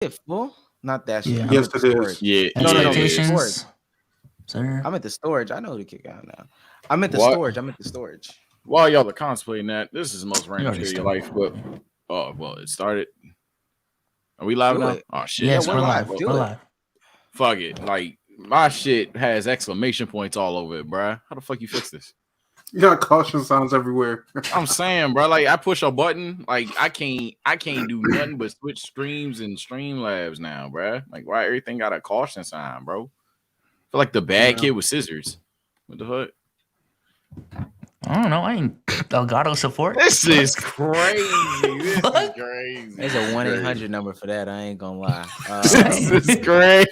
shit, fool. Not that shit. Yeah. I'm Yes, at the it storage. is. Yeah. No, no, no. Expectations, sir. I'm at the storage. I know who to kick out now. I'm at the What? storage. I'm at the storage. While y'all are contemplating that, this is the most random already shit of your life. But it started. Are we live Do now? it. Oh shit! Yes, we're we're live. live. Do We're it. live. Fuck it. Like my shit has exclamation points all over it, bruh. How the fuck you fix this? You got caution signs everywhere. I'm saying, bro. Like I push a button, like I can't do nothing but switch streams and Streamlabs now, bruh. Like why everything got a caution sign, bro? I feel like the bad kid with scissors. What the fuck? I don't know. I ain't Elgato support. This is crazy. This is crazy. There's a 1-800 number for that. I ain't gonna lie. This is great.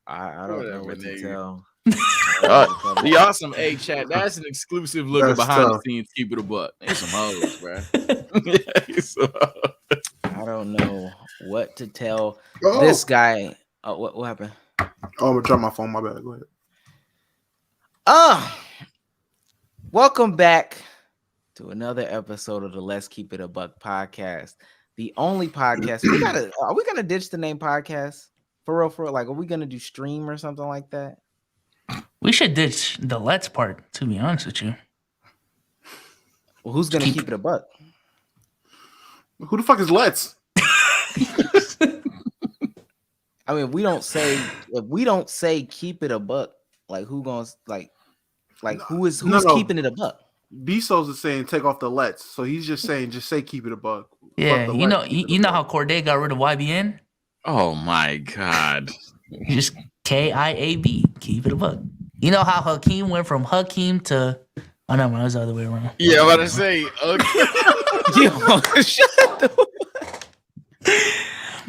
I don't know what to tell. The awesome A chat. That's an exclusive look at That's behind tough. the scenes. Keep it a buck. There's some hoes, bro. I don't know what to tell Oh. this guy. Oh, what happened? Oh, I'm gonna drop my phone. My bad. Go ahead. Welcome back to another episode of the Let's Keep It a Buck podcast. The only podcast are we gonna ditch the name podcast for real? Like, are we gonna do stream or something like that? We should ditch the let's part, to be honest with you. Well, who's gonna keep it a buck? Who the fuck is Let's? I mean, if we don't say keep it a buck, like who gonna like who's keeping it a buck? Bezos is saying take off the Let's, so he's just saying just say keep it a buck. Yeah, Fuck the you know, Let's, keep it you a know buck. how Corday got rid of YBN? Oh my god. Just KIAB, keep it a buck. You know how Hakeem went from Hakeem to no, it was the other way around. Yeah, I'm about to say. Yo, shut the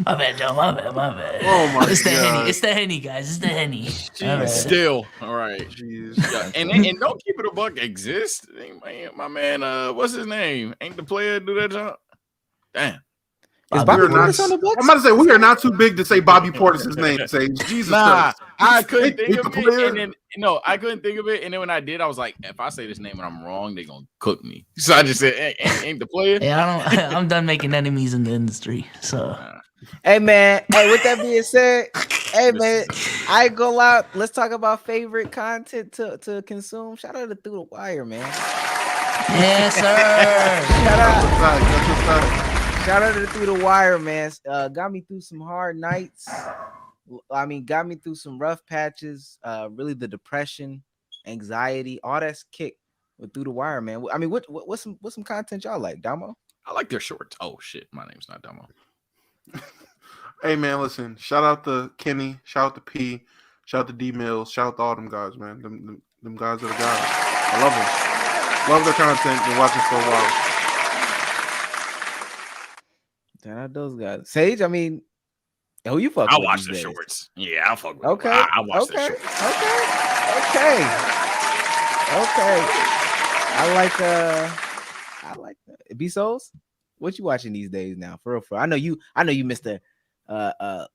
My bad, Joe. My bad. Oh my It's the God. Henny. It's the Henny, guys. It's the Henny. My bad. Still, all right. Jeez. Yeah, and don't keep it a buck exist. My man, what's his name? Ain't the player do that job? Damn. Is Bobby Bobby Portis Portis on the Bucks? I'm about to say we are not too big to say Bobby Portis' name. Say Jesus Nah, Christ. I couldn't think Ain't of the it. player. And then I couldn't think of it. And then when I did, I was like, if I say this name and I'm wrong, they're gonna cook me. So I just said, ain't the player. Yeah, I'm done making enemies in the industry. So Hey man, hey, with that being said, hey man, I ain't gonna lie. Let's talk about favorite content to consume. Shout out to Through the Wire, man. yes, sir. Shout out. Shout out to Through the Wire, man. Got me through some hard nights. I mean, got me through some rough patches. Really, the depression, anxiety, all that's kicked with Through the Wire, man. I mean, what's some content y'all like, Domo? I like their shorts. Oh shit, my name's not Domo. Hey man, listen. Shout out to Kenny. Shout out to P. Shout out to D Mills. Shout out to all them guys, man. Them guys are the guys. I love them. Love their content. Been watching for a while. Shout out those guys. Sage, I mean, who you fuck I with watch these the days? shorts. Yeah, I fuck with them. Okay. I watch the okay. shorts. Okay. I like that. B-Souls, what you watching these days now? For real. I know you missed the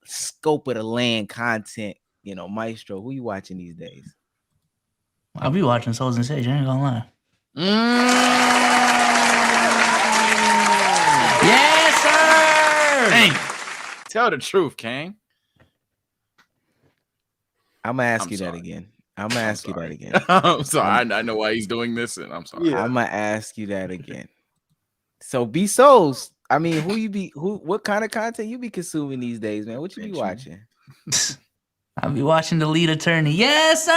scope of the land content, Maestro. Who you watching these days? I'll be watching Souls and Sage. I ain't gonna lie. Yes, sir. Dang. Tell the truth, Kang. I'm gonna ask I'm you that sorry. again. I'm gonna ask you that again. I'm sorry. I know why he's doing this, and I'm sorry. Yeah. I'm gonna ask you that again. So B-Souls, I mean, what kind of content you be consuming these days, man? What you be watching? I'll be watching The Lead Attorney. Yes, sir.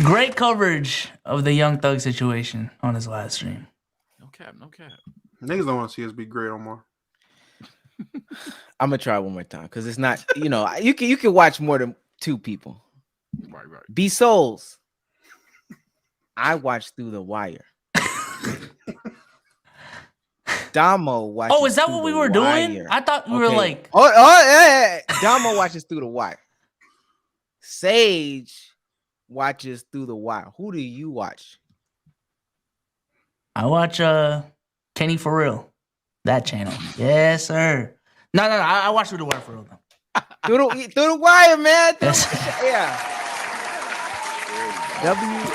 Great coverage of the Young Thug situation on his last stream. No cap. Niggas don't want to see us be great no more. I'm gonna try one more time because it's not, you can watch more than two people. Right. B-Souls, I watched Through the Wire. Domo watches. Oh, is that Through what we the were doing? Wire. I thought we were like. Yeah. Domo watches Through the Wire. Sage watches Through the Wire. Who do you watch? I watch Kenny For Real. That channel. Yes, sir. No. I watch Through the Wire for real though. Through the Wire, man. Yes. Yeah. W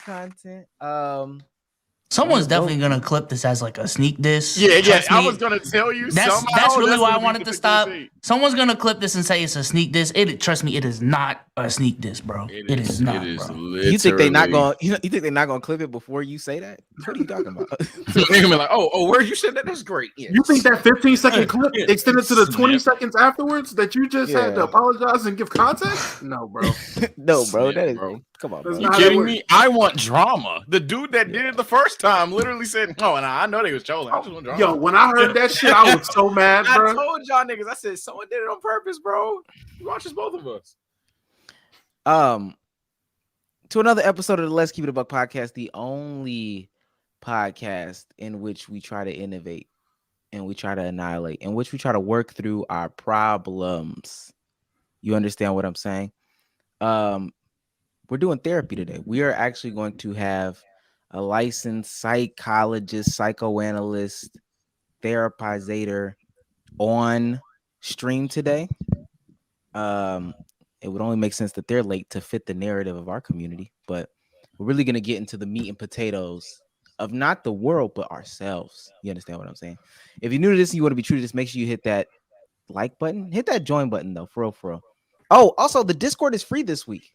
content. Someone's Go- definitely gonna clip this as like a sneak diss. Yeah. Trust I me. was gonna tell you. That's somehow really why I gonna be wanted the to stop. clickbait. Someone's gonna clip this and say it's a sneak diss. Trust me, it is not a sneak diss, bro. It is not, It is bro. You think they not literally- going? You think they're not going to clip it before you say that? What are you talking about? They're gonna be like, oh, where you said that? That's great. Yeah. You think that 15-second clip Yeah. extended to the Snap. 20 seconds afterwards that you just had to Yeah. apologize and give context? No, bro. No, bro. Snap, That is. bro. Come on, That's bro. You not- kidding me? I want drama. The dude that did it the first time literally said, "No," and I know they was trolling. I just want drama. Yo, when I heard that shit, I was so mad, I bro. told y'all niggas. I said someone did it on purpose, bro. You watches both of us. To another episode of the Let's Keep It a Buck podcast, the only podcast in which we try to innovate and we try to annihilate, in which we try to work through our problems. You understand what I'm saying? We're doing therapy today. We are actually going to have a licensed psychologist, psychoanalyst, therapizator on stream today. It would only make sense that they're late to fit the narrative of our community, but we're really going to get into the meat and potatoes of not the world, but ourselves. You understand what I'm saying? If you're new to this and you want to be true to this, make sure you hit that like button, hit that join button though, for real. Oh, also the Discord is free this week.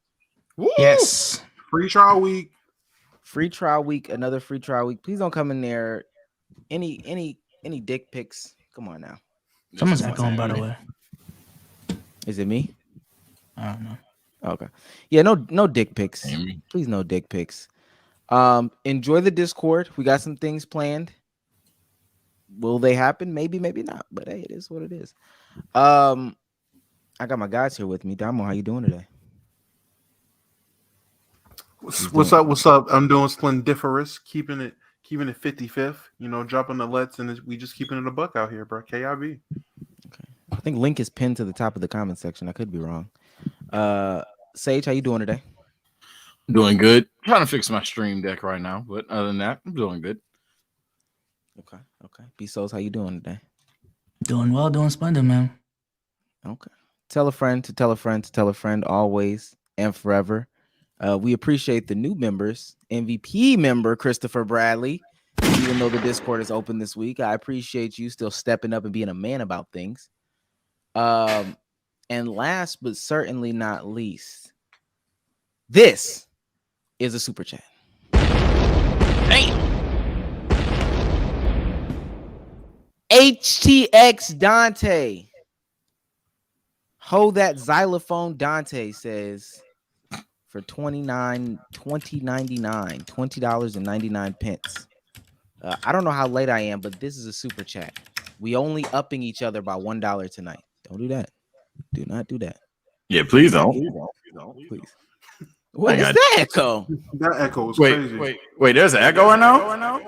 Woo! Yes. Free trial week. Free trial week, another free trial week. Please don't come in there. Any dick pics. Come on now. Someone's echoing, by the way. Is it me? I don't know. Okay. Yeah, no dick pics. Amy. Please, no dick pics. Enjoy the Discord. We got some things planned. Will they happen? Maybe, maybe not. But hey, it is what it is. I got my guys here with me. Domo, how you doing today? What's up? I'm doing splendiferous, keeping it 55th. You know, dropping the lets, and we just keeping it a buck out here, bro. KIB. I think link is pinned to the top of the comment section. I could be wrong. Sage, how you doing today? Doing good. Trying to fix my stream deck right now, but other than that, I'm doing good. Okay. B-Souls, how you doing today? Doing well, doing splendid, man. Okay. Tell a friend to tell a friend to tell a friend, always and forever. We appreciate the new members. MVP member Christopher Bradley, even though the Discord is open this week. I appreciate you still stepping up and being a man about things. And last but certainly not least, this is a super chat. Damn. HTX Dante. Hold that xylophone Dante says for $20.99. I don't know how late I am, but this is a super chat. We only upping each other by $1 tonight. Don't do that. Do not do that. Yeah, please don't. Please. What is got that echo? That echo was crazy. Wait. There's an echo right now.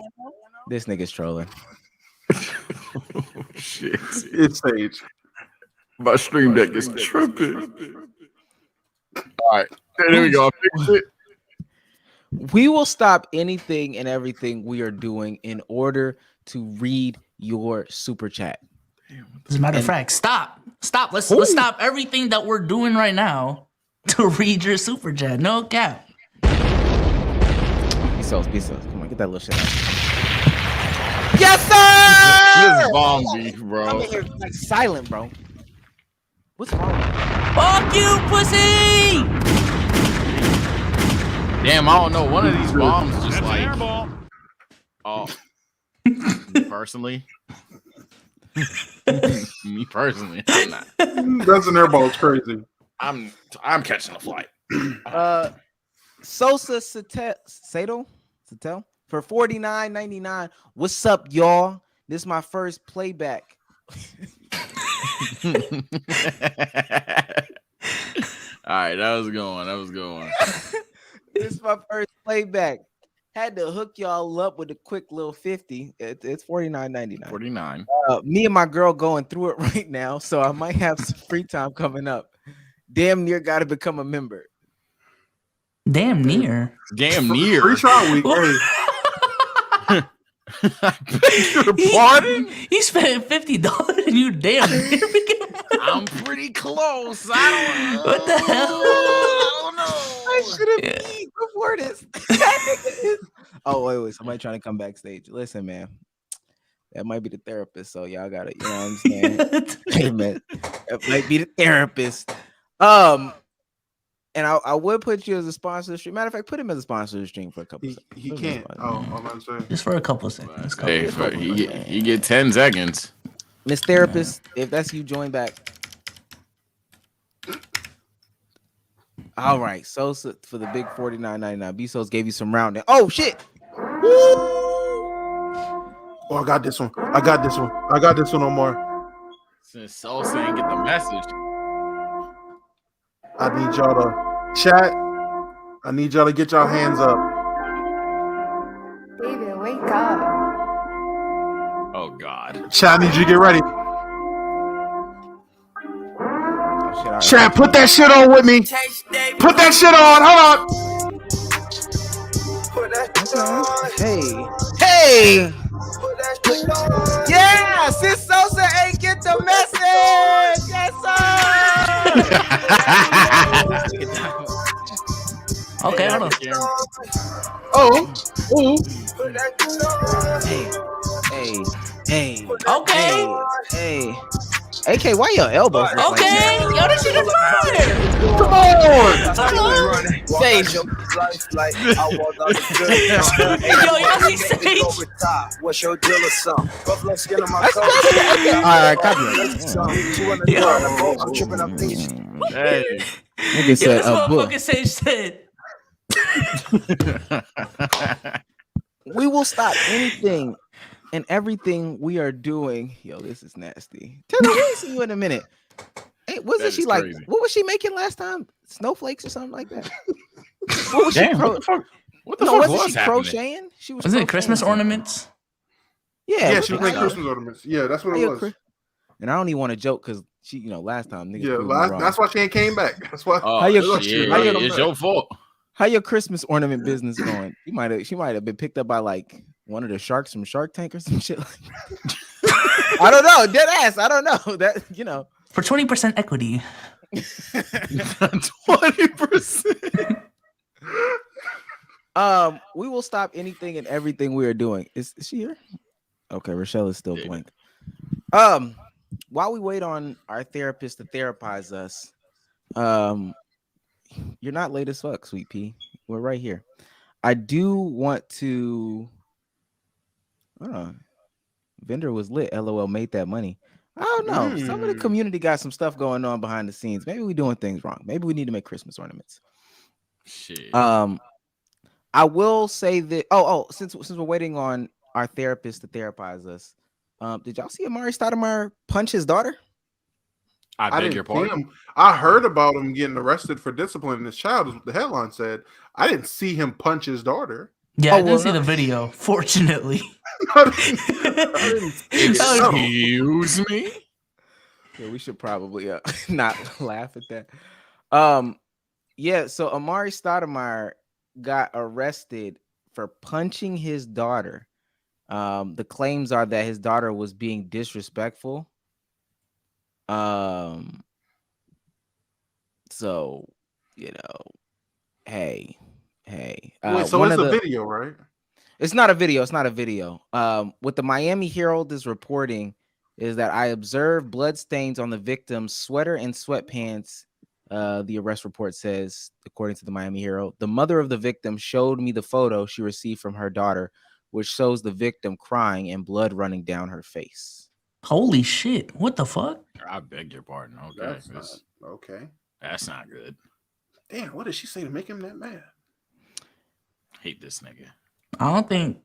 This nigga's trolling. Shit. It's Sage. My stream deck is tripping. All right, there we go. I fixed it. We will stop anything and everything we are doing in order to read your super chat. As a matter of fact, stop. Let's stop everything that we're doing right now to read your super chat. No cap. B-Souls. Come on, get that little shit out. Yes, sir! This is bomb beef, bro. I'm in here like silent, bro. What's wrong with you? Fuck you, pussy! Damn, I don't know. One of these bombs just like. Oh, me personally. Me personally, I'm not. That's an airball. It's crazy. I'm catching a flight. Sosa Sato for $49.99. What's up, y'all? This is my first playback. All right, that was going. This is my first playback. Had to hook y'all up with a quick little 50. It's $49.99. 49. Me and my girl going through it right now, so I might have some free time coming up. Damn near got to become a member. Damn near. Damn near. Free trial week. Hey, He spent $50 and you damn near became I'm pretty close. I don't know. What the hell? I don't know. I should have Yeah. peed before this. That nigga is- Oh, wait. Somebody trying to come backstage. Listen, man. That might be the therapist. So y'all got it. You know what I'm saying? Hey, man. That might be the therapist. And I would put you as a sponsor stream. Matter of fact, put him as a sponsor stream for a couple seconds. He Put him as a can't. sponsor. Oh, I'm not saying. Just for a couple seconds. Hey, he get 10 seconds. Miss Therapist, if that's you, join back. All right, Sosa for the big $49.99. Bezos gave you some rounding. Oh shit! Oh, I got this one. I got this one, Omar. Since Sosa ain't get the message. I need y'all to chat. I need y'all to get y'all hands up. Baby, wake up. Oh God. Chat, I need you to get ready. Oh, shit, Chat, put that shit on with me. Put that shit on. Hold on. Hey! Yeah! Since Sosa ain't get the message! Yes, sir! Okay, hold on. Oh. Hey. Okay. Hey. AK, why your elbows look like Okay. that? Yo, this shit is fire. Come on. Sage. Yo, y'all see Sage? What's your deal or something? Buffalo skin on my That's coat. crazy. All right, copy. I'm tripping up these. Hey. Nigga Yo, said this a book. motherfucker Sage said. We will stop anything and everything we are doing. Yo, this is nasty. Taylor, we'll see you in a minute. Hey, That wasn't is she like? crazy. What was she making last time? Snowflakes or something like that? What was Damn, she? what the fuck? What the No, fuck wasn't was she happening? crocheting? She was. Was it crocheting Christmas something. ornaments? Yeah, Yeah, what she was the making hell? Christmas ornaments. Yeah, that's what How it your was. Chris- And I don't even want to joke because she, last time niggas Yeah, proved me wrong. that's why she ain't came back. That's why. Oh, How your- shit. how your- It's your fault. How your Christmas ornament business going? She might have been picked up by like one of the sharks from Shark Tank or some shit like that. I don't know. Dead ass. I don't know. That For 20% equity. 20%. We will stop anything and everything we are doing. Is she here? Okay, Rochelle is still Yeah. blank. While we wait on our therapist to therapize us, you're not late as fuck, sweet pea. We're right here. I do want to. Vendor was lit. LOL made that money. I don't know. Some of the community got some stuff going on behind the scenes. Maybe we're doing things wrong. Maybe we need to make Christmas ornaments. Shit. I will say that. Since we're waiting on our therapist to therapize us, did y'all see Amar'e Stoudemire punch his daughter? I beg didn't your see pardon. him. I heard about him getting arrested for disciplining his child. Is what the headline said. I didn't see him punch his daughter. Yeah, Oh, I didn't well, see the video, fortunately. I didn't see it. No. Excuse me. Yeah, we should probably not laugh at that. Yeah. So Amar'e Stoudemire got arrested for punching his daughter. The claims are that his daughter was being disrespectful. So hey. Wait, so it's a video, right? It's not a video. What the Miami Herald is reporting is that I observed bloodstains on the victim's sweater and sweatpants. The arrest report says, according to the Miami Herald, the mother of the victim showed me the photo she received from her daughter, which shows the victim crying and blood running down her face. Holy shit. What the fuck? I beg your pardon. Okay. That's not, okay. That's not good. Damn, what did she say to make him that mad? Hate this nigga. I don't think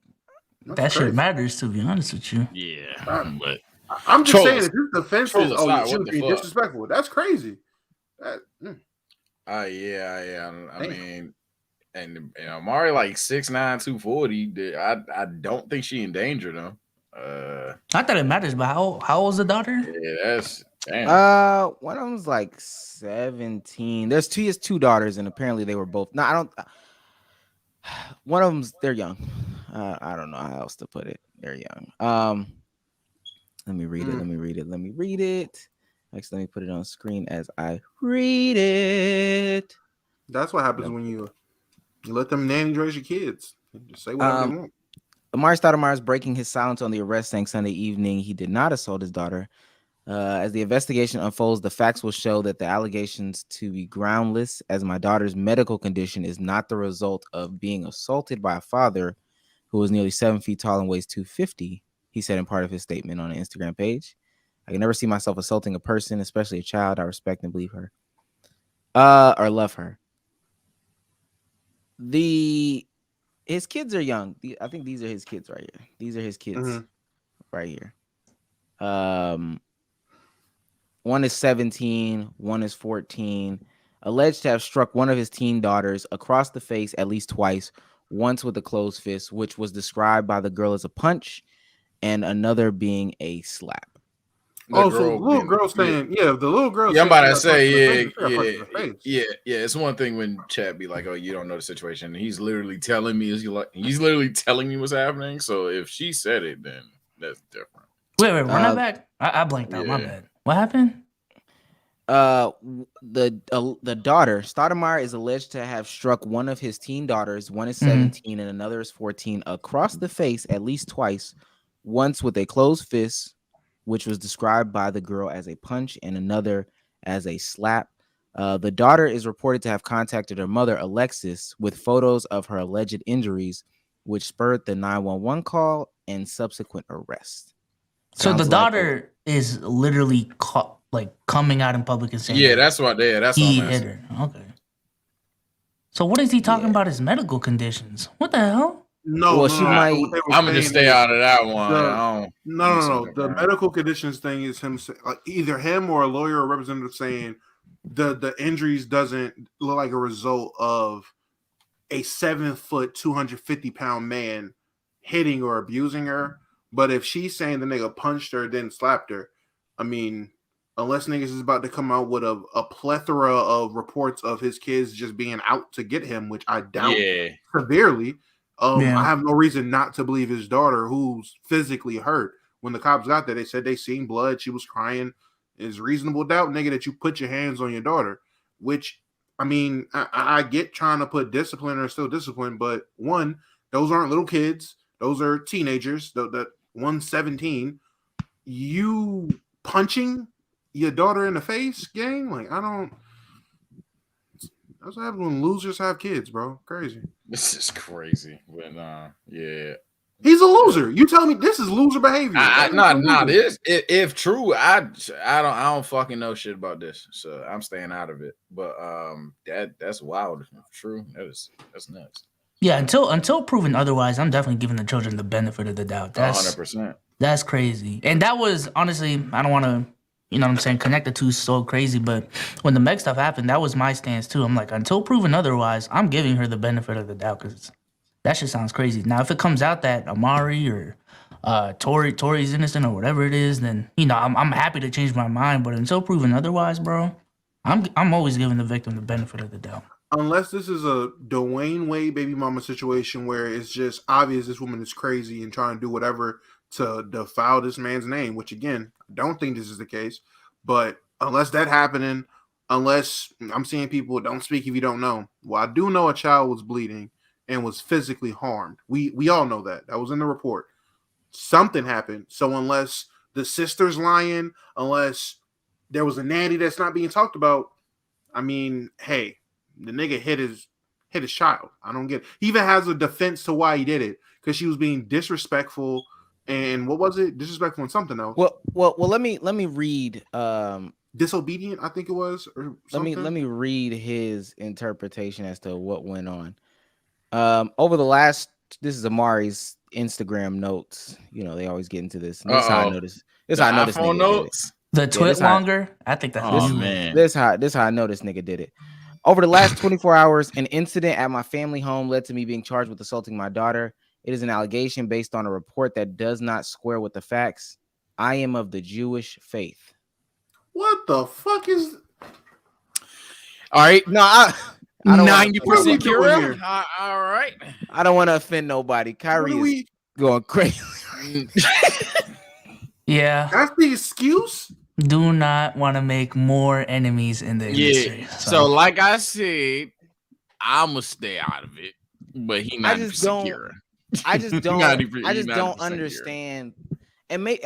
That's that shit crazy. matters, to be honest with you. Yeah, but I'm just Trolls. saying, if his defense Trolls is, aside, she what was the being fuck? disrespectful. That's crazy. yeah. I Damn. mean, and Amar'e like 6'9", 240. I don't think she in danger though. Not that it matters, but how old's the daughter? Yeah, that's damn. One of them's like 17. There's two daughters, and apparently they were both. No, I don't. One of them's they're young. I don't know how else to put it. They're young. Let me read it. Next, let me put it on screen as I read it. That's what happens when you let them nanny raise your kids. Just say whatever they want. Amar'e Stoudemire is breaking his silence on the arrest, saying Sunday evening he did not assault his daughter. As the investigation unfolds, the facts will show that the allegations to be groundless, as my daughter's medical condition is not the result of being assaulted by a father who is nearly 7 feet tall and weighs 250, he said in part of his statement on an Instagram page. I can never see myself assaulting a person, especially a child. I respect and believe her. Or love her. His kids are young. I think these are his kids right here. These are his kids right here. One is 17, one is 14. Alleged to have struck one of his teen daughters across the face at least twice, once with a closed fist, which was described by the girl as a punch, and another being a slap. So the little girl saying, the little girl. Yeah, I'm about to say, yeah. It's one thing when Chad be like, "Oh, you don't know the situation." And he's literally telling me, what's happening. So if she said it, then that's different. Wait, run that back. I blanked out. My bad. What happened? The daughter, Stoudemire, is alleged to have struck one of his teen daughters. One is 17 and another is 14 across the face at least twice. Once with a closed fist, which was described by the girl as a punch, and another as a slap. The daughter is reported to have contacted her mother, Alexis, with photos of her alleged injuries, which spurred the 911 call and subsequent arrest. So the daughter is literally coming out in public and saying, that's what he hit her. Okay. So what is he talking about? His medical conditions? What the hell? No, she might. I'm gonna just stay out of that one. No. The medical conditions thing is him, either him or a lawyer or representative saying the injuries doesn't look like a result of a 7 foot, 250-pound man hitting or abusing her. But if she's saying the nigga punched her, then slapped her, I mean, unless niggas is about to come out with a plethora of reports of his kids just being out to get him, which I doubt severely. I have no reason not to believe his daughter, who's physically hurt. When the cops got there, they said they seen blood. She was crying. It's reasonable doubt, nigga, that you put your hands on your daughter, which, I mean, I get trying to put discipline or still discipline, but one, those aren't little kids. Those are teenagers. That 117, you punching your daughter in the face, gang? Like, I don't. That's what happens when losers have kids, bro. Crazy. This is crazy. But he's a loser. You tell me this is loser behavior. If true, I don't fucking know shit about this, so I'm staying out of it. But that's wild. If true, that's nuts. Yeah, until proven otherwise, I'm definitely giving the children the benefit of the doubt. That's 100%. That's crazy. And that was honestly, I don't want to, you know what I'm saying, connect the two so crazy, but when the Meg stuff happened, that was my stance too. I'm like, until proven otherwise, I'm giving her the benefit of the doubt because that shit sounds crazy. Now, if it comes out that Amar'e or Tori's innocent or whatever it is, then, you know, I'm happy to change my mind. But until proven otherwise, bro, I'm always giving the victim the benefit of the doubt. Unless this is a Dwayne Wade baby mama situation where it's just obvious this woman is crazy and trying to do whatever to defile this man's name, which again, I don't think this is the case. But unless that happening, unless I'm seeing people don't speak if you don't know. Well, I do know a child was bleeding and was physically harmed. We all know that. That was in the report. Something happened. So unless the sister's lying, unless there was a nanny that's not being talked about, I mean, hey, the nigga hit his child. I don't get it. He even has a defense to why he did it, because she was being disrespectful and what was it? Disrespectful and something else. Well. Let me read. Disobedient, I think it was. Or something. Let me read his interpretation as to what went on. Over the last, this is Amar'e's Instagram notes. You know, they always get into this. This is how I noticed. This is how I know this nigga notes. did it. The twit longer. I think that's This how I know this nigga did it. Over the last 24 hours, an incident at my family home led to me being charged with assaulting my daughter. It is an allegation based on a report that does not square with the facts. I am of the Jewish faith. What the fuck is? All right, no, I don't 90% here. All right, I don't want to offend nobody. Kyrie is going crazy. Yeah, That's the excuse. Do not want to make more enemies in the industry. Yeah. So, like I said, I'ma stay out of it. But he not just don't- secure. I just He don't. not I just don't 90% secure. understand. And The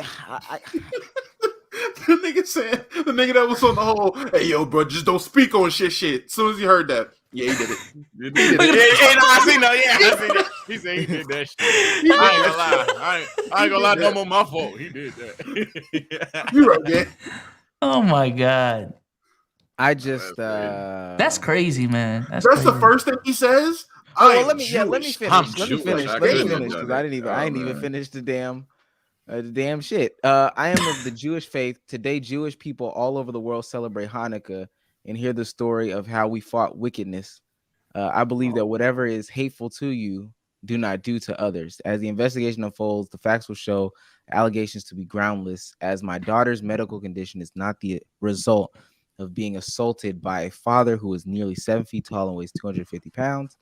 nigga that was on the whole, hey yo, bro, just don't speak on shit. As soon as he heard that, yeah, he did it. He did it. I seen that. He said he did that shit. I ain't gonna lie. I ain't gonna lie. No more my fault. He did that. You right, man. Oh my god, I just that's crazy, man. That's That's the crazy. first thing he says. Oh, I well, am let me Jewish. finish. I'm Let me Jewish. finish. I Let me couldn't have finish done because I it. didn't even man. finish the damn shit. I am of the Jewish faith. Today, Jewish people all over the world celebrate Hanukkah and hear the story of how we fought wickedness. I believe that whatever is hateful to you, do not do to others. As the investigation unfolds, the facts will show allegations to be groundless, as my daughter's medical condition is not the result of being assaulted by a father who is nearly 7 feet tall and weighs 250 pounds.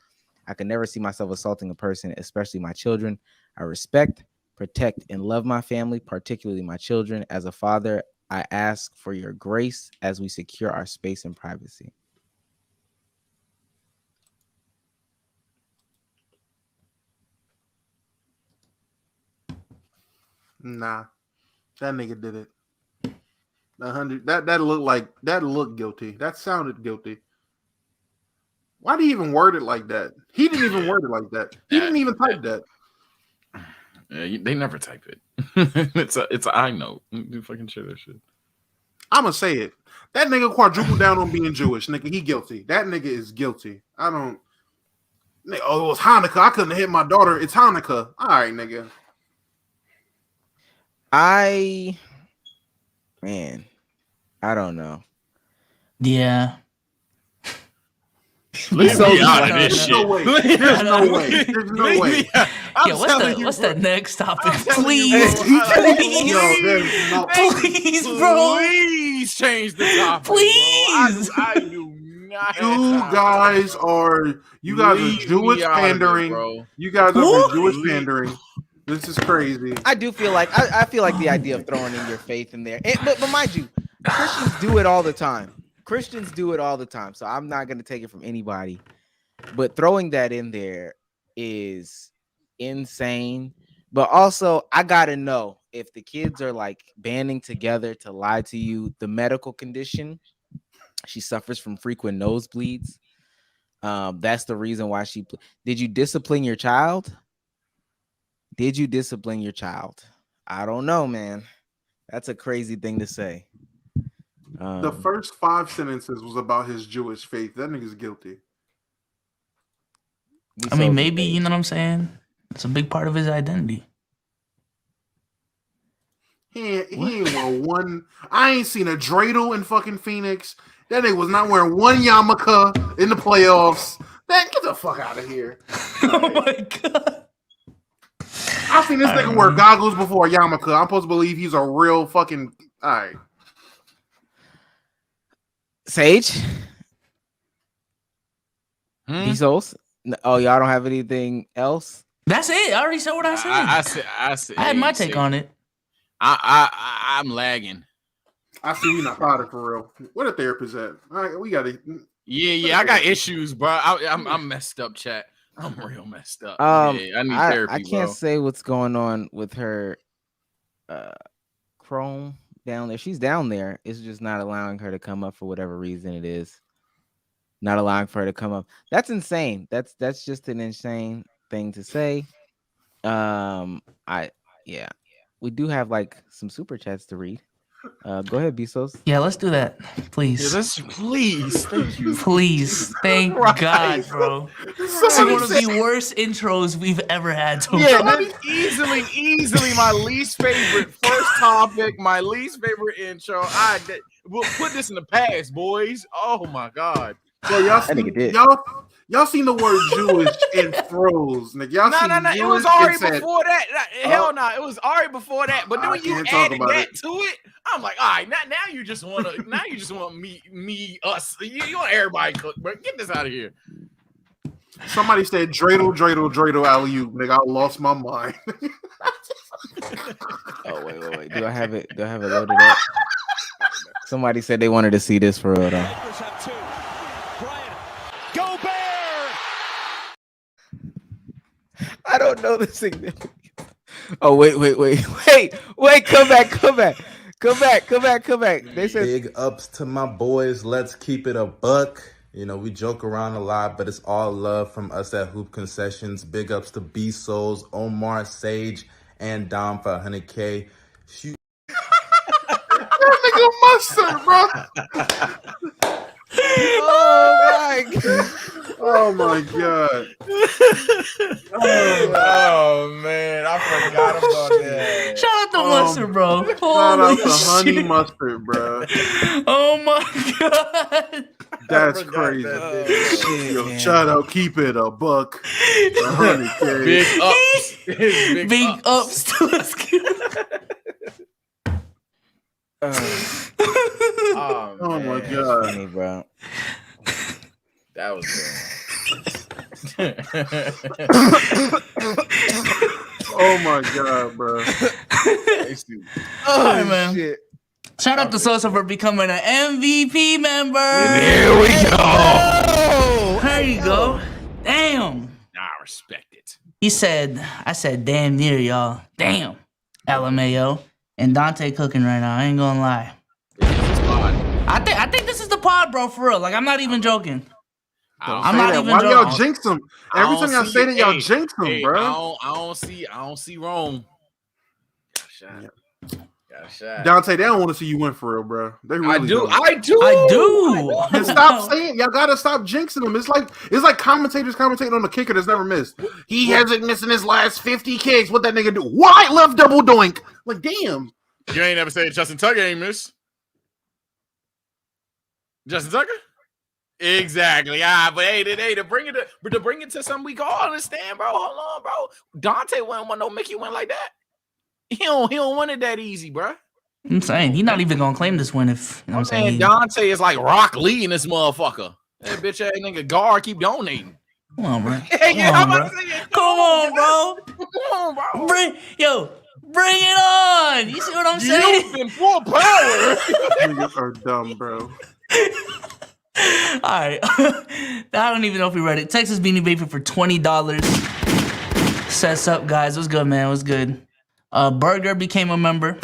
I can never see myself assaulting a person, especially my children. I respect, protect, and love my family, particularly my children. As a father, I ask for your grace as we secure our space and privacy. Nah, that nigga did it. That looked guilty. That sounded guilty. Why did he even word it like that? He didn't even word it like that. He didn't even type that. Yeah, they never type it. It's a I note. You fucking share that shit. I'ma say it. That nigga quadrupled down on being Jewish, nigga. He guilty. That nigga is guilty. I don't. Oh, it was Hanukkah. I couldn't hit my daughter. It's Hanukkah. All right, nigga. I don't know. Yeah. Leave So me out of there's this no shit. way. There's no way. There's no way. Yeah, what's the next topic? telling you, Please, bro. please, Yo, there's no. please, bro. Please change the topic. Please. Bro. I do not. You guys are Jewish pandering. bro. You guys are What? for Jewish pandering. This is crazy. I do feel like I feel like the idea of throwing in your faith in there, but mind you, Christians do it all the time. Christians do it all the time, so I'm not gonna take it from anybody. But throwing that in there is insane. But also, I gotta know if the kids are like banding together to lie to you. The medical condition, she suffers from frequent nosebleeds. That's the reason why she. Did you discipline your child? Did you discipline your child? I don't know, man. That's a crazy thing to say. The first 5 sentences was about his Jewish faith. That nigga's guilty. I mean, maybe, you know what I'm saying? It's a big part of his identity. He ain't wear one. I ain't seen a dreidel in fucking Phoenix. That nigga was not wearing one yarmulke in the playoffs. Man, get the fuck out of here. Oh my god. I've seen this nigga wear goggles before a yarmulke. I'm supposed to believe he's a real fucking. All right. Sage? Bezos? Oh, y'all don't have anything else? That's it. I already said what I said. I said. I had my take on it. I'm lagging. I see we not proud of for real. Where the therapist at? All right, we got to. Yeah, I got issues, bro. I'm messed up, chat. I'm real messed up. Yeah, I need therapy, I can't bro. say what's going on with her Chrome down there. She's down there. It's just not allowing her to come up for whatever reason it is. Not allowing for her to come up. That's insane. That's just an insane thing to say. We do have like some super chats to read. Go ahead, Bezos. Yeah, let's do that. Please. Yeah, please. Thank you. Please. Thank God, bro. It's one of the worst intros we've ever had. Yeah, that's easily my least favorite first topic, my least favorite intro. We'll put this in the past, boys. Oh my God. So y'all seen the word Jewish in throws, nigga. Y'all seen No. It was already before that. Hell no, it was already before that. But then when you added that to it, I'm like, all right, now you just want me, us. You want everybody cook, bro. Get this out of here. Somebody said dreidel, alley-oop, nigga. I lost my mind. Oh wait. Do I have it loaded up? Somebody said they wanted to see this for real though. Go Bear! I don't know the significance. Oh wait. Come back. They said Big ups to my boys. Let's keep it a buck. You know, we joke around a lot, but it's all love from us at Hoop Concessions. Big ups to B Souls, Omar, Sage, and Dom for 100K. Shoot. Nigga mustard, bro. oh my god. Oh my god. Oh man, I forgot about that. Shout out to Mustard, bro. Shout Holy out to Honey shit. Mustard, bro. Oh my god. That's forgot crazy. that. Shit, Yo, man. shout out, keep it a buck. 100K. Big ups. Big ups to us. Oh, Oh my man. god. Funny, bro. That was Oh my god, bro. good. Oh right, man. shit. Shout out to Sosa for becoming an MVP member. There we go. There you go. Damn. I respect it. He said, I said, damn near, y'all. Damn. LMAO. And Dante cooking right now. I ain't gonna lie. I think this is the pod, bro, for real. Like, I'm not even joking. I'm not even Why y'all joking. jinx him? Every time y'all say that, y'all jinx him, bro. I don't see Rome. Got a shot. Dante, they don't want to see you win for real, bro. They really don't. I do. And stop saying, y'all gotta stop jinxing him. It's like commentators commentating on the kicker that's never missed. He hasn't missed in his last 50 kicks. What that nigga do? Why left double doink? Like, damn. You ain't never said Justin Tucker ain't miss. Justin Tucker? Exactly. But hey, to bring it to something we can all understand, bro. Hold on, bro. Dante wouldn't want no Mickey win like that. He don't want it that easy, bro. I'm saying, he's not even gonna claim this win if, you know what I'm saying. Dante is like Rock Lee in this motherfucker. That bitch ass nigga guard keep donating. Come on, bro. Come on, bro. Come on, bro. Bring it on. You see what I'm saying? You've been full power. Niggas are dumb, bro. All right. I don't even know if we read it. Texas Beanie Baby for $20. Sets up, guys. What's good, man? What's good? Burger became a member.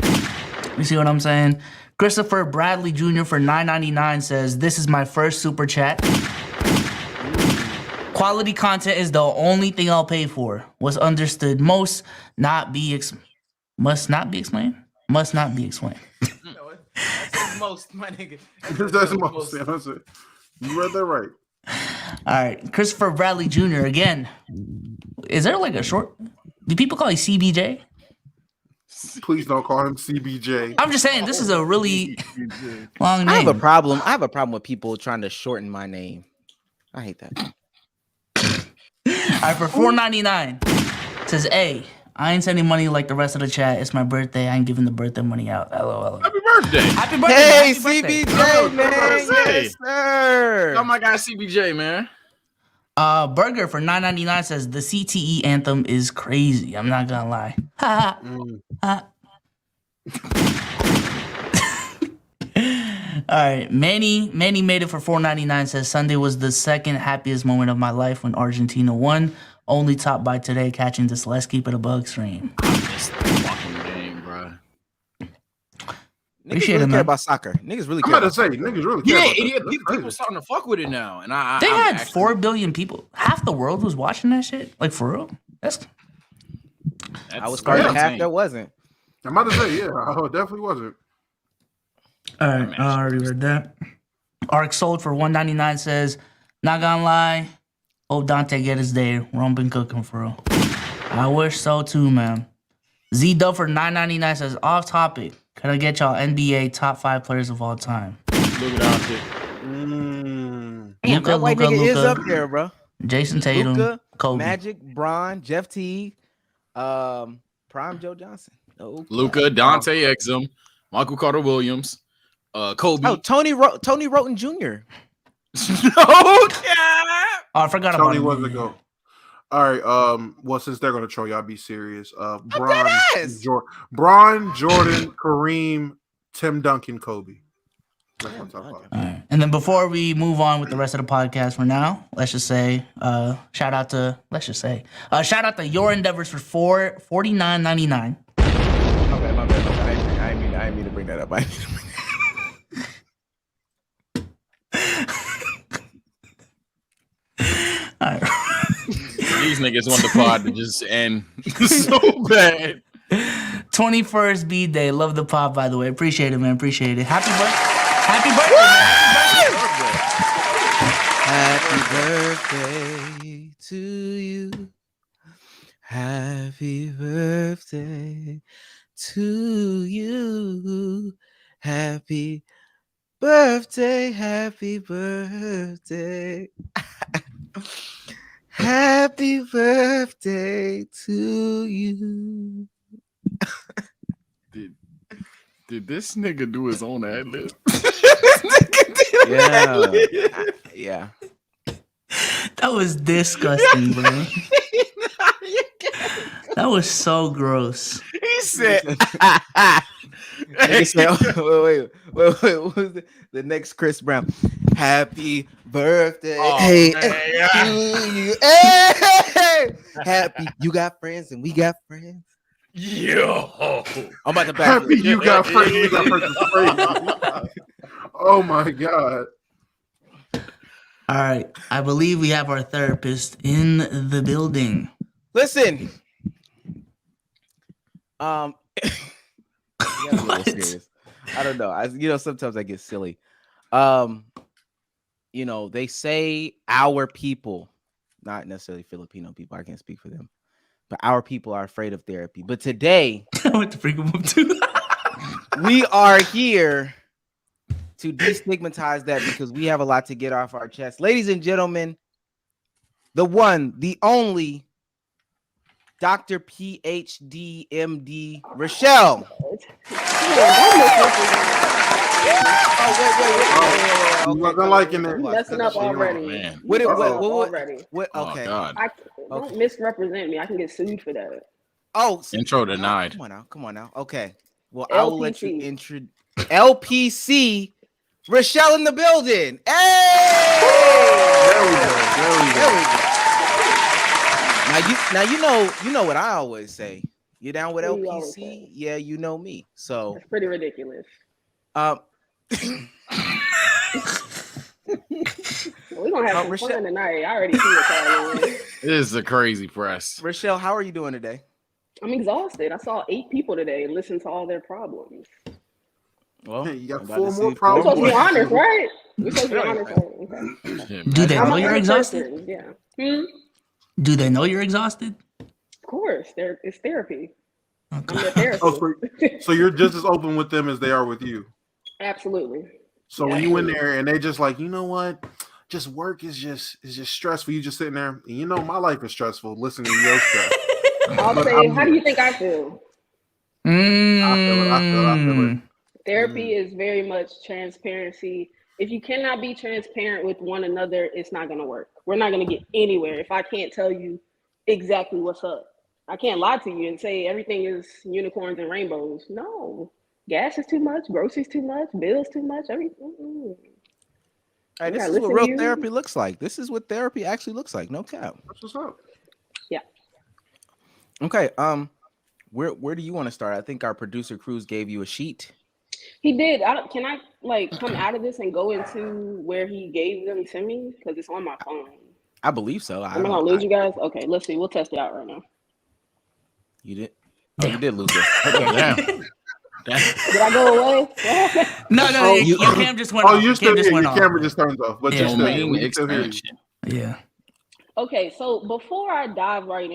You see what I'm saying? Christopher Bradley Jr. for $9.99 says, "This is my first super chat. Quality content is the only thing I'll pay for. What's understood must not be explained. Must not be explained. That's most, my nigga. That's most. That's it. You read that right. All right, Christopher Bradley Jr. again. Is there like a short? Do people call you CBJ? Please don't call him CBJ. I'm just saying this is a really long name. I have a problem. I have a problem with people trying to shorten my name. I hate that. All right, for $4.99, it says, "Hey, I ain't sending money like the rest of the chat. It's my birthday. I ain't giving the birthday money out. LOL. Happy birthday. Happy birthday. Hey, happy birthday. CBJ, man. birthday. Yes, sir. Oh my God, CBJ, man. Burger for $9.99 says the CTE anthem is crazy. I'm not gonna lie. Ha ha. All right, Manny made it for $4.99 says Sunday was the second happiest moment of my life when Argentina won. Only topped by today catching this Let's Keep It a Bug stream. It's the fucking game, bro. Niggas Appreciate really it, man. care about soccer. Niggas really I'm care about to about say, niggas really care Yeah, about that. idiot. That's People crazy. starting to fuck with it now, and They I'm had actually- 4 billion people. Half the world was watching that shit. Like, for real? that's I was part of half insane. that wasn't. I'm about to say, yeah, it definitely wasn't. All right, I already read that. Arc sold for $1.99 says, not gonna lie, hope Dante get his day. Rome been cooking for real. I wish so too, man. Z Dub for $9.99 says, off topic. Can I get y'all NBA top 5 players of all time? Look at that shit. Damn, Luka, that white Luka, nigga is Luka. up there, bro. Jason Tatum, Luka, Kobe. Magic, Bron, Jeff Teague, Prime Joe Johnson. Oh, Luka, Dante Exum, Michael Carter Williams, Kobe. Oh, Tony Roten Jr. No cap. Oh, I forgot Tony about was him. the go. All right. Well, since they're gonna troll, y'all be serious. dead ass. Bron, Jordan, Kareem, Tim Duncan, Kobe. That's my top 5. All right. And then before we move on with the rest of the podcast for now, let's just say, shout out to Your Endeavors for $49.99. My bad. I didn't mean to bring that up. All right. These niggas want the pod to just end so bad. 21st B Day. Love the pod, by the way. Appreciate it, man. Appreciate it. Happy birthday, man. Happy birthday to you. Happy birthday to you. Happy birthday. Happy birthday. Happy birthday to you. Did this nigga do his own ad lib? Yeah. That was disgusting, bro. That was so gross. He said, They say, wait. What was the next Chris Brown? Happy birthday to you. Hey! Happy, you got friends and we got friends. yo. I'm about to back. Happy you got friends. You got friends. Is crazy. Oh my god. All right. I believe we have our therapist in the building. Listen. You gotta be a little What? serious. I don't know. Sometimes I get silly. They say our people, not necessarily Filipino people, I can't speak for them, but our people are afraid of therapy. But today, I went to bring him up too. we are here to destigmatize that because we have a lot to get off our chest. Ladies and gentlemen, the one, the only Dr. PhD MD Rochelle. I'm not liking it. Messing up already. Man. Already. What? Oh, Okay. God. Don't misrepresent me. I can get sued for that. Oh, Intro denied. Come on now. Okay. Well, I will let you LPC. introduce LPC Rochelle in the building. Hey! There we go. Now you know what I always say. You down with What do you always LPC? say? Yeah, you know me. So, That's pretty ridiculous. um, We're gonna have some Rochelle- fun tonight. I already see what's happening. This is a crazy press. Rochelle, how are you doing today? I'm exhausted. I saw 8 people today and listened to all their problems. Well, Hey, you got I'm about 4 to more see problems. We're supposed to be honest, right? We're supposed to be honest. Right? Okay. Do they I'm know a you're honest exhausted? person, yeah. Do they know you're exhausted? Of course. It's therapy. Okay. I'm their therapist. Oh, so you're just as open with them as they are with you. Absolutely. So when you in there and they just like, you know what? Just work is just stressful. You just sitting there, and my life is stressful listening to your stuff. I'll But say, I'm how do you think I feel? I feel it. Therapy is very much transparency. If you cannot be transparent with one another, it's not going to work. We're not going to get anywhere if I can't tell you exactly what's up. I can't lie to you and say everything is unicorns and rainbows. No. Gas is too much, groceries too much, bills too much, everything. Hey, this Yeah, is what listen real to you. therapy looks like. This is what therapy actually looks like. No cap. That's what's up. Yeah. Okay. Where do you want to start? I think our producer Cruz gave you a sheet. He did. Can I come out of this and go into where he gave them to me? Because it's on my phone. I believe so. Am I gonna lose you guys? Okay, let's see. We'll test it out right now. You did. Oh, you did lose it. Damn. Did I go away? No, your cam just went off. Oh, you're still here. Your off. camera just turns off. But Yeah. you're still here. Domain We can still hear you. expansion. Yeah. Okay, so before I dive on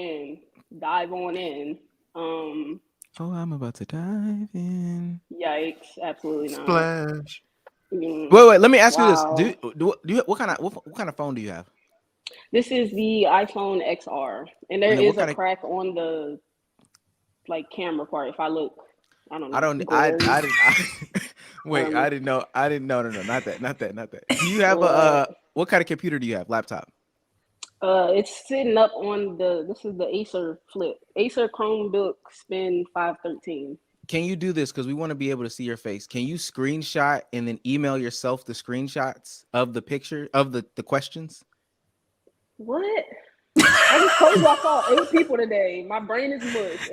in. Oh, I'm about to dive in. Yikes! Absolutely not. Splash. Wait. Let me ask Wow. you this. Do you what kind of phone do you have? This is the iPhone XR, and there And then is what a kinda- crack on the camera part. If I look, I don't know. I don't. blurry. I didn't. Wait. I didn't know. No. Not that. Do you have what kind of computer do you have? Laptop. It's sitting up on this is the Acer Flip, Acer Chromebook Spin 513. Can you do this? Because we want to be able to see your face. Can you screenshot and then email yourself the screenshots of the picture of the questions? What? I just told you I saw 8 people today. My brain is mush.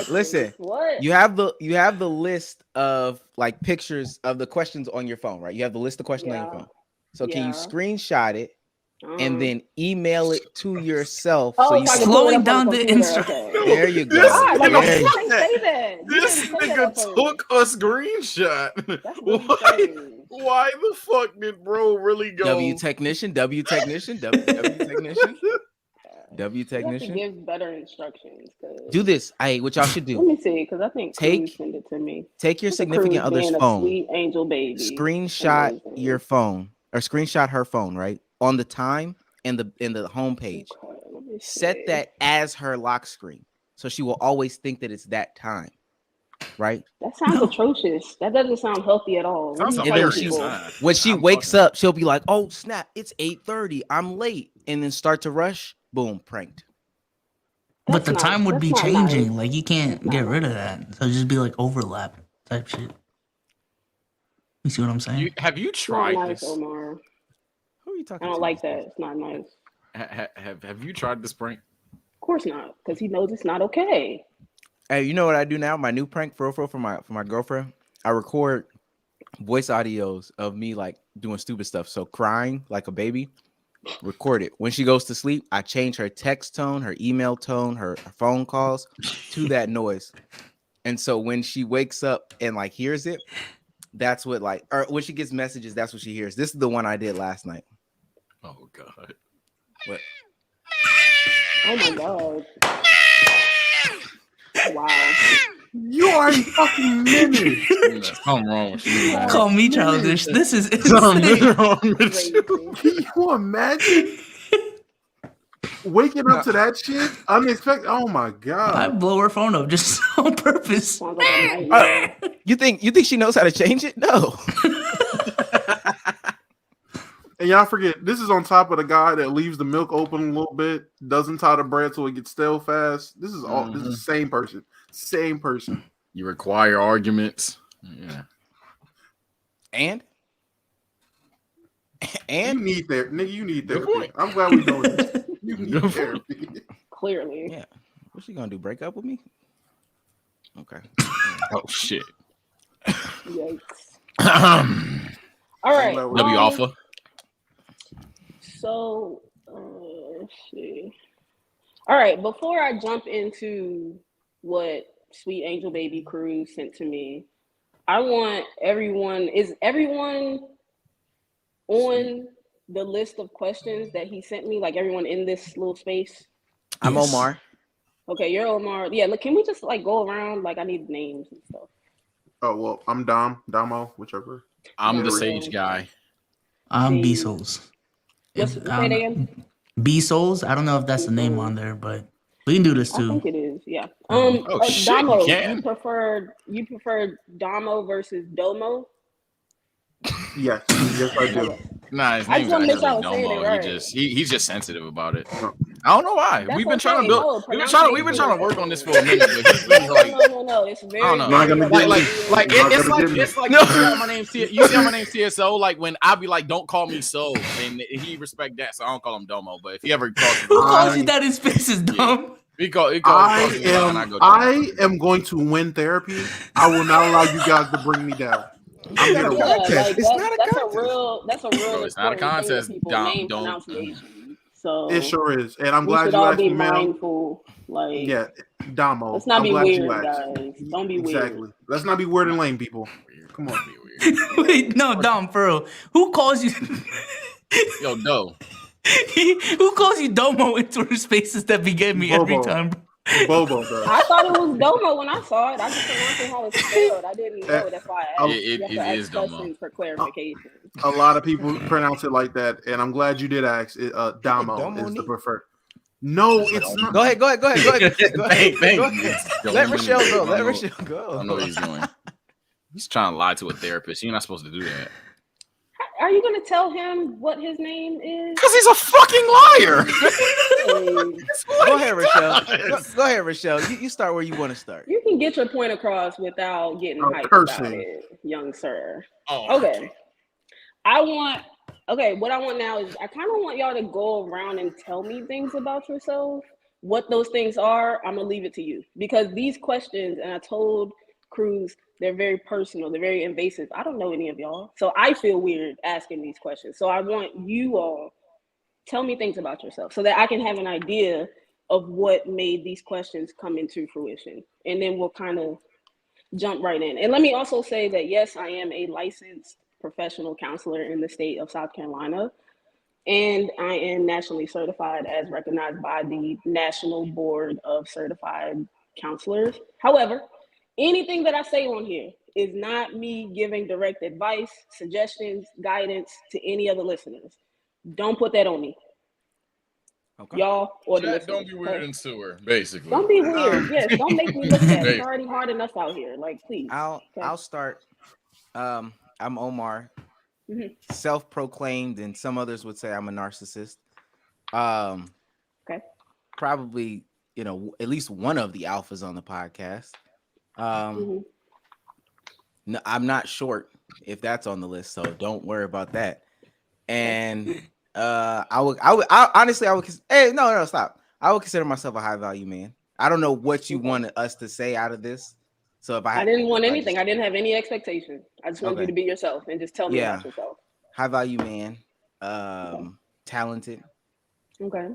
Listen. What? You have the list of like pictures of the questions on your phone, right? You have the list of questions on your phone. So can you screenshot it and then email it to yourself? Oh, so you slowing down the Instagram. Okay. There you go. God, like, There why you you ain't say that? You This didn't say that nigga at first. took a screenshot. That's really strange. Why the fuck did bro really go? W technician. W technician. You have to give better instructions. Do this. What y'all should do. Let me see, because I think Cruz sent it to me. Take your Look at significant Cruz other's being a phone. sweet angel baby. Screenshot your phone or screenshot her phone, right? On the time and the home page. Okay, set that as her lock screen. So she will always think that it's that time. Right? That sounds atrocious. That doesn't sound healthy at all. And then when she wakes up, she'll be like, "Oh snap! It's 8:30. I'm late," and then start to rush. Boom, pranked. But the time would be changing. Like you can't get rid of that. So it'd just be like overlap type shit. You see what I'm saying? Have you tried nice, this? Omar. Who are you talking I don't to? like that. It's not nice. Have you tried this prank? Of course not, because he knows it's not okay. Hey, you know what I do now? My new prank for my girlfriend. I record voice audios of me like doing stupid stuff. So crying like a baby. Record it. When she goes to sleep, I change her text tone, her email tone, her phone calls to that noise. And so when she wakes up and like hears it, that's what like, or when she gets messages, that's what she hears. This is the one I did last night. Oh God. What? Oh my God. Wow. You are a fucking menace. Something wrong with you. Man. Call me childish. This is Something insane. wrong with you. Can you imagine waking up to that shit? Unexpected. Oh my I God. blow her phone up just on purpose. Sounds like a nightmare. You think she knows how to change it? No. And y'all forget, this is on top of the guy that leaves the milk open a little bit, doesn't tie the bread so it gets stale fast. This is all. This is the same person. Same person. You require arguments. Yeah. And You need therapy. Nigga, you need Good therapy. point. I'm glad we're doing this. You need Good therapy. Clearly. yeah, what's she gonna do? Break up with me? Okay. Oh shit. Yikes. W All right. Alpha. So, let's see. All right, before I jump into what Sweet Angel Baby Cruz sent to me, I want everyone, is everyone on the list of questions that he sent me? Like everyone in this little space? I'm Omar. Okay, you're Omar. Yeah, look, can we just like go around? Like I need names and stuff. Oh, well, I'm Domo, whichever. I'm the Sage guy. I'm B Souls. What's say that again? B Souls. I don't know if that's the name on there, but we can do this I too. think it is, yeah. Shit, Domo, you can. you prefer Domo versus Domo? Yes, I do. Nah, his I name's just wanna make sure I actually was saying Domo. it right. He's just sensitive about it. I don't know why. That's We've been trying to okay. build. No, We've been trying to work on this for a minute. But he's really like, No. It's very. I don't know. Not gonna get me. It's like you see how my name's TSO. Like when I be like, don't call me so, and he respect that, so I don't call him Domo. But if he ever calls me, Who calls you that in spaces, dumb? I am going to win therapy. I will not allow you guys to bring me down. I'm here to win. That's a real. It's not a contest. Name Don't. pronunciation. So It sure is, and I'm we glad should you all asked be me, man. mindful. Like, Yeah, Domo. let's not I'm be glad you weird, asked. guys. Don't be Exactly. weird. Let's not be weird and lame, people. Come on. Wait, no, Dom, for real. Who calls you? Yo, Doe. Who calls you Domo in Twitter spaces that beget me every Bobo. time? Bobo does. I thought it was Domo when I saw it. I just pronounced it how it's spelled. I didn't know. That's why I asked. It You have to is ask Domo. questions for clarification. A lot of people pronounce it like that, and I'm glad you did ask. Domo Domo is the neat. preferred. No, it's not. Go ahead. Go ahead. Thank Let you. Rochelle go. Let I Rochelle don't go. know what he's doing. He's trying to lie to a therapist. You're not supposed to do that. Are you gonna tell him what his name is? Because he's a fucking liar. Go ahead, Rochelle. Go ahead, Rochelle. You start where you want to start. You can get your point across without getting hyped cursing. about it, young sir. Oh, Okay. What I want now is I kind of want y'all to go around and tell me things about yourself. What those things are, I'm gonna leave it to you. Because these questions, and I told Cruz, they're very personal, they're very invasive. I don't know any of y'all. So I feel weird asking these questions. So I want you all tell me things about yourself so that I can have an idea of what made these questions come into fruition. And then we'll kind of jump right in. And let me also say that, yes, I am a licensed professional counselor in the state of South Carolina. And I am nationally certified as recognized by the National Board of Certified Counselors. However, anything that I say on here is not me giving direct advice, suggestions, guidance to any other listeners. Don't put that on me. Okay. Y'all or the Chat, listeners. don't be weird and sewer, basically. Don't be weird. Yes, don't make me look bad. It's already hard enough out here. Like, please. I'll start. I'm Omar, Mhm. self-proclaimed, and some others would say I'm a narcissist. Okay. Probably, at least one of the alphas on the podcast. No, I'm not short if that's on the list, so don't worry about that. And I would honestly, hey, no, stop. I would consider myself a high value man. I don't know what you wanted us to say out of this. So if I didn't want anything. I didn't have any expectation. I just wanted you to be yourself and just tell me about yourself. High value man, talented. Okay.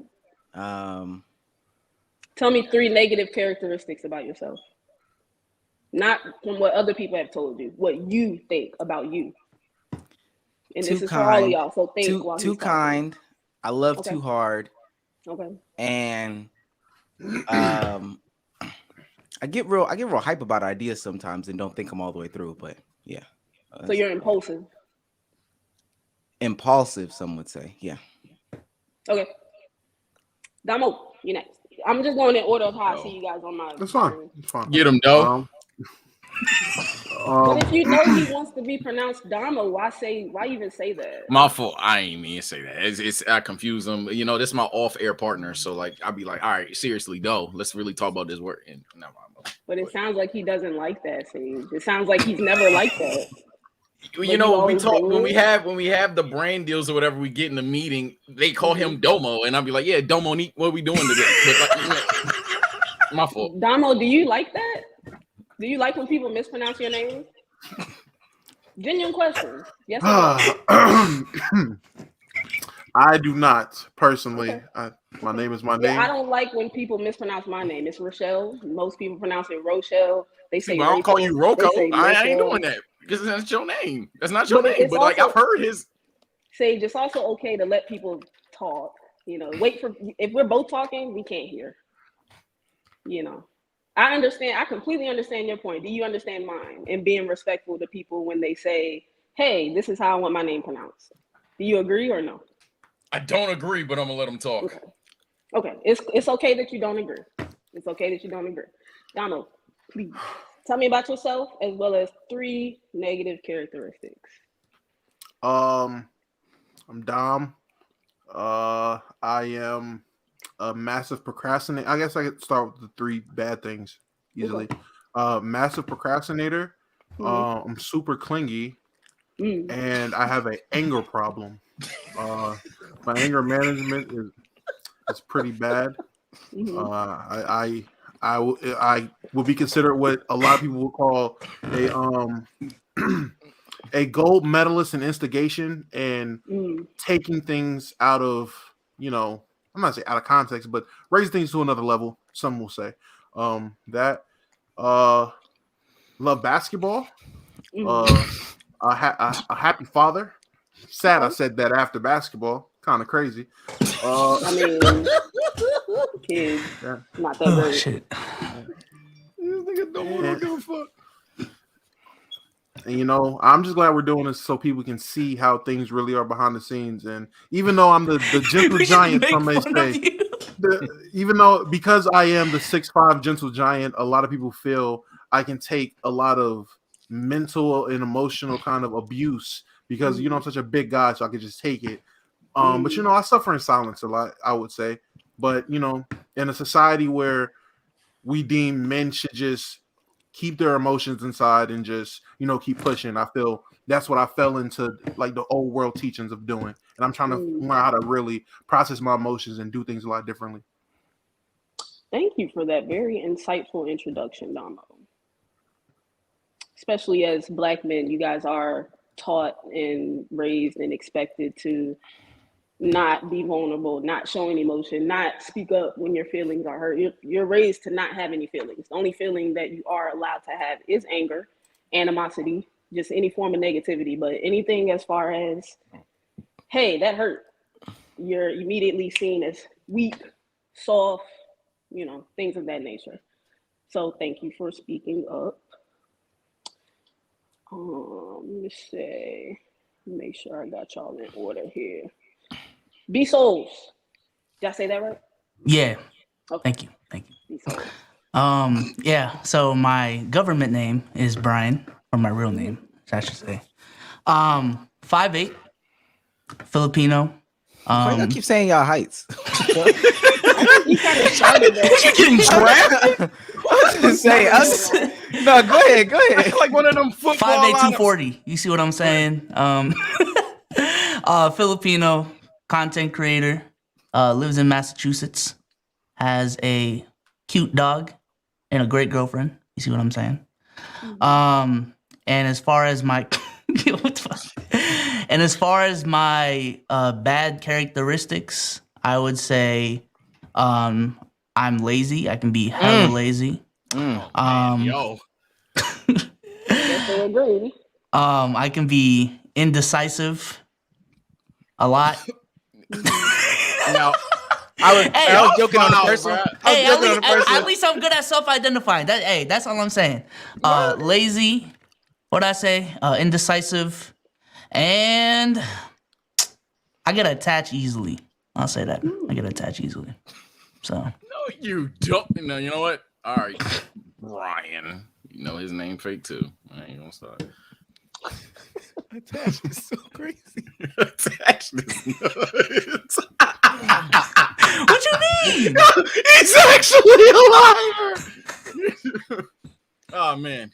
Tell me 3 negative characteristics about yourself. Not from what other people have told you, what you think about you. And this is for all of y'all. So think while too kind. I love too hard. Okay. And I get real hype about ideas sometimes and don't think them all the way through. But yeah. So you're impulsive. Impulsive, some would say. Yeah. Okay. Domo, you next. I'm just going in order of how I see you guys on my. That's fine. It's fine. Get him, though. But if you know he wants to be pronounced Domo, why even say that? My fault. I ain't mean to say that. It's I confuse them. This is my off-air partner. So like I'll be like, all right, seriously, though, let's really talk about this work. And but it sounds like he doesn't like that, Sage. It sounds like he's never liked that. When we have the brand deals or whatever, we get in the meeting, they call him Domo, and I'll be like, yeah, Domo, what are we doing today? But my fault. Domo, do you like that? Do you like when people mispronounce your name? Genuine question. Yes or no? I do not personally. Okay. My name is my name. I don't like when people mispronounce my name. It's Rochelle. Most people pronounce it Rochelle. They say I don't call you Rocco. I ain't doing that because that's your name. That's not your name. But like I've heard his. Sage, it's also okay to let people talk. Wait for if we're both talking, we can't hear. I understand. I completely understand your point. Do you understand mine? And being respectful to people when they say, "Hey, this is how I want my name pronounced." Do you agree or no? I don't agree, but I'm gonna let them talk. Okay. It's okay that you don't agree. It's okay that you don't agree. Donald, please tell me about yourself as well as 3 negative characteristics. I'm Dom. I am a massive procrastinator. I guess I could start with the 3 bad things easily. Massive procrastinator. I'm super clingy, and I have an anger problem. My anger management is pretty bad. I would be considered what a lot of people would call a gold medalist in instigation and taking things out of I'm not saying out of context, but raise things to another level. Some will say that. Love basketball. A happy father. Sad I said that after basketball. Kind of crazy. I mean, kids, not that great. Shit. And I'm just glad we're doing this so people can see how things really are behind the scenes. And even though I'm the gentle giant, some may say, even though because I am the 6'5" gentle giant, a lot of people feel I can take a lot of mental and emotional kind of abuse because I'm such a big guy, so I could just take it. But I suffer in silence a lot, I would say. But in a society where we deem men should just keep their emotions inside and just keep pushing, I feel that's what I fell into, like the old world teachings of doing, and I'm trying to learn how to really process my emotions and do things a lot differently. Thank you for that very insightful introduction, Domo. Especially as Black men, you guys are taught and raised and expected to not be vulnerable, not showing emotion, not speak up when your feelings are hurt. You're raised to not have any feelings. The only feeling that you are allowed to have is anger, animosity, just any form of negativity. But anything as far as, hey, that hurt, you're immediately seen as weak, soft, things of that nature. So thank you for speaking up. Let me say, make sure I got y'all in order here. B Souls. Did I say that right? Yeah. Okay. Thank you. B Souls. Yeah. So my government name is Brian, or my real name, I should say. 5'8", Filipino. Why y'all keep saying y'all heights? You kind of shouted that. You getting drafted? I was just saying. No, go ahead. Like one of them football. 5'8", 240. You see what I'm saying? Filipino content creator, lives in Massachusetts, has a cute dog and a great girlfriend. You see what I'm saying? And as far as my bad characteristics, I would say I'm lazy. I can be hella lazy. Guess I agree. I can be indecisive a lot. Now, I was joking on the person. Hey, at least I'm good at self-identifying. That's all I'm saying. Lazy, what'd I say? Indecisive, and I get attached easily. I'll say that. I get attached easily. So. No, you don't. No, you know what? All right, Brian. You know his name fake too. I ain't gonna start. Attached is so crazy. Attached is nuts. What you mean? He's actually a liar. Oh man.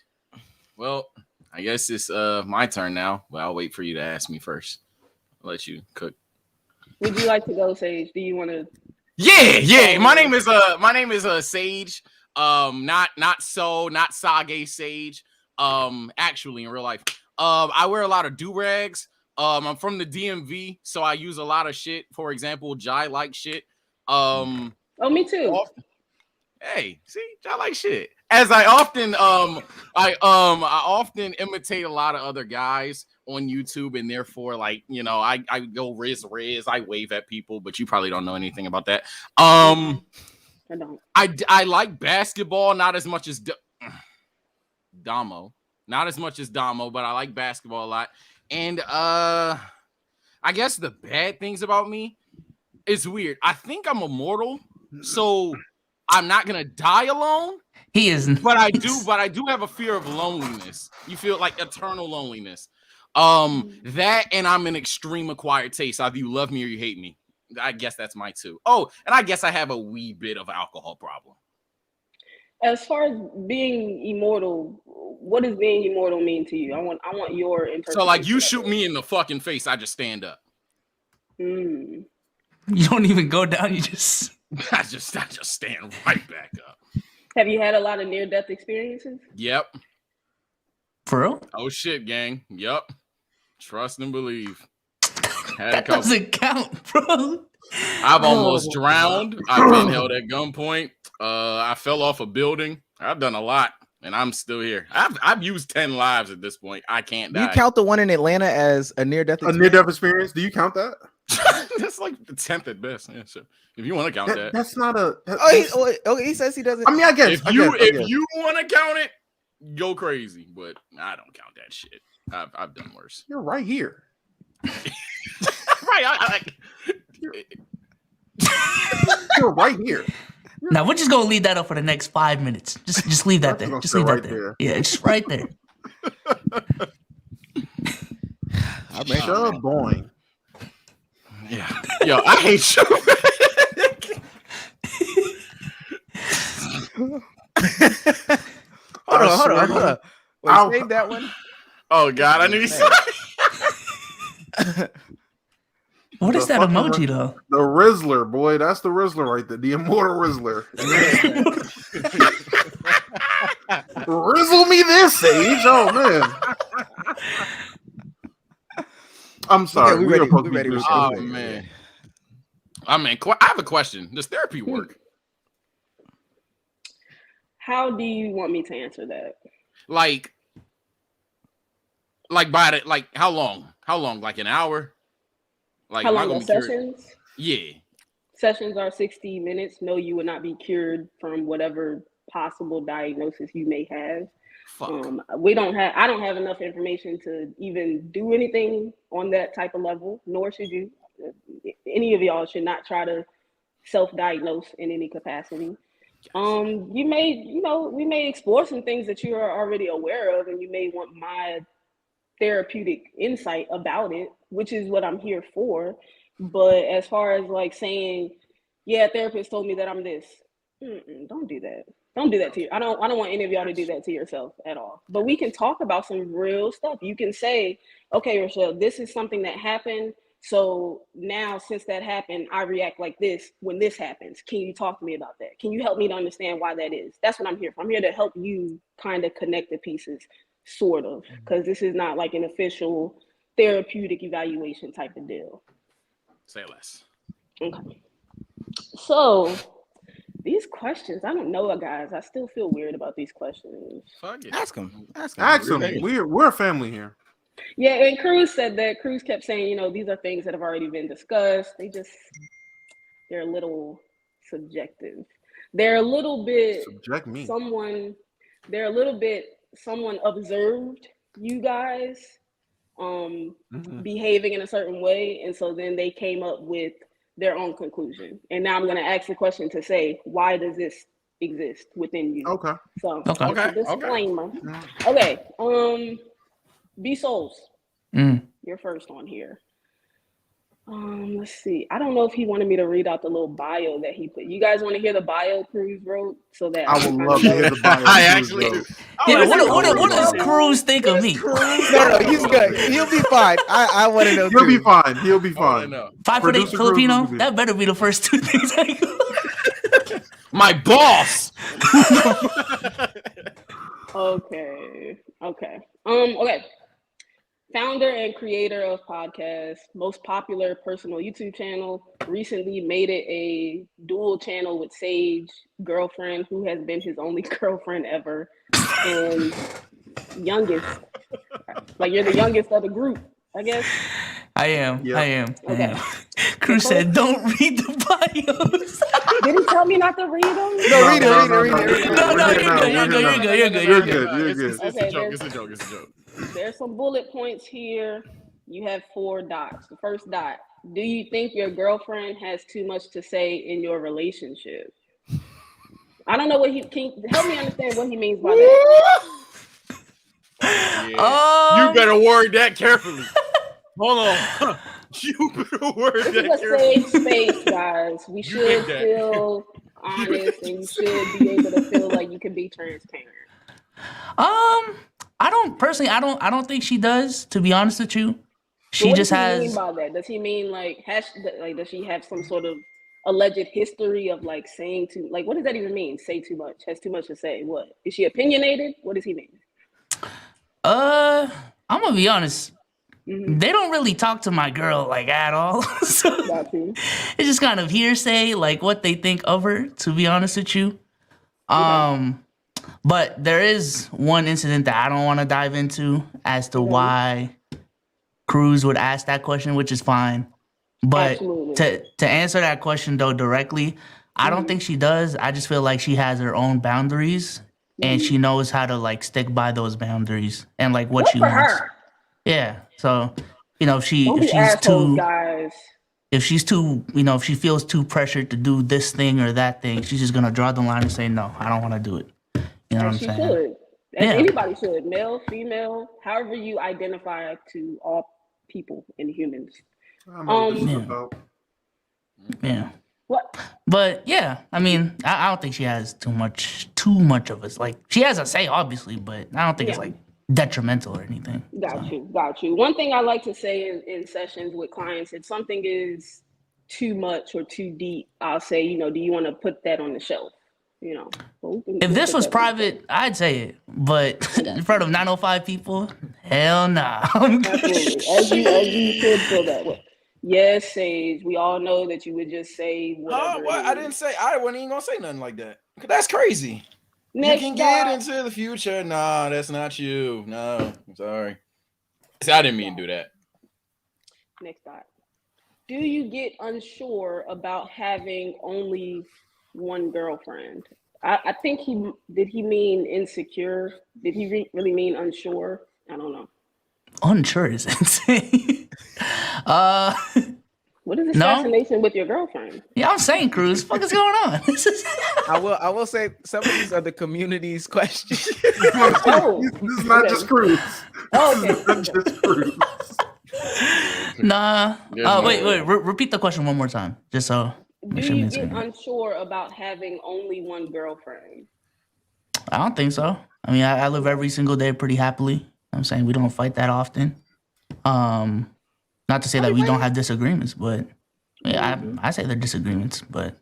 Well, I guess it's my turn now. But I'll wait for you to ask me first. I'll let you cook. Would you like to go, Sage? Do you want to? Yeah. My name is Sage. Not Sage Sage. Actually in real life. I wear a lot of do-rags. I'm from the DMV, so I use a lot of shit. For example, Jai like shit. Oh, me too. Hey, see, Jai like shit. As I often I often imitate a lot of other guys on YouTube, and therefore, like, I go riz, I wave at people, but you probably don't know anything about that. I don't. I like basketball, not as much as Domo. Not as much as Domo, but I like basketball a lot. And I guess the bad things about me is weird. I think I'm immortal, so I'm not gonna die alone. He isn't. But I do have a fear of loneliness. You feel like eternal loneliness. That, and I'm an extreme acquired taste. Either you love me or you hate me. I guess that's my two. Oh, and I guess I have a wee bit of alcohol problem. As far as being immortal, what does being immortal mean to you? I want your interpretation. So, like, you shoot me in the fucking face, I just stand up. You don't even go down. You just I just stand right back up. Have you had a lot of near-death experiences? Yep. For real? Oh shit, gang. Yep. Trust and believe. That doesn't count, bro. I've almost drowned. I've been held at gunpoint. I fell off a building. I've done a lot, and I'm still here. I've used 10 lives at this point. I can't die. Do you count the one in Atlanta as a near-death experience? A near-death experience? Do you count that? That's like the 10th at best. Yeah, sure. If you want to count that. That's not a... He says he doesn't. I mean, I guess. If you want to count it, go crazy. But I don't count that shit. I've done worse. You're right here. Right. You're right here. Now we're just gonna leave that up for the next 5 minutes. Just leave that there. Just leave that there. Yeah, just right there. Shaboing. Yeah. Yo, I hate you. Hold on. Wait, save that one. Oh God, I knew you said. What is that emoji though? The Rizzler, boy. That's the Rizzler right there. The immortal Rizzler. Rizzle me this, Sage. Oh man. I'm sorry. Okay, we ready. Oh man. I mean, I have a question. Does therapy work? How do you want me to answer that? Like by the, like how long? How long? Like an hour? Like how long are sessions? Yeah. Sessions are 60 minutes. No, you would not be cured from whatever possible diagnosis you may have. I don't have enough information to even do anything on that type of level, nor should you. Any of y'all should not try to self-diagnose in any capacity. We may explore some things that you are already aware of, and you may want my therapeutic insight about it, which is what I'm here for. But as far as like saying, yeah, therapist told me that I'm this, don't do that. Don't do that to you. I don't want any of y'all to do that to yourself at all. But we can talk about some real stuff. You can say, okay, Rochelle, this is something that happened. So now since that happened, I react like this when this happens. Can you talk to me about that? Can you help me to understand why that is? That's what I'm here for. I'm here to help you kind of connect the pieces, sort of, because this is not like an official therapeutic evaluation type of deal. Say less. Okay. So these questions, I don't know, guys. I still feel weird about these questions. Fuck it. Ask them. We're a family here. Yeah, and Cruz said that. Cruz kept saying, these are things that have already been discussed. They're a little subjective. They're a little bit someone observed you guys behaving in a certain way, and so then they came up with their own conclusion. And now I'm going to ask the question to say, why does this exist within you? Okay. So okay. Disclaimer. Okay. B Souls. You're first on here. Let's see. I don't know if he wanted me to read out the little bio that he put. You guys want to hear the bio Cruz wrote? So that I would love to hear the bio. I actually do. Yeah, what does Cruz think of me? No, he's good. He'll be fine. I want to know. He'll be fine. He'll be fine. 5'8" Filipino. That better be the first two things I go. My boss. Okay. Okay. Founder and creator of podcast, most popular personal YouTube channel, recently made it a dual channel with Sage, girlfriend who has been his only girlfriend ever, and youngest. Like you're the youngest of the group, I guess. I am. Okay. Cruz said, "Don't read the bios." Did he tell me not to read them? No, read it. You're good. It's a joke. There's some bullet points here. You have 4 dots. The first dot: do you think your girlfriend has too much to say in your relationship? I don't know what can you help me understand what he means by that. Yeah. You better word that carefully. Hold on. You better word this that is a carefully. safe space, guys. We should feel honest, and you should be able to feel like you can be transparent. I don't think she does, to be honest with you. She what just does he has. mean by that? Does he mean like does she have some sort of alleged history of like saying too, like, what does that even mean? Say too much, has too much to say. What is she opinionated? What does he mean? I'm gonna be honest. They don't really talk to my girl like at all. So it's just kind of hearsay, like what they think of her, to be honest with you. But there is one incident that I don't want to dive into as to why Cruz would ask that question, which is fine. But to answer that question though directly, I don't think she does. I just feel like she has her own boundaries and she knows how to like stick by those boundaries and like what she wants. Her. Yeah. So, if she feels too pressured to do this thing or that thing, she's just gonna draw the line and say, no, I don't want to do it. You know what I'm saying? Should. Anybody should. Male, female, however you identify to all people and humans. I know what this is Yeah. about. Yeah. What? But yeah, I mean, I don't think she has too much of us. Like she has a say, obviously, but I don't think it's Yeah. like detrimental or anything. Got you. One thing I like to say in sessions with clients, if something is too much or too deep, I'll say, do you want to put that on the shelf? If this was private, I'd say it, but in front of 905 people, hell nah. Absolutely, as you should feel that way. Yes, Sage. We all know that you would just say whatever. What? I didn't say. I wasn't even gonna say nothing like that. That's crazy. Next you can dot. get into the future. Nah, that's not you. No, I'm sorry. See, I didn't mean to do that. Next dot. Do you get unsure about having only one girlfriend? I think did he mean insecure? Did he really mean unsure? I don't know. Unsure is insane. What is assassination with your girlfriend? Yeah, I'm saying, Cruz. What the fuck is going on? I will say some of these are the community's questions. Oh, This is not just Cruz. Oh, This is not just Cruz. Nah. Wait. Repeat the question one more time, just so. Do you get unsure about having only one girlfriend? I don't think so. I mean, I live every single day pretty happily. I'm saying we don't fight that often. Not to say that we don't have disagreements, but yeah, I say they're disagreements. But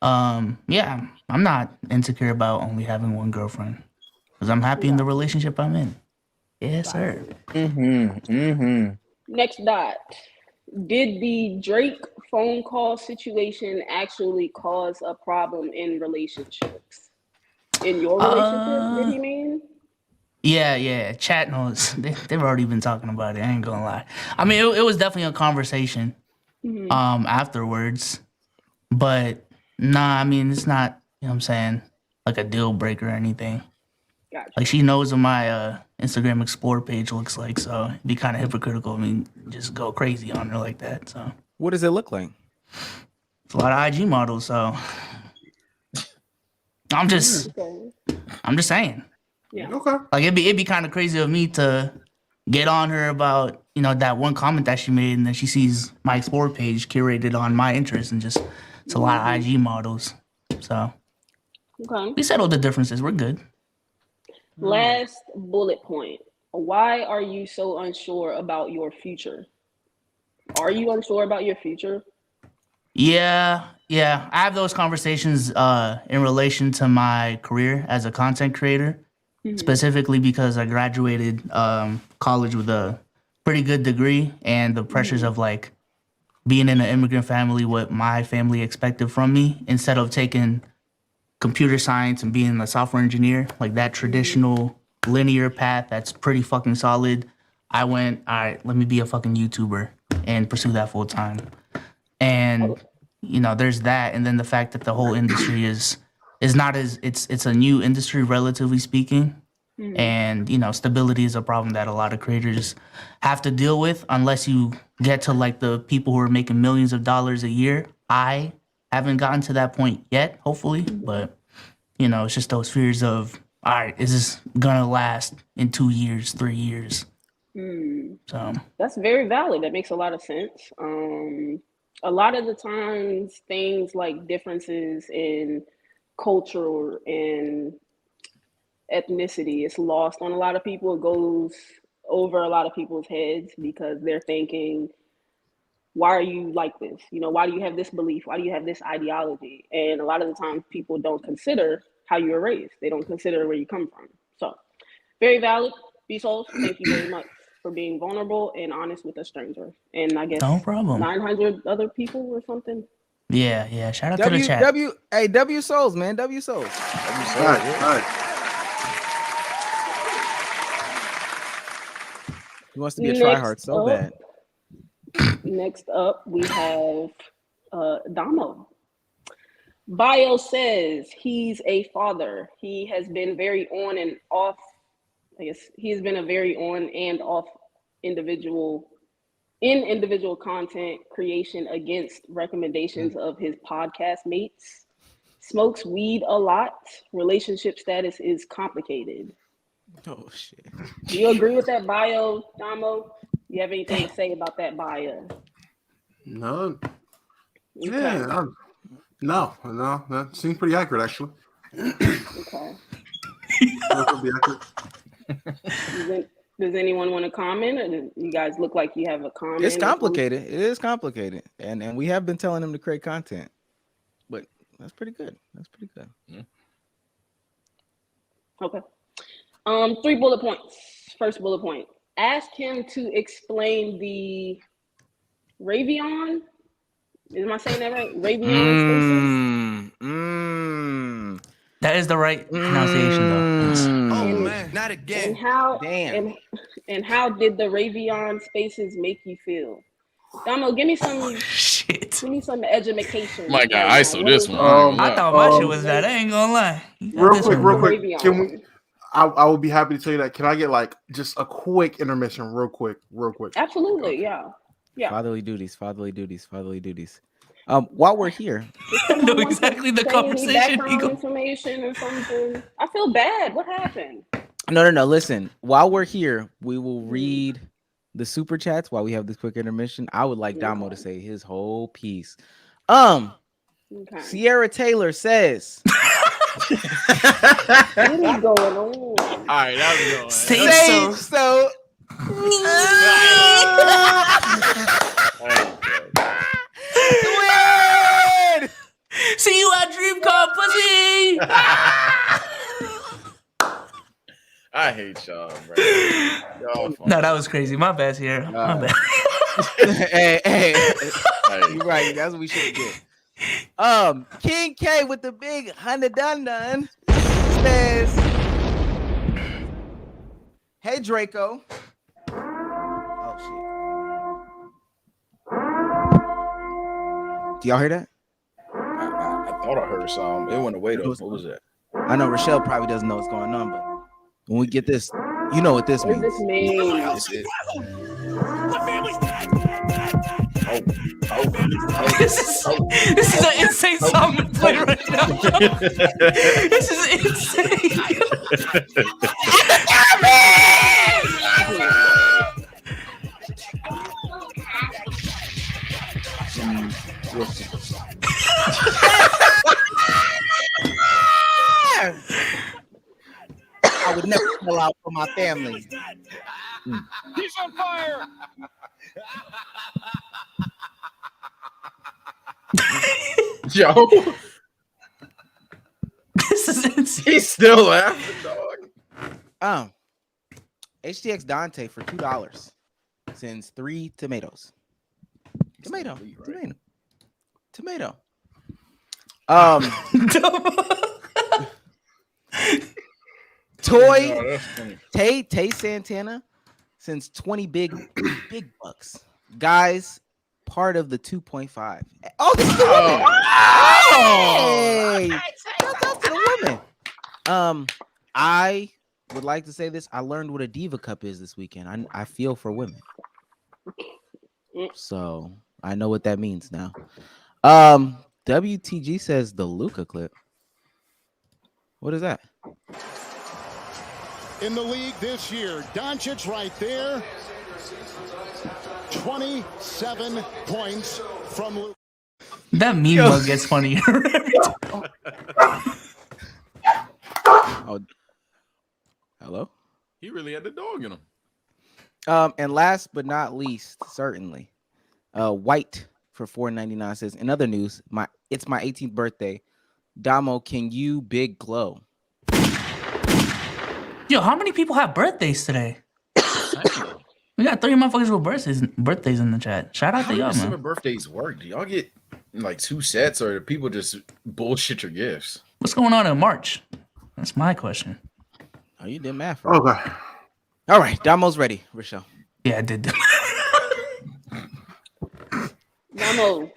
yeah, I'm not insecure about only having one girlfriend because I'm happy in the relationship I'm in. Yes, sir. Next dot. Did the Drake phone call situation actually cause a problem in relationships? In your relationship, did he mean? Yeah. Chat knows. They've already been talking about it. I ain't gonna lie. I mean, it was definitely a conversation afterwards. But nah, I mean, it's not, you know what I'm saying, like a deal breaker or anything. Gotcha. Like she knows what my Instagram Explore page looks like, so it'd be kind of hypocritical. I mean, just go crazy on her like that. So What does it look like? it's a lot of IG models. So I'm just saying. Yeah. Okay. Like it'd be kind of crazy of me to get on her about that one comment that she made, and then she sees my Explore page curated on my interests, and just it's a lot of IG models. So we settled the differences. We're good. Last bullet point. Why are you so unsure about your future? Are you unsure about your future? Yeah. I have those conversations in relation to my career as a content creator, specifically because I graduated college with a pretty good degree, and the pressures of like being in an immigrant family, what my family expected from me, instead of taking computer science and being a software engineer, like that traditional linear path that's pretty fucking solid. I went, all right, let me be a fucking YouTuber and pursue that full time. And there's that, and then the fact that the whole industry is not as it's a new industry, relatively speaking. And stability is a problem that a lot of creators have to deal with unless you get to like the people who are making millions of dollars a year. I haven't gotten to that point yet, hopefully, but it's just those fears of, all right, is this gonna last in 2 years, 3 years? So that's very valid. That makes a lot of sense. A lot of the times, things like differences in culture and ethnicity is lost on a lot of people. It goes over a lot of people's heads because they're thinking, why are you like this? Why do you have this belief? Why do you have this ideology? And a lot of the times people don't consider how you were raised. They don't consider where you come from. So very valid. B-Souls, thank you very much for being vulnerable and honest with a stranger. And I guess no problem. 900 other people or something. Yeah. Shout out to the chat. W Souls, man. W Souls. All right. He wants to be a tryhard so bad. Next up, we have Domo. Bio says he's a father. He has been very on and off. I guess he has been a very on and off individual content creation against recommendations of his podcast mates. Smokes weed a lot. Relationship status is complicated. Oh shit. Do you agree with that bio, Domo? You have anything to say about that bio? No. Okay. Yeah. No. That seems pretty accurate, actually. Okay. Does anyone want to comment, or do you guys look like you have a comment? It's complicated. It is complicated, and we have been telling him to create content, but that's pretty good. Yeah. Okay. 3 bullet points. First bullet point: ask him to explain the Ravion. Am I saying that right? Ravion spaces. That is the right pronunciation, though. Oh man, not again. And how Damn. and how did the Ravion spaces make you feel? Domo, give me some Shit. give me some education. My God, I saw this one. I thought my shit was that. I ain't gonna lie. Real quick. Ravion. Can we? I would be happy to tell you that. Can I get like just a quick intermission, real quick? Absolutely, yeah. Fatherly duties. While we're here, I know exactly the conversation. Background information or something. I feel bad. What happened? no. Listen, while we're here, we will read the super chats while we have this quick intermission. I would like Domo to say his whole piece. Okay. Sierra Taylor says, What is going on? All right, that was going. Sage, so win! See you at DreamCon, pussy. I hate y'all, bro. Y'all funny. No, that was crazy. My bad, Sierra. My bad. hey, you're right. That's what we should get. King K with the big 100 dun says, "Hey Draco." Oh shit! Do y'all hear that? I thought I heard something. It went away though. What was that? I know Rochelle probably doesn't know what's going on, but when we get this, you know what this What means. does this mean? That's it. This is an insane song to play right now. This is insane. I would never sell out for my family. He's on fire. Yo, This is insane. he's still laughing, dog. HTX Dante for $2 sends 3 tomatoes. Tomato. Toy Oh, that's funny. Tay Santana sends 20 big bucks. Guys, part of the 2.5. Oh, this is the woman. Hey! Shout out to the woman. I would like to say this. I learned what a Diva Cup is this weekend. I feel for women. So I know what that means now. WTG says the Luca clip. What is that? In the league this year, Doncic right there. 27 points from Luka. That meme bug gets funnier. Oh, hello. He really had the dog in him. And last but not least, certainly, White for $4.99 says, in other news, it's my 18th birthday. Domo, can you big glow? Yo, how many people have birthdays today? We got 3 motherfuckers with birthdays in the chat. Shout out How to do y'all, December man. birthdays work? Do y'all get like 2 sets, or do people just bullshit your gifts? What's going on in March? That's my question. Oh, you did math. Right? Okay. All right, Damo's ready, Rochelle. Yeah, I did. Domo,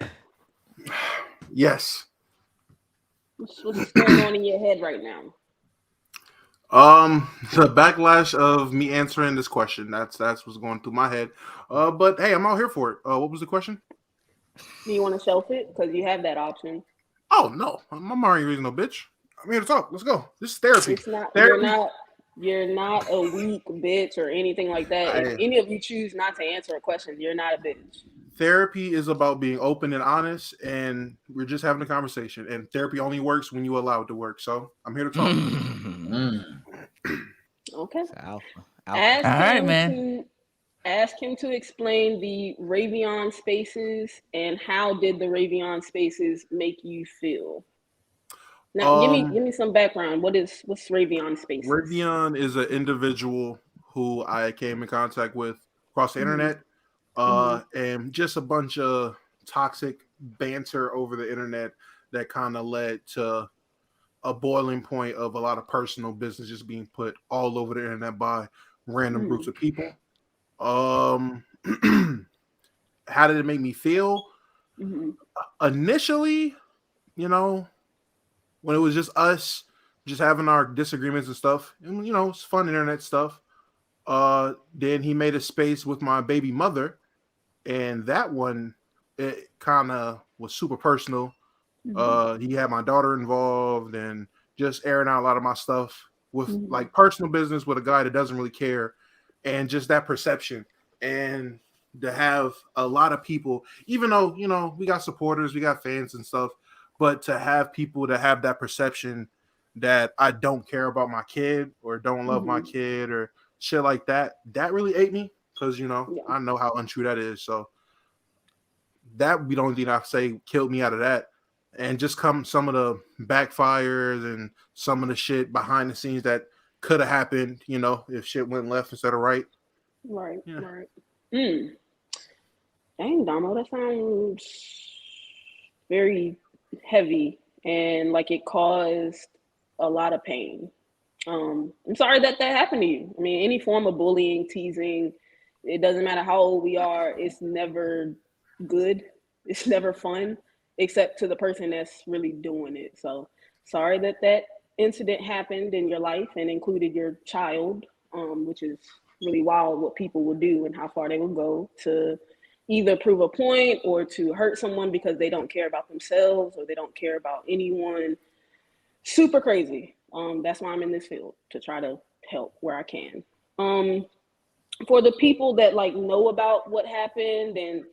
Yes. what's going on in your head right now? The backlash of me answering this question. That's what's going through my head. But hey, I'm out here for it. What was the question? Do you want to shelf it? Because you have that option. Oh no, I'm already raising no bitch. I'm here to talk. Let's go. This is therapy. It's not. Therapy. You're not a weak bitch or anything like that. If any of you choose not to answer a question, you're not a bitch. Therapy is about being open and honest, and we're just having a conversation. And therapy only works when you allow it to work. So I'm here to talk. Okay. It's alpha. Ask All right, him man. to explain the Ravion spaces and how did the Ravion spaces make you feel? Now, give me some background. What's Ravion spaces? Ravion is an individual who I came in contact with across the internet, and just a bunch of toxic banter over the internet that kind of led to a boiling point of a lot of personal business just being put all over the internet by random groups of people. How did it make me feel? Initially, you know, when it was just us just having our disagreements and stuff, and it's fun internet stuff. Then he made a space with my baby mother, and that one, it kind of was super personal. He had my daughter involved and just airing out a lot of my stuff with like personal business with a guy that doesn't really care, and just that perception. And to have a lot of people, even though we got supporters, we got fans and stuff, but to have people to have that perception that I don't care about my kid or don't love my kid or shit like that, that really ate me because I know how untrue that is. So that we don't think I say killed me out of that. And just some of the backfires and some of the shit behind the scenes that could have happened, if shit went left instead of right. Right. Dang, Domo, that sounds very heavy and like it caused a lot of pain. I'm sorry that happened to you. I mean, any form of bullying, teasing, it doesn't matter how old we are, it's never good. It's never fun, except to the person that's really doing it. So sorry that incident happened in your life and included your child, which is really wild what people will do and how far they will go to either prove a point or to hurt someone because they don't care about themselves or they don't care about anyone. Super crazy. That's why I'm in this field, to try to help where I can. For the people that know about what happened, and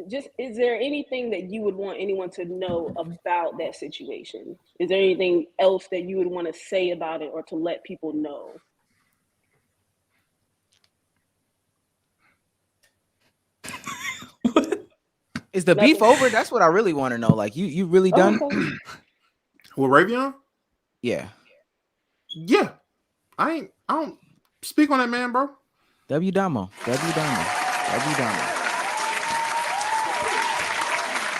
just, is there anything that you would want anyone to know about that situation? Is there anything else that you would want to say about it or to let people know? Is the beef over? That's what I really want to know. Like, you really done? Okay. With Ravion? Yeah. I don't speak on that man, bro. W Domo.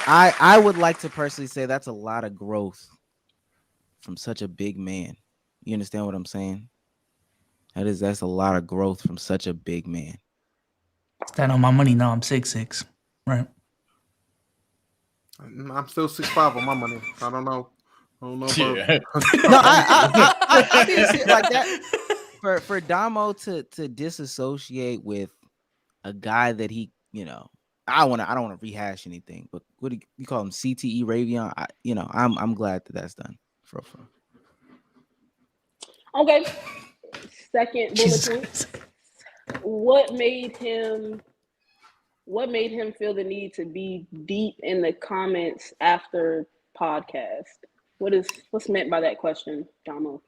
I would like to personally say that's a lot of growth from such a big man. You understand what I'm saying? That's a lot of growth from such a big man. Stand on my money now. I'm 6'6", right? I'm still 6'5" on my money. I don't know. Yeah. No, I didn't see it like that. For Domo to disassociate with a guy that he, I don't want to rehash anything, but what do you call him? CTE Ravion. I'm glad that that's done. For. Okay. Second bullet point. What made him feel the need to be deep in the comments after podcast? What's meant by that question, Domo?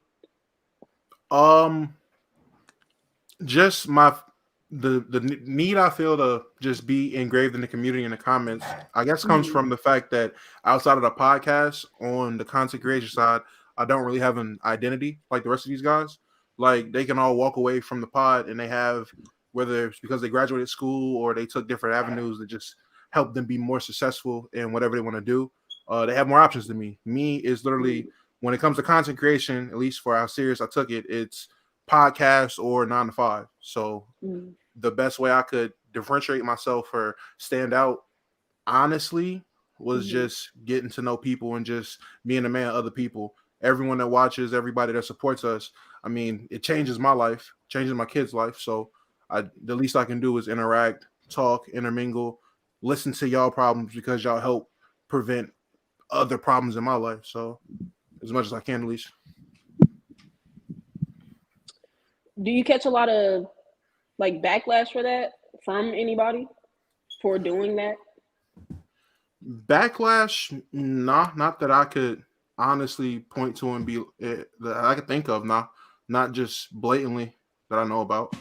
Just the need I feel to just be engraved in the community in the comments, I guess, comes from the fact that outside of the podcast, on the content creation side, I don't really have an identity like the rest of these guys. Like, they can all walk away from the pod and they have, whether it's because they graduated school or they took different avenues that just help them be more successful in whatever they want to do. They have more options than me. Me is literally, when it comes to content creation, at least for how serious I took it, it's podcast or 9 to 5. So the best way I could differentiate myself or stand out, honestly, was just getting to know people and just being a man of other people. Everyone that watches, everybody that supports us, I mean, it changes my life, changes my kids' life. So the least I can do is interact, talk, intermingle, listen to y'all problems, because y'all help prevent other problems in my life. So as much as I can, at least. Do you catch a lot of like backlash for that from anybody for doing that? Backlash? Nah, not that I could honestly point to and be that I could think of. Nah, not just blatantly that I know about.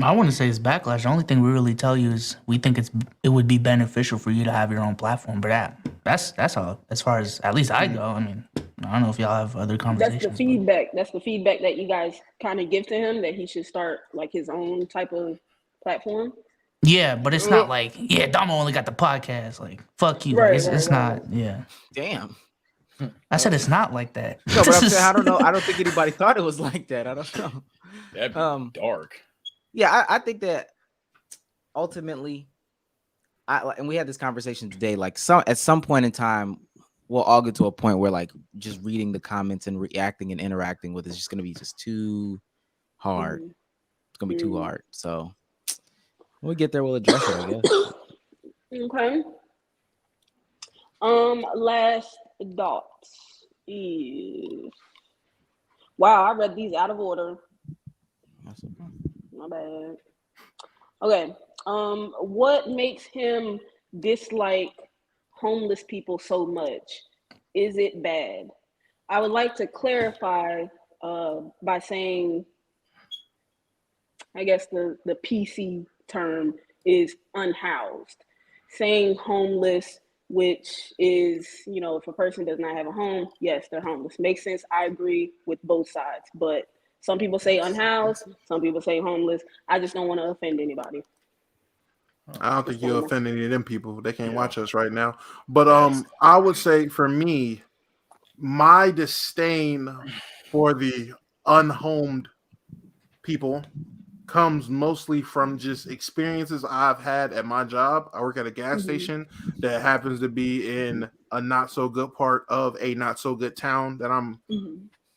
I want to say it's backlash. The only thing we really tell you is we think it would be beneficial for you to have your own platform. But that's all. As far as at least I go. I mean, I don't know if y'all have other conversations. That's the feedback. That's the feedback that you guys kind of give to him, that he should start like his own type of platform. Yeah, but it's not like, yeah, Domo only got the podcast. Like, fuck you. Right, It's not. Yeah. Damn. I said it's not like that. No, but I'm saying, I don't know. I don't think anybody thought it was like that. I don't know. That'd be dark. Yeah, I think that ultimately, and we had this conversation today. Like, at some point in time, we'll all get to a point where like just reading the comments and reacting and interacting with it's just gonna be just too hard. It's gonna be too hard. So when we get there, we'll address it, I guess. Okay. Last thoughts is, wow, I read these out of order. My bad. Okay. What makes him dislike homeless people so much? Is it bad? I would like to clarify by saying, I guess the PC term is unhoused. Saying homeless, which is, you know, if a person does not have a home, yes, they're homeless. Makes sense. I agree with both sides, but some people say unhoused, some people say homeless. I just don't want to offend anybody. I don't think you'll offend any of them people. They can't watch us right now. But I would say for me, my disdain for the unhomed people comes mostly from just experiences I've had at my job. I work at a gas station that happens to be in a not so good part of a not so good town that I'm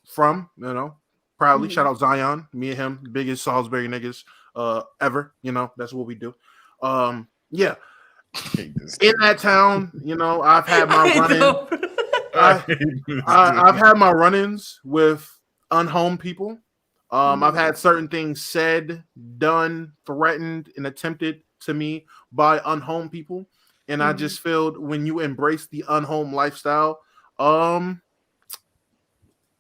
from, you know. Proudly, shout out Zion, me and him, biggest Salisbury niggas ever. You know, that's what we do. Yeah. In that town, you know, I've had my run-ins. I've had my run-ins with unhomed people. I've had certain things said, done, threatened, and attempted to me by unhomed people. And I just feel when you embrace the unhomed lifestyle,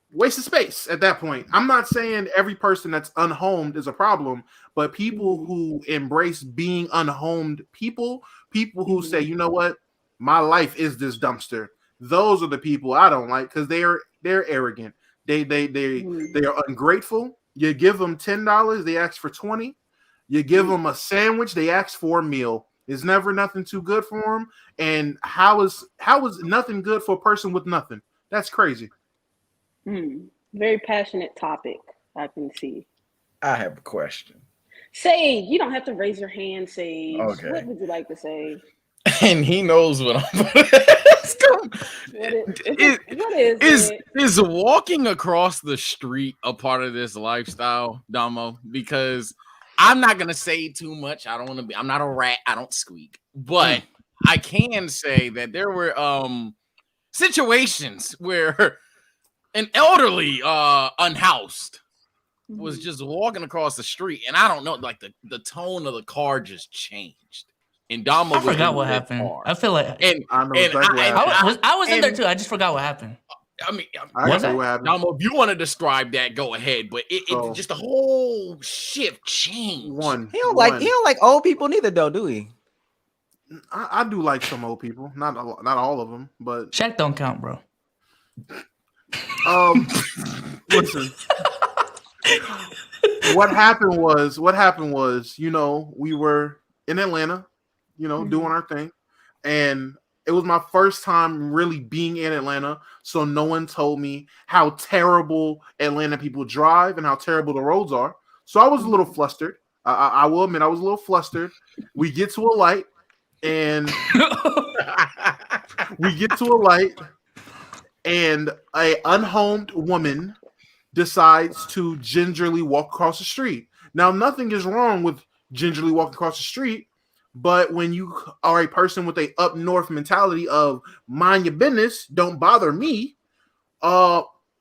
waste of space at that point. I'm not saying every person that's unhomed is a problem, but people who embrace being unhomed people who say, you know what, my life is this dumpster. Those are the people I don't like because they're arrogant. They are ungrateful. You give them $10, they ask for 20. You give them a sandwich, they ask for a meal. There's never nothing too good for them. And how is nothing good for a person with nothing? That's crazy. Very passionate topic, I can see. I have a question. Sage, you don't have to raise your hand, Sage. Okay. What would you like to say? And he knows what I'm Is walking across the street a part of this lifestyle, Domo? Because I'm not gonna say too much. I don't want to be. I'm not a rat. I don't squeak. But I can say that there were situations where an elderly unhoused was just walking across the street, and I don't know, like the tone of the car just changed. And Domo I forgot what happened. Car. I feel like I was in there too. I just forgot what happened. I mean, what happened? Domo, if you want to describe that, go ahead. But it just the whole shift changed. He don't like old people neither, though, do he? I do like some old people, not all of them, but Shaq don't count, bro. Listen. What happened was, you know, we were in Atlanta, you know, doing our thing, and it was my first time really being in Atlanta, so no one told me how terrible Atlanta people drive and how terrible the roads are. So I was a little flustered. I will admit I was a little flustered. We get to a light, and a unhomed woman decides to gingerly walk across the street. Now, nothing is wrong with gingerly walking across the street, but when you are a person with a up north mentality of mind your business, don't bother me,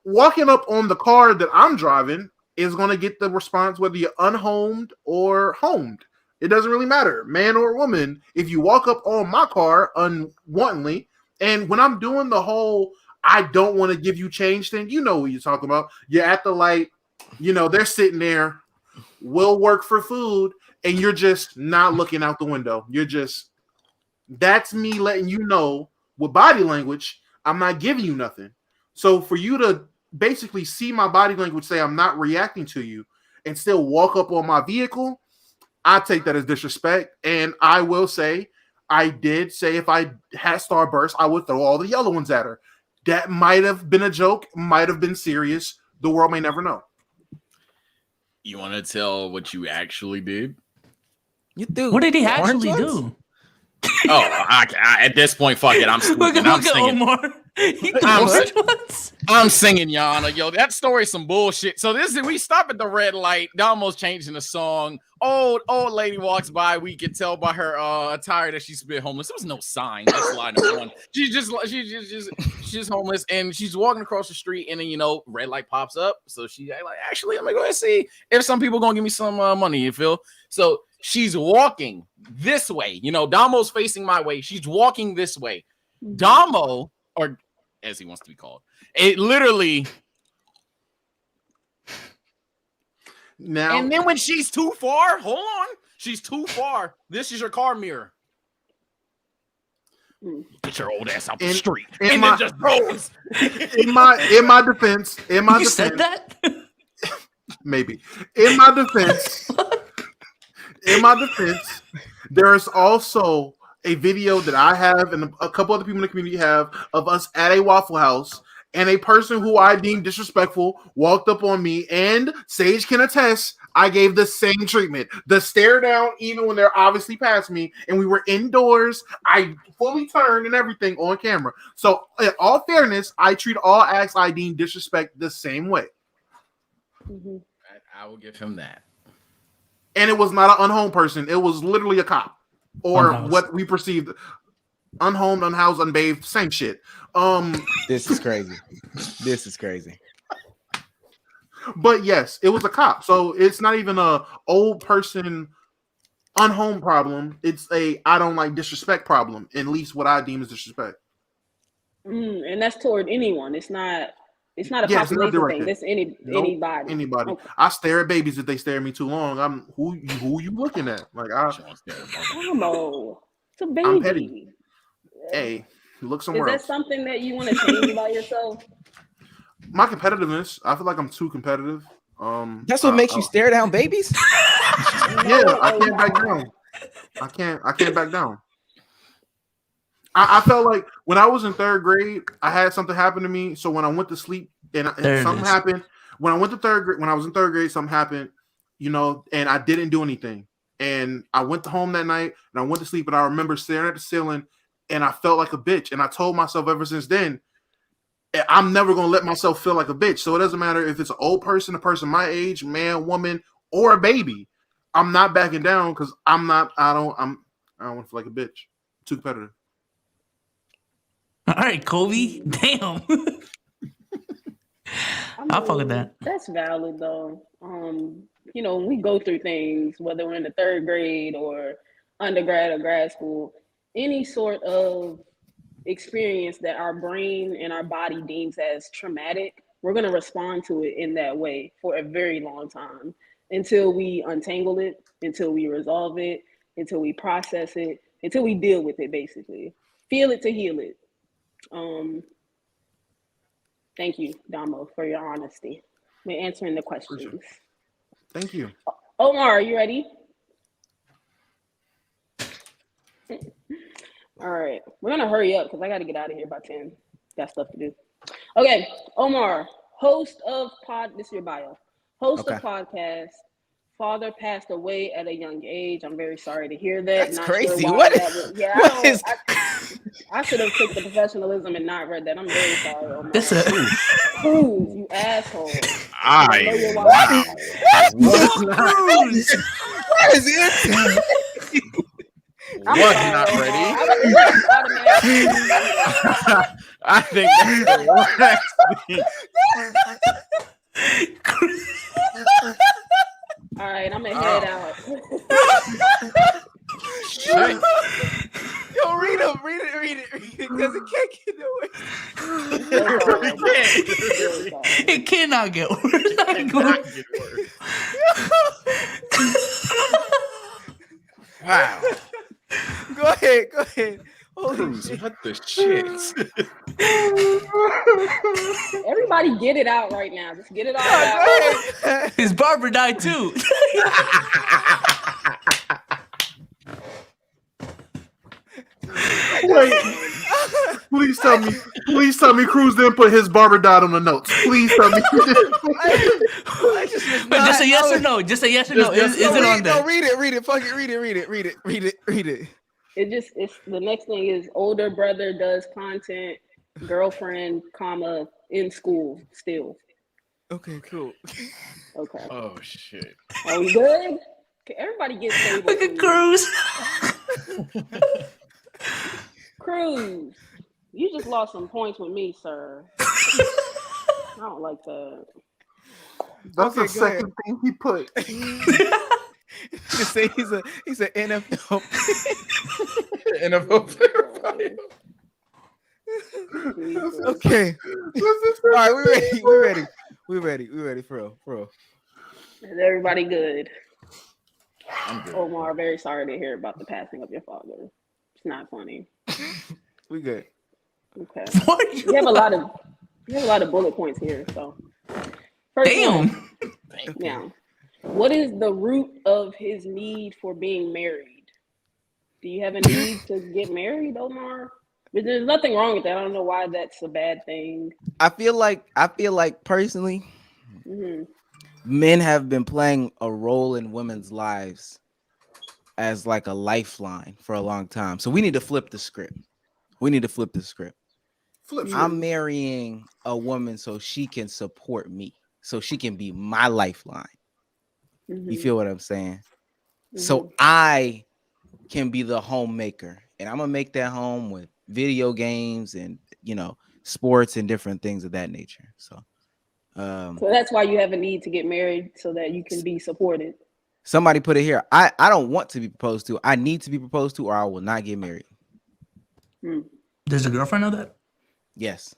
walking up on the car that I'm driving is going to get the response whether you're unhomed or homed. It doesn't really matter, man or woman. If you walk up on my car unwantedly, and when I'm doing the whole I don't want to give you change thing, you know what you're talking about. You're at the light, you know, they're sitting there, will work for food, and you're just not looking out the window. You're just, that's me letting you know with body language, I'm not giving you nothing. So for you to basically see my body language say I'm not reacting to you and still walk up on my vehicle, I take that as disrespect. And I will say, I did say if I had Starburst, I would throw all the yellow ones at her. That might have been a joke, might have been serious. The world may never know. You want to tell what you actually did? You do. What did he actually do? At this point, fuck it. I'm squeaking. I'm singing. Omar. I'm singing, Yana. Yo, that story's some bullshit. So we stop at the red light. Domo's changing the song. Old lady walks by. We can tell by her attire that she's been homeless. There was no sign. That's line number one. She's homeless, and she's walking across the street, and then red light pops up. So she's like, actually, I'm gonna go ahead and see if some people gonna give me some money. You feel? So she's walking this way. Domo's facing my way. She's walking this way. Domo, or as he wants to be called, it literally. Now, and then when she's too far, hold on, she's too far. This is your car mirror. Get your old ass out the street, and then just goes. In my defense, said that? Maybe. In my defense, there is also a video that I have and a couple other people in the community have of us at a Waffle House, and a person who I deemed disrespectful walked up on me, and Sage can attest, I gave the same treatment. The stare down, even when they're obviously past me, and we were indoors, I fully turned and everything on camera. So, in all fairness, I treat all acts I deem disrespect the same way. Mm-hmm. I will give him that. And it was not an unhomed person. It was literally a cop. Or what we perceived. Unhomed, unhoused, unbathed, same shit. This is crazy. This is crazy. But yes, it was a cop. So it's not even a old person unhomed problem. It's a I don't like disrespect problem. At least what I deem as disrespect. And that's toward anyone. It's not a population thing. It's anybody. Anybody. Okay. I stare at babies if they stare at me too long. I'm who you looking at? Like Domo, it's a baby. I'm petty. Hey, look somewhere else. Is that something that you want to change about yourself? My competitiveness. I feel like I'm too competitive. That's what makes you stare down babies? Yeah, I can't back down. I can't back down. I felt like when I was in third grade, I had something happen to me. So when I went to sleep and something happened, when I was in third grade, something happened, and I didn't do anything. And I went home that night and I went to sleep, and I remember staring at the ceiling, and I felt like a bitch. And I told myself ever since then, I'm never going to let myself feel like a bitch. So it doesn't matter if it's an old person, a person my age, man, woman, or a baby. I'm not backing down because I don't want to feel like a bitch. Too competitive. All right, Kobe. Damn. I'll fuck with that. That's valid though. When we go through things, whether we're in the third grade or undergrad or grad school, any sort of experience that our brain and our body deems as traumatic, we're going to respond to it in that way for a very long time until we untangle it, until we resolve it, until we process it, until we deal with it, basically. Feel it to heal it. Thank you, Domo, for your honesty. We're answering the questions. Thank you. Omar, are you ready? All right. We're going to hurry up because I got to get out of here by 10. Got stuff to do. Okay. Omar, host of this is your bio. Host of podcast. Father passed away at a young age. I'm very sorry to hear that. That's not crazy. Sure What? I should have took the professionalism and not read that. I'm very sorry, Omar. This is Cruz, you asshole. Cruz. What is it? Was not ready. I think that's the worst thing. All right, I'm gonna head out. Shit. Yo, read it, because it can't get no worse. It cannot get worse. Wow. Go ahead. Holy Cruz, shit. what the shit? Everybody get it out right now. Just get it all Go out. ahead. His barber died too. Wait. Please tell me Cruz didn't put his barber dot on the notes. Please tell me he didn't. I just was But not- just a yes or no. Just a yes or no. Is it on there? No, read it. Fuck it. Read it. It's the next thing is older brother does content, girlfriend, comma, in school still. Okay, cool. Okay. Oh shit. Are we good? Okay, everybody get stable. Look at please. Cruz. Cruz, you just lost some points with me, sir. I don't like that. That's Okay, the second thing he put. Just say he's an NFL. NFL player. Jesus. Okay. All right, we ready for real. Is everybody good? I'm good. Omar, very sorry to hear about the passing of your father. It's not funny. We good. Okay. What? You have a lot of bullet points here. So, first Damn. one, yeah. What is the root of his need for being married? Do you have a need to get married, Omar? But there's nothing wrong with that. I don't know why that's a bad thing. I feel like personally, men have been playing a role in women's lives as like a lifeline for a long time. So we need to flip the script. I'm marrying a woman so she can support me, so she can be my lifeline. You feel what I'm saying? So I can be the homemaker, and I'm gonna make that home with video games and sports and different things of that nature. So that's why you have a need to get married, so that you can be supported. somebody put it here. I don't want to be proposed to. I need to be proposed to, or I will not get married. Does your girlfriend know that? Yes.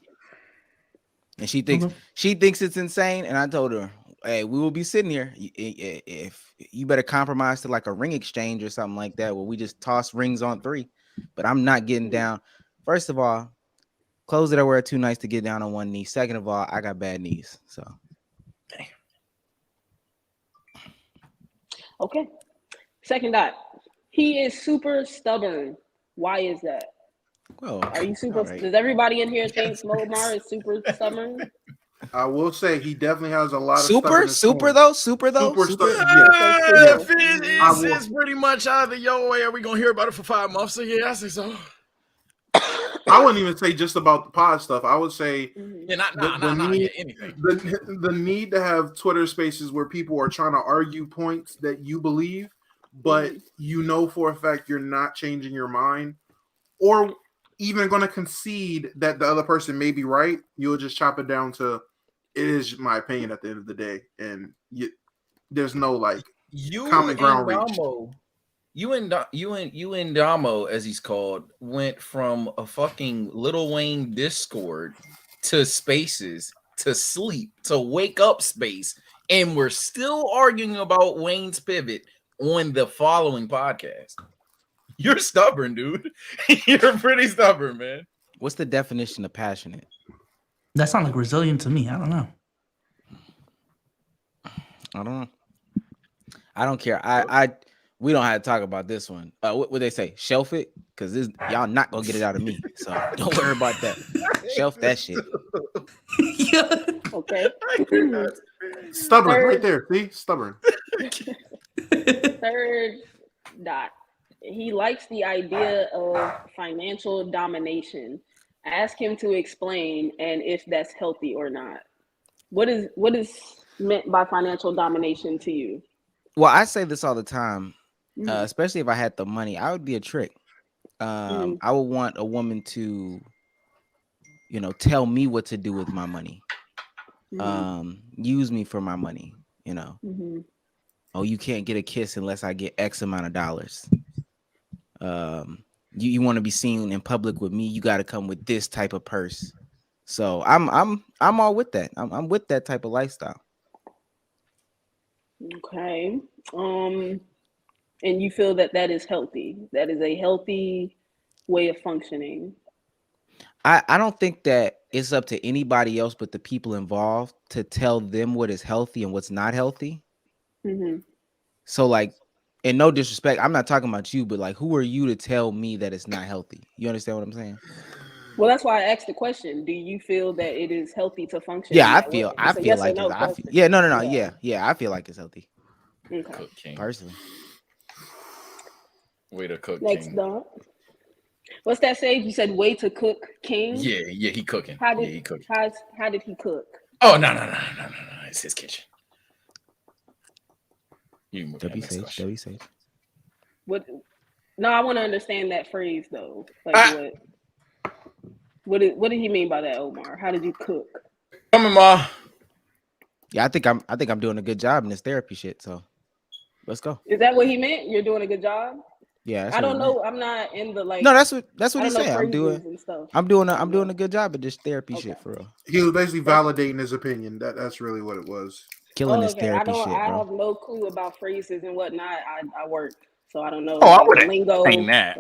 And she thinks it's insane. And I told her, hey, we will be sitting here. If you better compromise to like a ring exchange or something like that, where we just toss rings on 3. But I'm not getting down. First of all, clothes that I wear are too nice to get down on one knee. Second of all, I got bad knees. So Okay. Second dot. He is super stubborn. Why is that? well, Are you super? right. Does everybody in here think Omar is super stubborn? I will say he definitely has a lot of super stubbornness to him. though. Super Yeah. stubborn. If it's pretty much either your way, are we gonna hear about it for 5 months? So yeah, I say so. I wouldn't even say just about the pod stuff. I would say Yeah, anything. the need to have Twitter spaces where people are trying to argue points that you believe, but you know for a fact you're not changing your mind, or even going to concede that the other person may be right. You'll just chop it down to, it is my opinion at the end of the day, and there's no like common ground reached. You and Domo, as he's called, went from a fucking Lil Wayne Discord to Spaces to sleep to wake up space, and we're still arguing about Wayne's pivot on the following podcast. You're stubborn, dude. You're pretty stubborn, man. What's the definition of passionate? That sounds like resilient to me. I don't know. I don't care. We don't have to talk about this one. What would they say? Shelf it, because y'all not gonna get it out of me. So don't worry about that. Shelf that shit. Okay. Stubborn, right there. See, stubborn. Third dot. He likes the idea of financial domination. Ask him to explain, and if that's healthy or not. What is meant by financial domination to you? Well, I say this all the time, especially if I had the money. I would be a trick. I would want a woman to, tell me what to do with my money. Use me for my money. You know, Mm-hmm. oh, you can't get a kiss unless I get X amount of dollars. You want to be seen in public with me, you got to come with this type of purse. So I'm all with that. I'm with that type of lifestyle. Okay. And you feel that that is healthy? That is a healthy way of functioning? I don't think that it's up to anybody else but the people involved to tell them what is healthy and what's not healthy. Mm-hmm. So like, and no disrespect, I'm not talking about you, but like, who are you to tell me that it's not healthy? You understand what I'm saying? Well, that's why I asked the question. Do you feel that it is healthy to function Yeah, in that way? I It's a feel yes or like it's no question. yeah, no, yeah, I feel like it's healthy Okay. Cook King. personally. Way to cook Next, King. dog. What's that Sage? You said way to cook King? Yeah, he cooking. How did he cooking. how did he cook? Oh no. It's his kitchen. You can move to the next question. W Sage. What? No, I want to understand that phrase though. Like what did he mean by that, Omar? How did you cook? Come on, Ma. Yeah, I think I'm doing a good job in this therapy shit. So let's go. Is that what he meant? You're doing a good job? Yeah, that's I what don't he know. meant. I'm not in the like. No, that's what I he don't know said. phrases and stuff. I'm doing a good job at this therapy Okay. shit for real. He was basically validating his opinion. That's really what it was. Killing this Okay. therapy shit, I bro. have no clue about phrases and whatnot. I work, so I don't know Oh, I like, would the lingo. explain that.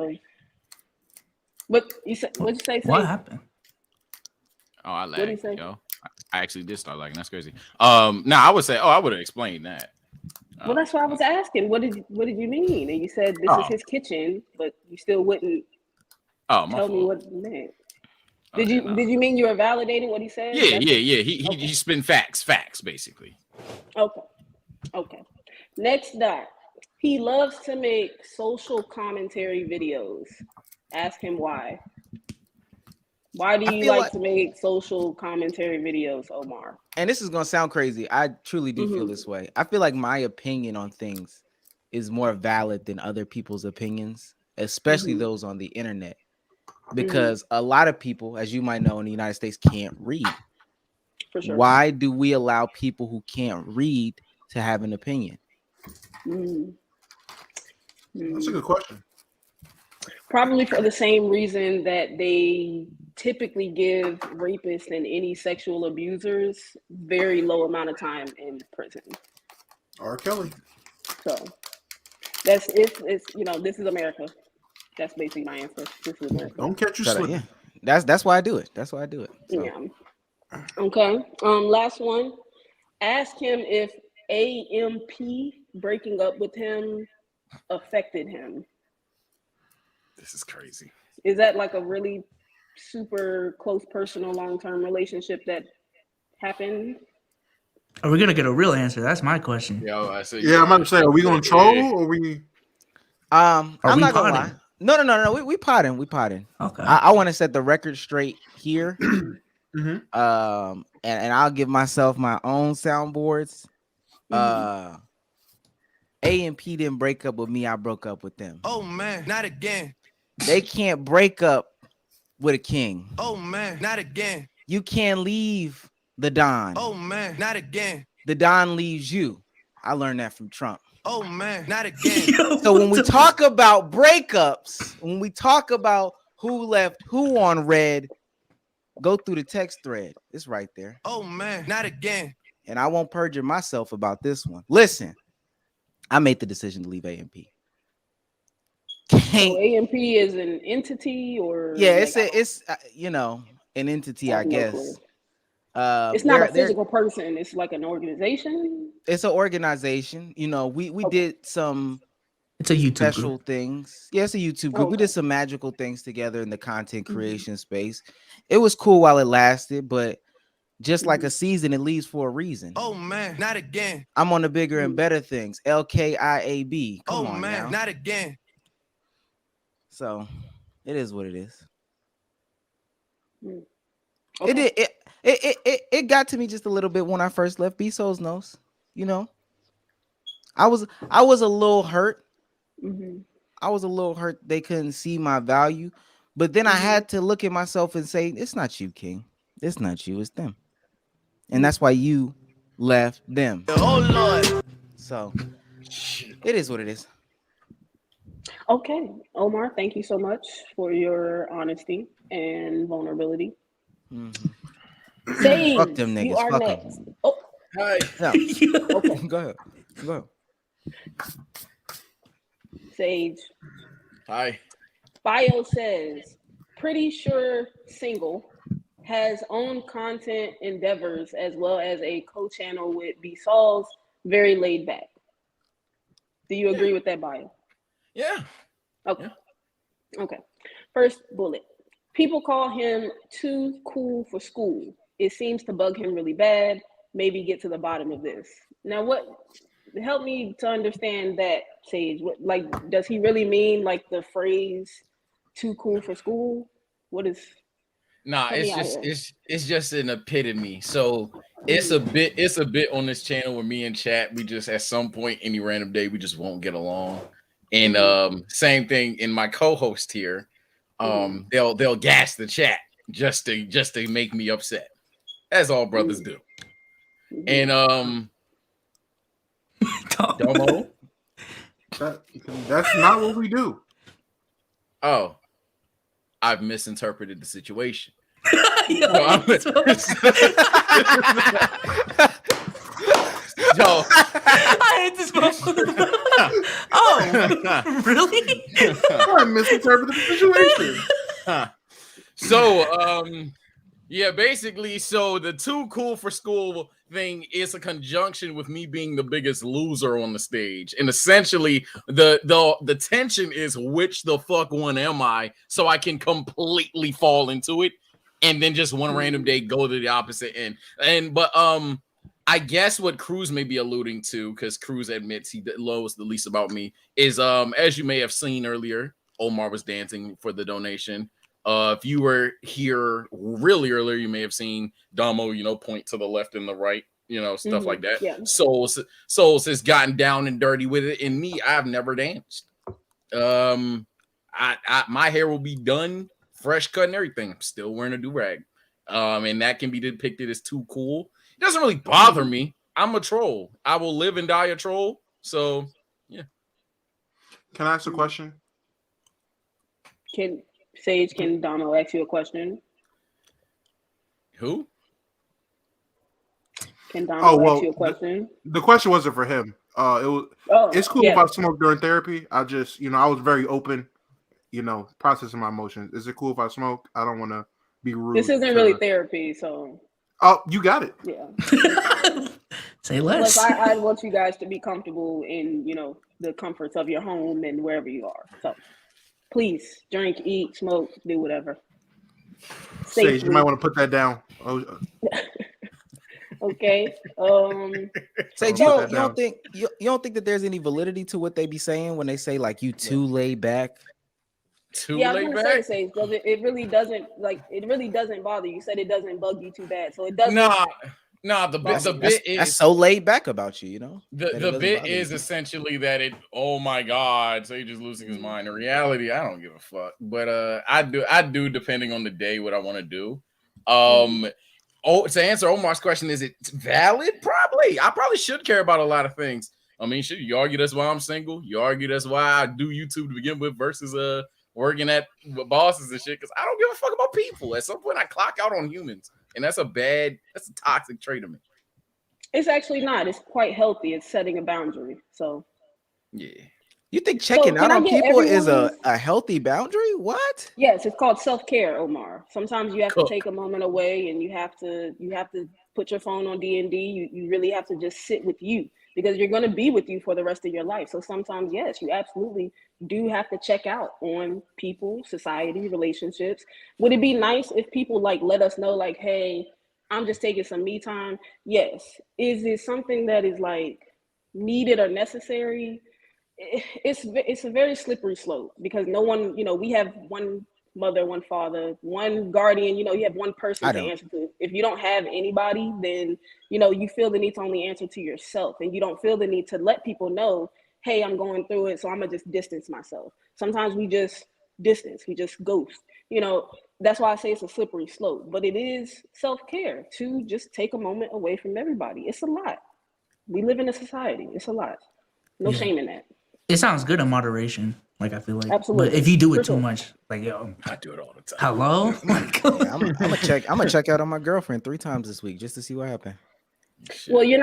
What you say? What'd you say? What happened? Oh, I What'd he lagged, say? yo. I actually did start lagging. That's crazy. Now I would say, I would have explained that. Well, that's why I was asking. What did you mean? And you said this is his kitchen, but you still wouldn't Oh, my tell me fault. what you meant. Oh, Did yeah, you mean you were validating what he said? Yeah. Okay. He spin facts basically. Okay. Next dot. He loves to make social commentary videos. Ask him why. Why do you like to make social commentary videos, Omar? And this is gonna sound crazy. I truly do feel this way. I feel like my opinion on things is more valid than other people's opinions, especially those on the internet. Because a lot of people, as you might know, in the United States can't read. For sure. Why do we allow people who can't read to have an opinion? That's a good question. Probably for the same reason that they typically give rapists and any sexual abusers very low amount of time in prison. R. Kelly. So that's it's this is America. That's basically my answer. This is America. Don't catch you slipping. Yeah. That's why I do it. That's why I do it. So. Yeah. Okay. Last one. Ask him if AMP breaking up with him affected him. This is crazy. Is that like a really super close personal long-term relationship that happened? Are we gonna get a real answer? That's my question. Yo, I said, I'm about to say, are we gonna troll or we? I'm we not gonna potting? lie. No. We potting. Okay. I want to set the record straight here. And I'll give myself my own soundboards. AMP didn't break up with me. I broke up with them. Oh man, not again. They can't break up with a king. Oh man, not again. You can't leave the Don. Oh man, not again. The Don leaves you. I learned that from Trump. Oh man, not again. So when we talk about breakups, when we talk about who left who on red, go through the text thread. It's right there. Oh man, not again. And I won't perjure myself about this one. Listen, I made the decision to leave AMP. So AMP is an entity, or it's an entity, I guess. It's not a physical person. It's like an organization. It's an organization. We did some. It's a YouTube special group. things. Yeah, it's a YouTube group. We did some magical things together in the content creation space. It was cool while it lasted, but just like a season, it leaves for a reason. Oh man, not again. I'm on the bigger and better things. LKIAB. Come on now. Not again. So it is what it is. Okay. It got to me just a little bit when I first left B-Souls knows. I was a little hurt. I was a little hurt they couldn't see my value, but then I had to look at myself and say, it's not you, King. It's not you, it's them. And that's why you left them. Oh Lord. So it is what it is. Okay, Omar, thank you so much for your honesty and vulnerability. Sage, Fuck them you niggas. are Fuck 'em. next. Oh, Hi. No. okay. Go ahead. Go ahead. Sage, Hi. bio says, pretty sure single, has own content endeavors as well as a co-channel with B-Sauls, very laid back. Do you agree with that bio? Yeah. Okay. Okay. First bullet. People call him too cool for school. It seems to bug him really bad. Maybe get to the bottom of this. Now, what? Help me to understand that, Sage. What, like, does he really mean like the phrase "too cool for school"? What is? Nah, Help me out here. it's just an epitome. So it's a bit on this channel where me and chat, we just at some point any random day we just won't get along. And same thing in my co-host here. They'll gas the chat just to make me upset. As all brothers do. And Domo. That's not what we do. Oh, I've misinterpreted the situation. Yo, I hate this motherfucker. Oh, really? I misinterpreted the situation. So, yeah, basically, so the too cool for school thing is a conjunction with me being the biggest loser on the stage, and essentially the tension is which the fuck one am I, so I can completely fall into it, and then just one random day go to the opposite end. But I guess what Cruz may be alluding to, because Cruz admits he knows the least about me, is as you may have seen earlier, Omar was dancing for the donation. If you were here really earlier, you may have seen Domo, point to the left and the right, stuff like that. Yeah. Souls has gotten down and dirty with it. And me, I've never danced. My hair will be done, fresh cut and everything. I'm still wearing a do-rag. And that can be depicted as too cool. It doesn't really bother me. I'm a troll. I will live and die a troll. So, yeah. Can I ask a question? Can Domo ask you a question? Who? Can Domo ask you a The, question? the question wasn't for him. It's cool if I smoke during therapy. I just, I was very open, processing my emotions. Is it cool if I smoke? I don't want to be rude. This isn't really therapy, so. Oh, you got it. Yeah. Say less. Plus, I want you guys to be comfortable in, the comforts of your home and wherever you are. So, please drink, eat, smoke, do whatever. Sage, you might want to put that down. Oh. Okay. Sage, you don't think that there's any validity to what they be saying when they say like you too laid back? I was gonna say, Sage, does it really doesn't bother you? You said it doesn't bug you too bad, so it doesn't. Nah, the bit is that's so laid back about you, The bit is essentially that oh my god, Sage is losing his mind. In reality, I don't give a fuck. But I do depending on the day what I want to do. To answer Omar's question, is it valid? Probably. I probably should care about a lot of things. I mean, should you argue that's why I'm single? You argue that's why I do YouTube to begin with versus working at bosses and shit, because I don't give a fuck about people. At some point, I clock out on humans, and that's a toxic trait of me. It's actually not. It's quite healthy. It's setting a boundary. So, yeah. You think checking out on people is a healthy boundary? What? Yes, it's called self-care, Omar. Sometimes you have to take a moment away, and you have to put your phone on D&D. You really have to just sit with you, because you're going to be with you for the rest of your life. So sometimes, yes, you absolutely do have to check out on people, society, relationships. Would it be nice if people let us know, hey, I'm just taking some me time? Yes. Is it something that is needed or necessary? It's a very slippery slope, because no one, we have one mother, one father, one guardian, you have one person to answer to. If you don't have anybody, then, you feel the need to only answer to yourself, and you don't feel the need to let people know, hey, I'm going through it, so I'm gonna just distance myself. Sometimes we just distance, we just ghost. that's why I say it's a slippery slope. But it is self-care to just take a moment away from everybody. It's a lot. We live in a society. It's a lot. No shame in that. It sounds good in moderation. Like I feel like, Absolutely. but if you do it For too sure. much, like yo, I do it all the time. hello. Yeah, I'm gonna check out on my girlfriend 3 times this week just to see what happened. Shit. Well, you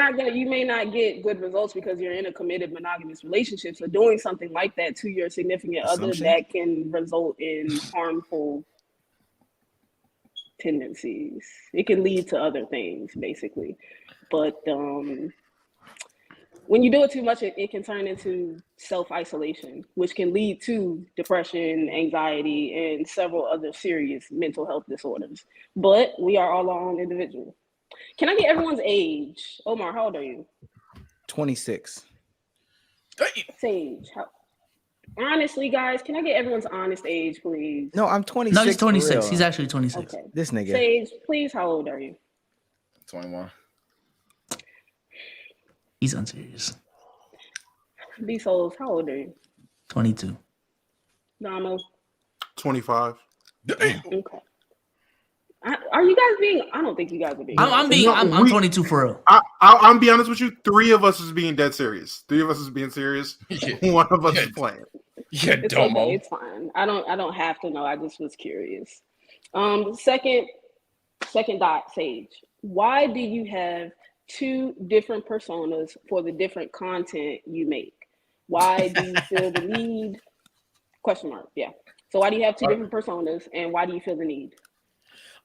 may not get good results because you're in a committed monogamous relationship. So doing something like that to your significant other, Assumption? that can result in harmful tendencies. It can lead to other things, basically. But when you do it too much, it can turn into self-isolation, which can lead to depression, anxiety, and several other serious mental health disorders. But we are all our own individual. Can I get everyone's age? Omar, how old are you? 26. Sage, honestly, guys, can I get everyone's honest age, please? No, I'm 26. No, he's for 26. real. He's actually 26. Okay. This nigga. Sage, please, how old are you? 21. He's unserious. B Souls, how old are you? 22. Domo. 25. Okay. Are you guys being? I don't think you guys are being. I'm 22 for real. I'm be honest with you. 3 of us is being dead serious. 3 of us is being serious. Yeah. 1 of us is playing. Yeah, It's Domo. okay. It's fine. I don't have to know. I just was curious. Second dot, Sage. Why do you have 2 different personas for the different content you make? Why do you feel the need? Question mark. Yeah. So why do you have 2 different personas, and why do you feel the need?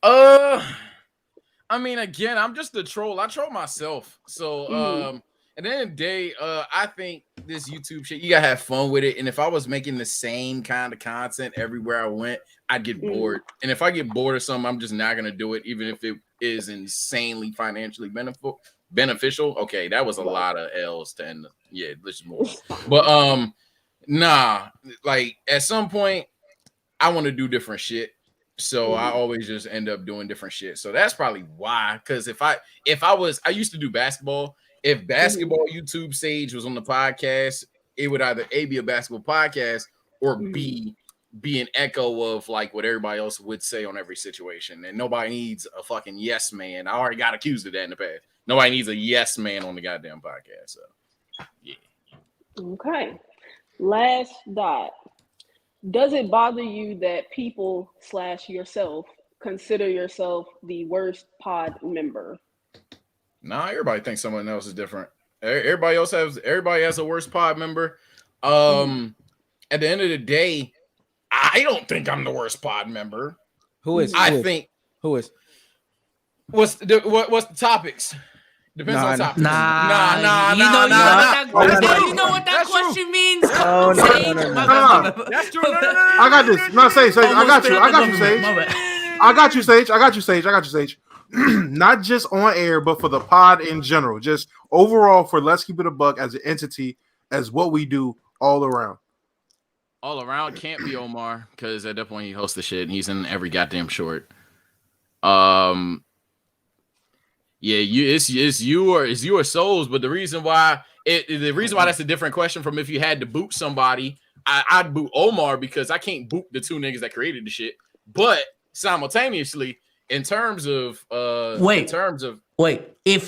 I mean, again, I'm just a troll. I troll myself. So, at the end of the day, I think this YouTube shit, you gotta have fun with it. And if I was making the same kind of content everywhere I went, I'd get bored. And if I get bored of something, I'm just not gonna do it, even if it is insanely financially beneficial. Okay, that was a lot of L's to end. Yeah, let's move. But nah, like at some point, I want to do different shit. So I always just end up doing different shit. So that's probably why. Because I used to do basketball. If basketball YouTube Sage was on the podcast, it would either A, be a basketball podcast, or B, be an echo of like what everybody else would say on every situation. And nobody needs a fucking yes man. I already got accused of that in the past. Nobody needs a yes man on the goddamn podcast. So yeah. Okay. Last dot. Does it bother you that people / yourself consider yourself the worst pod member? Nah, everybody thinks someone else is different. Everybody has a worst pod member. At the end of the day, I don't think I'm the worst pod member. Who is? Who is? What's the topics? Depends on topics. Nah. You know what that question means? Oh, no. That's true. No. I got this. No, Sage. I got you, Sage. I got you, Sage. Not just on air, but for the pod in general. Just overall for Let's Keep It a Buck as an entity, as what we do all around. All around can't be Omar, because at that point he hosts the shit and he's in every goddamn short. Yeah, it's you or Souls, but the reason why that's a different question from if you had to boot somebody. I'd boot Omar because I can't boot the 2 niggas that created the shit. But simultaneously, if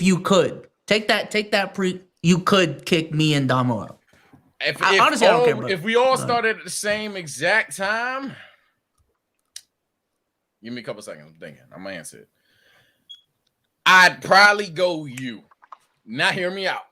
you could take that you could kick me and Domo out. Honestly, I don't care. If we all started at the same exact time, give me a couple seconds. I'm thinking. I'm gonna answer it. I'd probably go you. Now hear me out.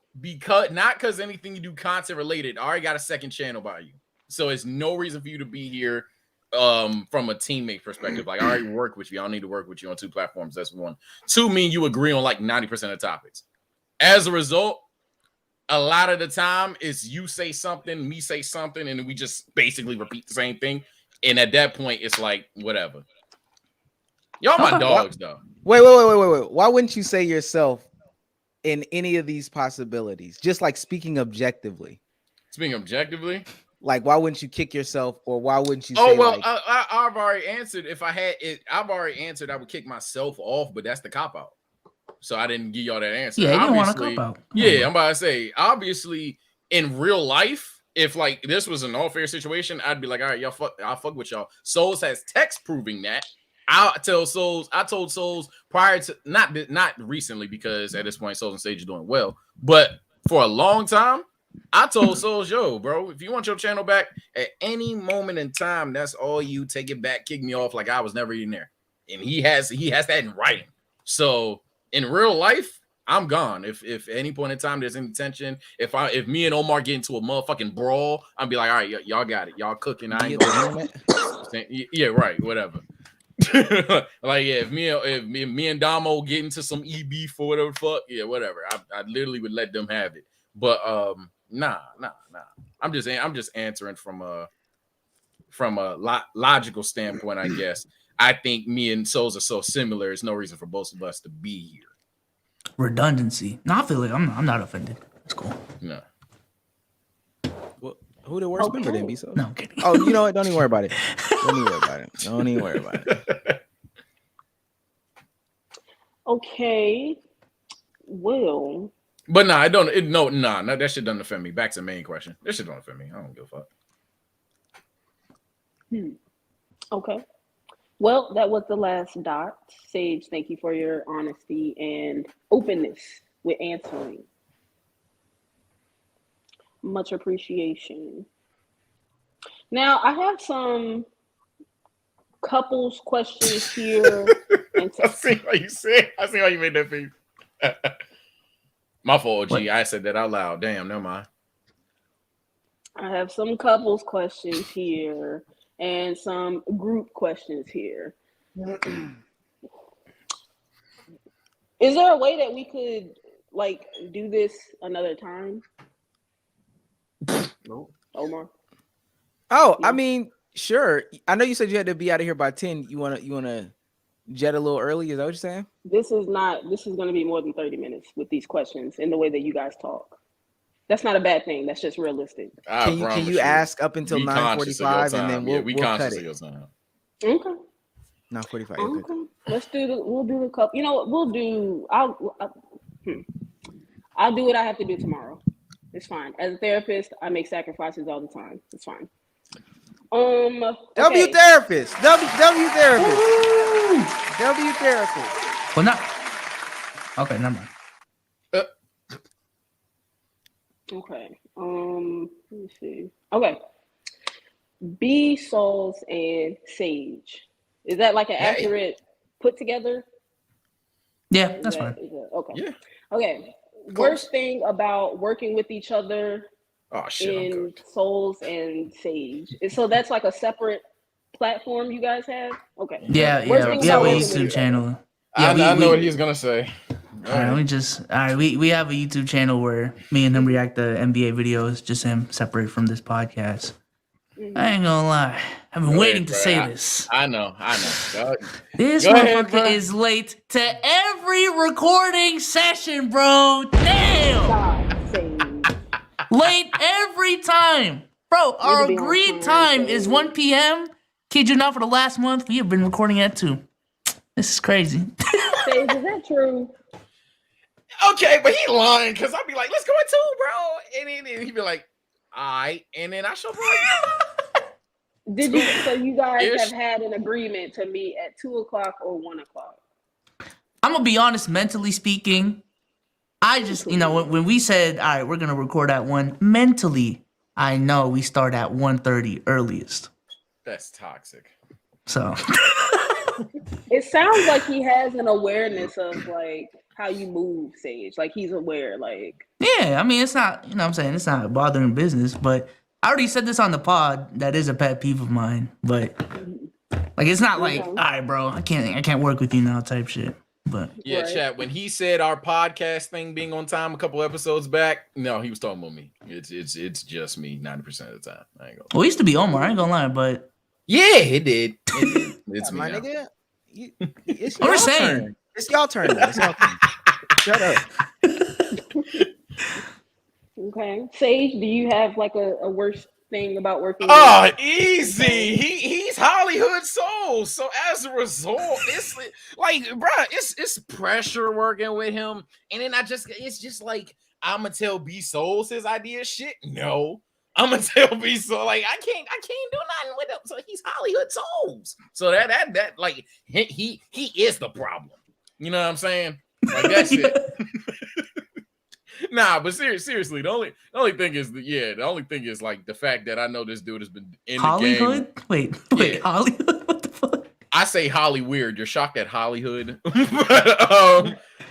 Not because anything you do content related. I already got a second channel by you. So it's no reason for you to be here from a teammate perspective. Like I already work with you. I don't need to work with you on 2 platforms. That's 1. 2, me and you agree on like 90% of topics. As a result, a lot of the time it's you say something, me say something, and we just basically repeat the same thing. And at that point, it's like whatever. Y'all my dogs, though. Wait. Why wouldn't you say yourself in any of these possibilities? Just like speaking objectively. Speaking objectively? Like, why wouldn't you kick yourself, or why wouldn't you say, I've already answered. If I had it, I've already answered I would kick myself off, but that's the cop-out. So I didn't give y'all that answer. Yeah, you don't want to cop-out. Yeah, I'm about to say, obviously, in real life, if like this was an all fair situation, I'd be like, all right, I'll fuck with y'all. Souls has text proving that. I told Souls prior to not recently, because at this point Souls and Sage is doing well, but for a long time, I told Souls, yo, bro, if you want your channel back at any moment in time, that's all you. Take it back, kick me off like I was never even there. And he has that in writing. So in real life, I'm gone. If at any point in time there's any tension, if me and Omar get into a motherfucking brawl, I'll be like, all right, y'all got it, y'all cooking. I ain't gonna yeah, right, whatever. Like, yeah, if me and Domo get into some beef for whatever fuck, yeah, whatever. I literally would let them have it. But nah. I'm just answering from a logical standpoint, I guess. I think me and Souls are so similar. There's no reason for both of us to be here. Redundancy. No, I feel like I'm not offended. It's cool. No. Well, who the worst member then be so? No, I'm kidding. Oh, you know what? Don't even worry about it. Don't even worry about it. Okay. Well. But nah, that shit doesn't offend me. Back to the main question. That shit don't offend me. I don't give a fuck. Okay. Well, that was the last dot. Sage, thank you for your honesty and openness with answering. Much appreciation. Now, I have some couples questions here. And I see what you said. I see how you made that face. My fault, G. I said that out loud. Damn, never mind. I have some couples questions here and some group questions here. Is there a way that we could like do this another time? No. Omar? Oh, I mean, sure. I know you said you had to be out of here by 10. You wanna jet a little early? Is that what you're saying? This is going to be more than 30 minutes with these questions and the way that you guys talk. That's not a bad thing. That's just realistic. Can you ask up until 9:45 and then we'll cut it? Okay. 9:45. Okay. We'll do the couple. You know what we'll do? I'll do what I have to do tomorrow. It's fine. As a therapist, I make sacrifices all the time. It's fine. Okay. W therapist. W therapist. W therapist. Well, not. Okay, never mind. Okay. Let me see. Okay. B, Souls, and Sage. Is that like an accurate put together? Yeah, that's fine. Okay. Yeah. Okay. Worst thing about working with each other in Souls and Sage. So that's like a separate platform you guys have? Okay. Yeah. We have a YouTube channel. Yeah, I know what he's gonna say. All right, we have a YouTube channel where me and him react to NBA videos, just him separate from this podcast. I ain't gonna lie. I've been waiting to say this. I know. This motherfucker is late to every recording session, bro. Damn. Late every time. Bro, our agreed time is 1 p.m. Kid you not, for the last month, we have been recording at 2. This is crazy. Sage, is that true? Okay, but he lying because I'll be like, let's go at 2, bro. And then he'd be like, all right. And then I show up like, So you guys have had an agreement to meet at 2 o'clock or 1 o'clock? I'm going to be honest, mentally speaking, I just, when we said, all right, we're going to record at 1, mentally, I know we start at 1:30 earliest. That's toxic. So. It sounds like he has an awareness of like how you move, Sage. Like he's aware, like. Yeah, I mean, it's not, what I'm saying, it's not bothering business, but I already said this on the pod. That is a pet peeve of mine, but like, it's not like, all right, bro, I can't work with you now type shit. But yeah, chat. When he said our podcast thing being on time a couple episodes back, no, he was talking about me. It's just me 90% of the time. I ain't gonna. Well, it used to be Omar. I ain't gonna lie, but yeah, it did. It's my me nigga. It's y'all turn. It's y'all turn. It's y'all turn. Shut up. Okay, Sage, do you have like a worse thing about working? Oh, easy. He's Hollywood Soul. So as a result, it's like, bro, it's pressure working with him. And then it's just like, I'm gonna tell B Souls his idea shit. No, I'm gonna tell B so like I can't do nothing with him. So he's Hollywood Souls. So that like he is the problem. You know what I'm saying? Like that's it. Nah, but seriously, the only thing is like the fact that I know this dude has been in Hollywood? the game. Wait, Yeah. Hollywood? What the fuck? I say Hollyweird. You're shocked at Hollywood.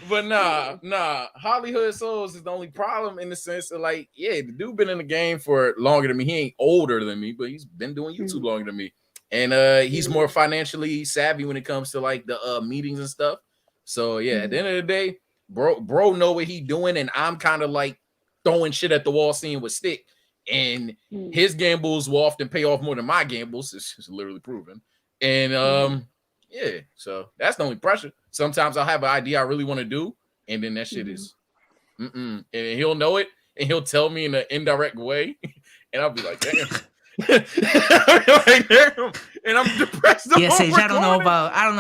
But nah. Hollywood Souls is the only problem in the sense of like, yeah, the dude been in the game for longer than me. He ain't older than me, but he's been doing YouTube longer than me. And he's more financially savvy when it comes to like the meetings and stuff. So yeah, at the end of the day, bro know what he doing, and I'm kind of like throwing shit at the wall, seeing what stick. And his gambles will often pay off more than my gambles. It's literally proven. And yeah, so that's the only pressure. Sometimes I'll have an idea I really want to do, and then that shit is and he'll know it, and he'll tell me in an indirect way, and I'll be like, damn. Like, damn. And I'm depressed. Yeah, Sage, I don't know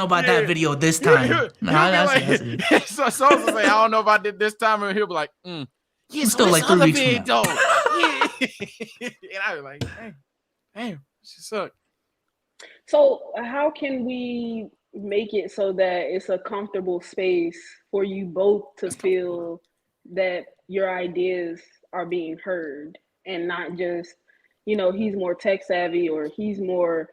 about that video this time. So I say, I don't know if I did this time, and he'll be like, yeah, it's still like 3 weeks from now. Yeah. And I'll be like, damn, she sucked. So how can we make it so that it's a comfortable space for you both to feel that your ideas are being heard, and not just, he's more tech savvy or he's more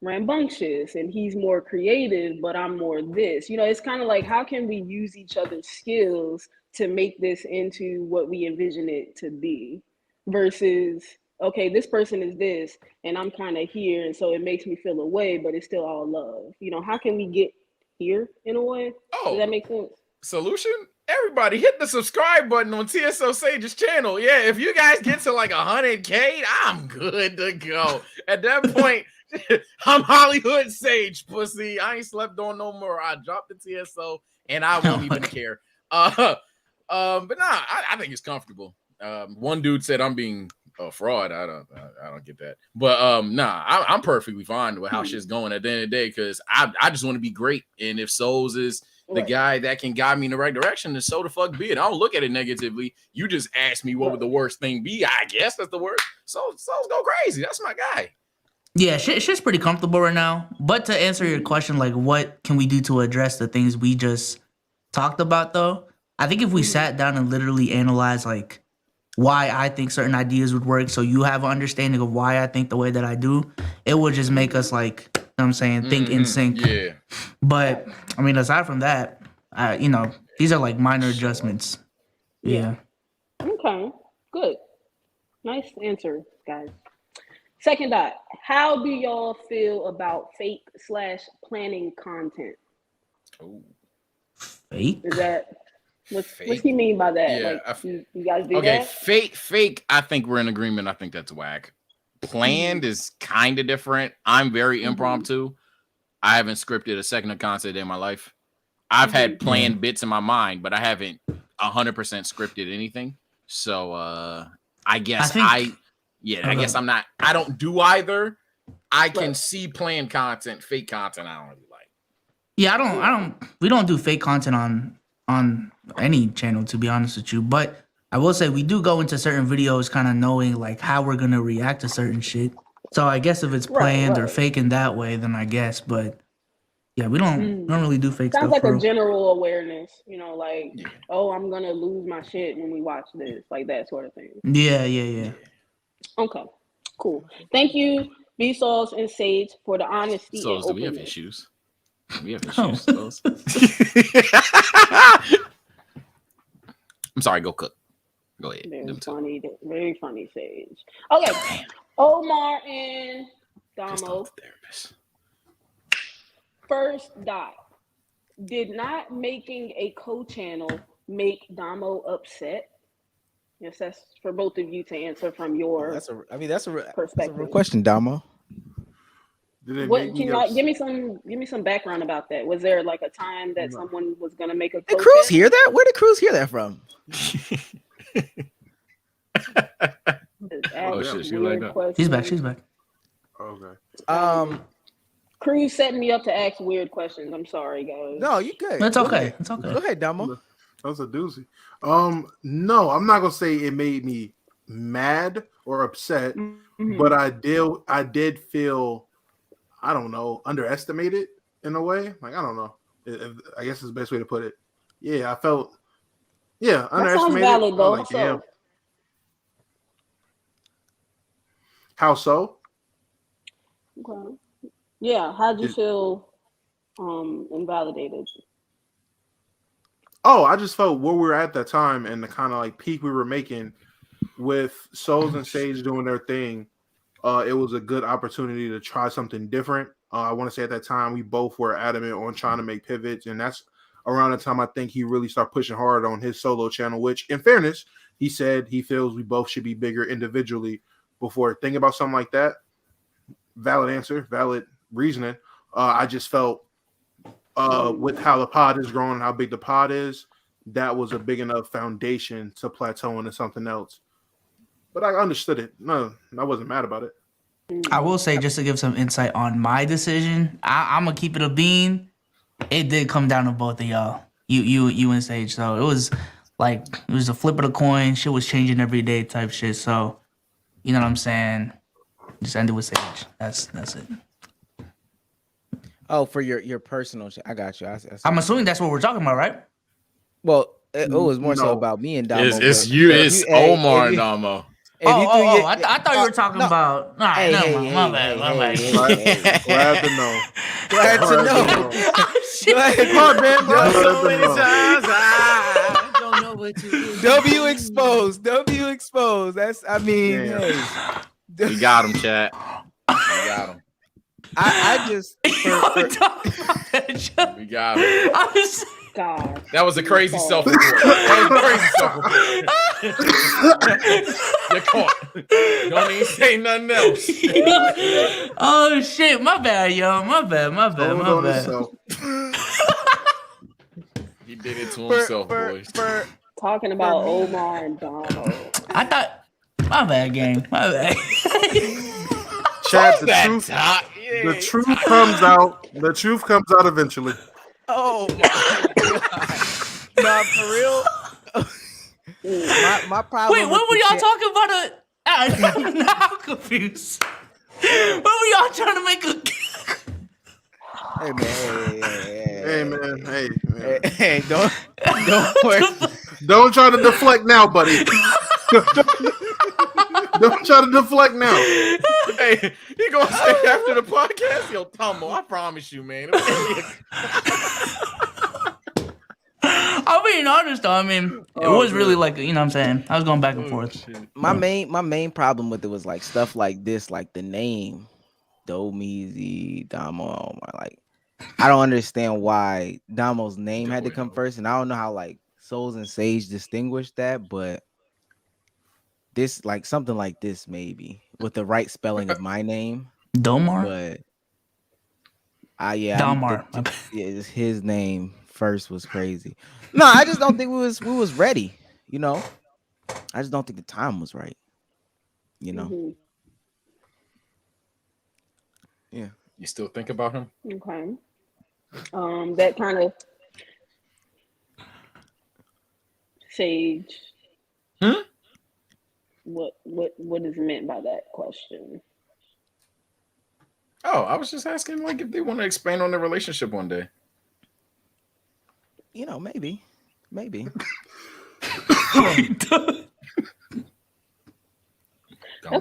rambunctious and he's more creative, but I'm more this. It's kind of like, how can we use each other's skills to make this into what we envision it to be, versus, okay, this person is this and I'm kind of here, and so it makes me feel a way, but it's still all love. How can we get here in a way? Does that make sense? Solution? Everybody hit the subscribe button on TSO Sage's channel. Yeah, if you guys get to like 100K, I'm good to go. At that point, I'm Hollywood Sage, pussy. I ain't slept on no more. I dropped the TSO and I won't even care. But nah, I think it's comfortable. One dude said I'm being a fraud. I don't get that. But nah, I'm perfectly fine with how shit's going at the end of the day, because I just want to be great. And if Souls is the guy that can guide me in the right direction, then so the fuck be it. I don't look at it negatively. You just asked me what would the worst thing be. I guess that's the worst. Souls go crazy. That's my guy. Yeah, shit's pretty comfortable right now. But to answer your question, like, what can we do to address the things we just talked about, though? I think if we sat down and literally analyzed, like, why I think certain ideas would work, so you have an understanding of why I think the way that I do, it would just make us, like, you know what I'm saying, think in sync. Yeah. But, I mean, aside from that, these are, like, minor adjustments. Yeah. Okay, good. Nice answer, guys. Second dot, how do y'all feel about fake/planning content? Oh. Fake? Is that what's he mean by that? Yeah, like you guys do okay, that? fake. I think we're in agreement. I think that's whack. Planned is kind of different. I'm very impromptu. I haven't scripted a second of content in my life. I've had planned bits in my mind, but I haven't 100% scripted anything. So I guess I guess I'm not. I don't do either. I can see planned content, fake content. I don't really like. Yeah, we don't do fake content on any channel, to be honest with you. But I will say we do go into certain videos kind of knowing like how we're gonna react to certain shit. So I guess if it's planned or fake in that way, then I guess. But yeah, we don't really do fake Sounds stuff. like a general awareness, like, oh, I'm gonna lose my shit when we watch this, like that sort of thing. Yeah. Okay, cool. Thank you, Vsauce and Sage, for the honesty. So and do we have openness. issues? We have issues. I'm sorry. Go cook. Go ahead. Very funny, Sage. Okay, Omar and Domo. First dot. Did not making a co-channel make Domo upset? Yes, that's for both of you to answer from your perspective. That's a real question, Domo. What can you give me some background about that? Was there like a time that someone was gonna make a Did Cruz hear that? Where did Cruz hear that from? Oh shit, she like that. She's back. Okay. Cruz setting me up to ask weird questions. I'm sorry, guys. No, you good. It's okay. It's okay. Go ahead, Domo. That was a doozy. No, I'm not gonna say it made me mad or upset, Mhm. but I did feel, I don't know, underestimated in a way. Like, I don't know. I guess is the best way to put it. Yeah, I felt, That sounds underestimated. valid I though. was like, damn. So, How so? okay. Yeah, how'd you It- feel invalidated? oh, I just felt where we were at that time and the kind of like peak we were making with Souls and Sage doing their thing. It was a good opportunity to try something different. I want to say at that time we both were adamant on trying to make pivots, and that's around the time I think he really started pushing hard on his solo channel. Which, in fairness, he said he feels we both should be bigger individually before thinking about something like that. Valid answer, valid reasoning. I just felt with how the pod is growing, how big the pod is, that was a big enough foundation to plateau into something else. But I understood it. No, I wasn't mad about it. I will say, just to give some insight on my decision, I'm gonna keep it a bean. It did come down to both of y'all, you and Sage. So it was a flip of the coin. Shit was changing every day, type shit. So you know what I'm saying. Just ended with Sage. That's it. Oh, for your personal shit. I got you. I see I'm what assuming you're that's what we're talking about, right? Well, it was more so No. about me and Domo. It's but you. if It's hey, Omar if and you, Damo. if you threw your, I thought you were talking no. about. All right, Hey, never hey, mind. My hey, bad. hey, My bad. hey, hey. Glad to know. Glad to Glad know. to know. Glad to My bad, bro. know. So many times I don't know what to do. W exposed. W exposed. That's. I mean, Damn. hey. We got him, chat. We got him. I just. We got him. God. That was a crazy Sorry. self-report. That was a crazy self-report. You're caught. Don't even say nothing else. Oh shit! My bad, yo. My bad. Told on himself. He did it to himself, boys. Talking about Omar and Domo. I thought. My bad, gang. My bad. Chat, the truth comes out. The truth comes out eventually. Oh my god! Nah, for real. My problem. Wait, what were y'all talking about? Now I'm confused. What were y'all trying to make a? Hey man, Hey man, hey, don't worry. Don't try to deflect now, buddy. Don't try to deflect now. Hey, he gonna say after the podcast, yo, Tomo, I promise you, man. I'm being honest, though. I mean, it was really like, you know what I'm saying? I was going back and forth. My main problem with it was like stuff like this, like the name Domeezy, Domo, Omar. Like, I don't understand why Damo's name had to come first, and I don't know how like Souls and Sage distinguished that, but this like something like this maybe with the right spelling of my name. Domar? But Domar. Yeah, his name first was crazy. No, I just don't think we was ready. You know, I just don't think the time was right. You know. Mm-hmm. Yeah. You still think about him? Okay. That kind of Sage. What is meant by that question? Oh, I was just asking like if they want to expand on their relationship one day. You know, maybe. That's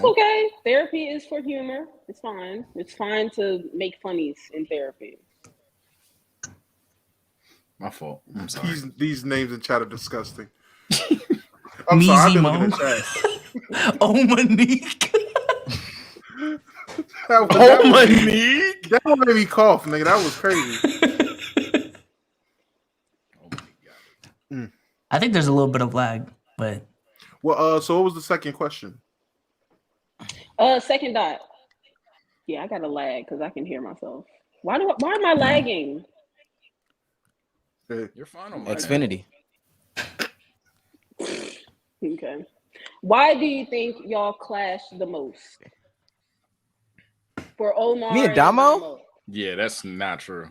okay. Therapy is for humor. It's fine. It's fine to make funnies in therapy. My fault. I'm sorry. These names in chat are disgusting. I'm sorry. I've been looking at chat. Monique. Monique. That one made me cough, nigga. That was crazy. I think there's a little bit of lag, but well, so what was the second question? Second dot. Yeah, I got a lag because I can hear myself. Why am I lagging? You're fine on my Xfinity. Okay. Why do you think y'all clash the most? For Omar Me and Domo? Yeah, that's not true.